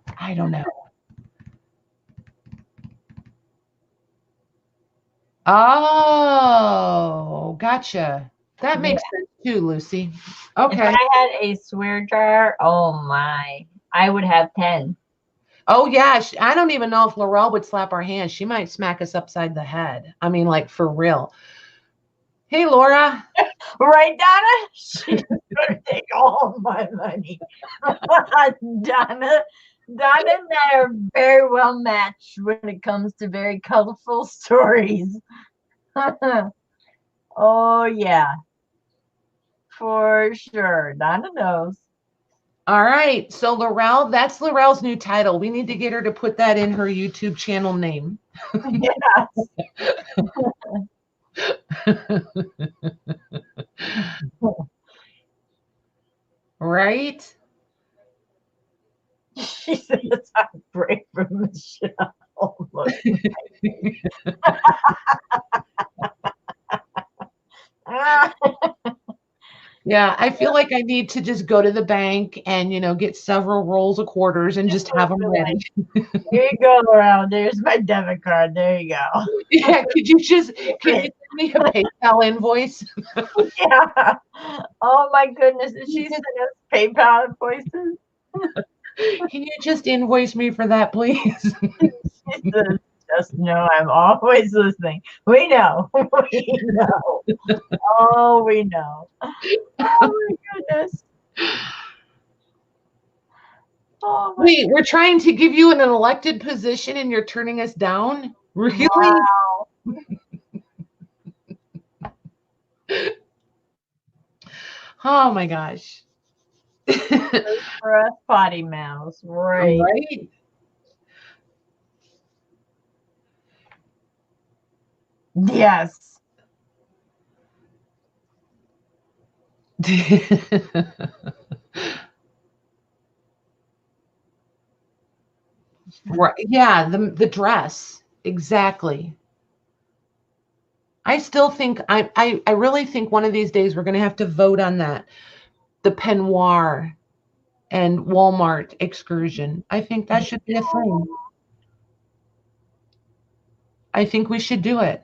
Oh, gotcha. That makes sense too, Lucy. Okay. If I had a swear jar, oh my, I would have 10. Oh yeah, I don't even know if Laurel would slap our hands. She might smack us upside the head. I mean, like for real. Hey, Laura. Right, Donna? She's gonna take all my money. Donna and I are very well matched when it comes to very colorful stories. Oh yeah, for sure. Donna knows. All right. So Laurel, that's Laurel's new title. We need to get her to put that in her YouTube channel name. Yes. Right? She says I break from Michelle. Look. Yeah, I feel like I need to just go to the bank and, get several rolls of quarters and just have them ready. Here you go, Laurel. There's my debit card. There you go. Yeah, could you send me a PayPal invoice? Yeah. Oh my goodness. Did she send us PayPal invoices? Can you just invoice me for that, please? She says, just know I'm always listening. We know. We know. Oh, we know. Oh my goodness. Oh my Wait, we're trying to give you an elected position and you're turning us down? Really? wow. Oh my gosh. For us potty mouths, right? Right? Yes. Right. Yeah, the dress. Exactly. I still think I really think one of these days we're gonna have to vote on that. The peignoir and Walmart excursion. I think that should be a thing. I think we should do it.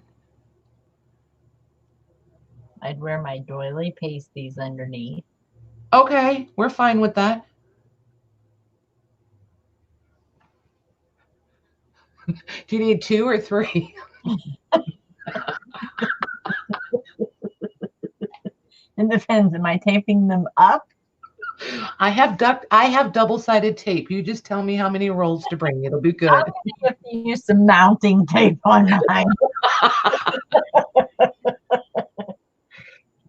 I'd wear my doily pasties underneath. Okay, we're fine with that. Do you need 2 or 3? It depends. Am I taping them up? I have double-sided tape. You just tell me how many rolls to bring. It'll be good. I'm gonna have to use some mounting tape on mine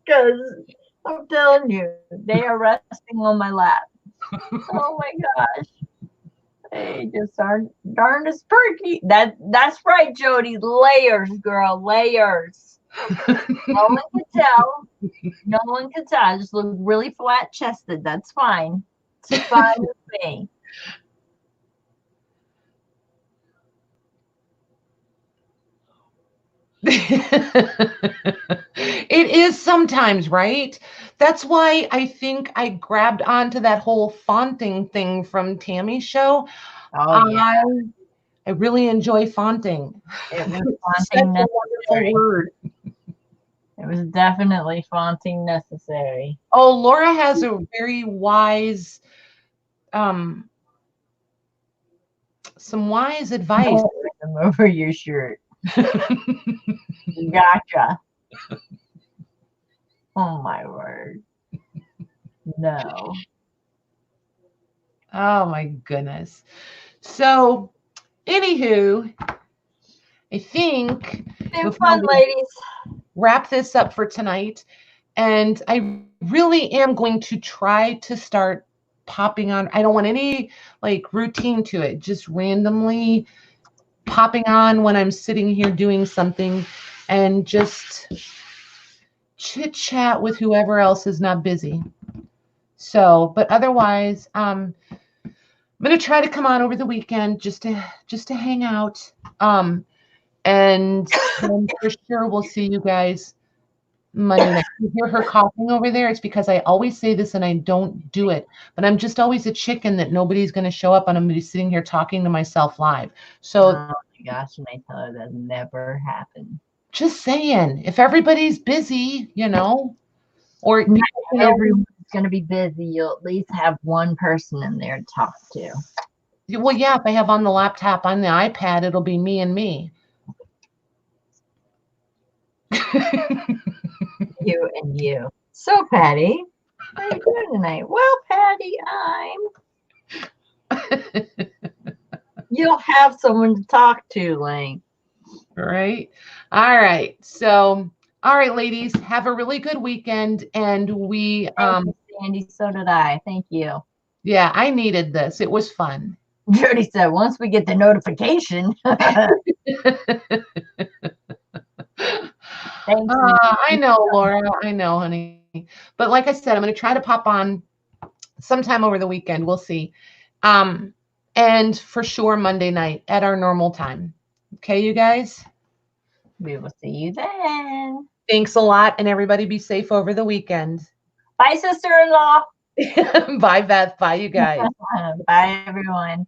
because I'm telling you, they are resting on my lap. Oh my gosh. They just aren't darn as perky. That's right, Jody. Layers, girl, layers. No one can tell. No one can tell. I just look really flat chested. That's fine. It's fine with me. It is sometimes, right? That's why I think I grabbed onto that whole fonting thing from Tammy's show. Oh yeah. I I really enjoy fonting. It was Such fonting a wonderful necessary. word. It was definitely fonting necessary. Oh, Laura has a very wise, um, some wise advice. Them over your shirt. Gotcha. Oh my word. No. Oh my goodness. So, anywho, I think Been before fun, we ladies. wrap this up for tonight, and I really am going to try to start popping on. I don't want any like routine to it, just randomly popping on when I'm sitting here doing something and just chit chat with whoever else is not busy. So, but otherwise, I'm gonna try to come on over the weekend just to hang out. And then for sure we'll see you guys Monday night. You hear her coughing over there? It's because I always say this and I don't do it. But I'm just always a chicken that nobody's going to show up and I'm going to be sitting here talking to myself live. So oh my gosh, and I tell her that never happened. just saying, if everybody's busy, or everyone's going to be busy, you'll at least have one person in there to talk to. Well, yeah, if I have on the laptop, on the iPad, it'll be me and me. You and you. So, Patty, how are you doing tonight? Well, Patty, you'll have someone to talk to, Lang. Right. All right. So, all right, ladies, have a really good weekend. And we, Thank you, Sandy. So did I. Thank you. yeah, I needed this. It was fun. Jody said, once we get the notification. Thanks. I know, Laura. I know, honey. But like I said, I'm going to try to pop on sometime over the weekend. We'll see. And for sure, Monday night at our normal time. Okay, you guys? We will see you then. Thanks a lot. And everybody be safe over the weekend. Bye, sister-in-law. Bye, Beth. Bye, you guys. Bye, everyone.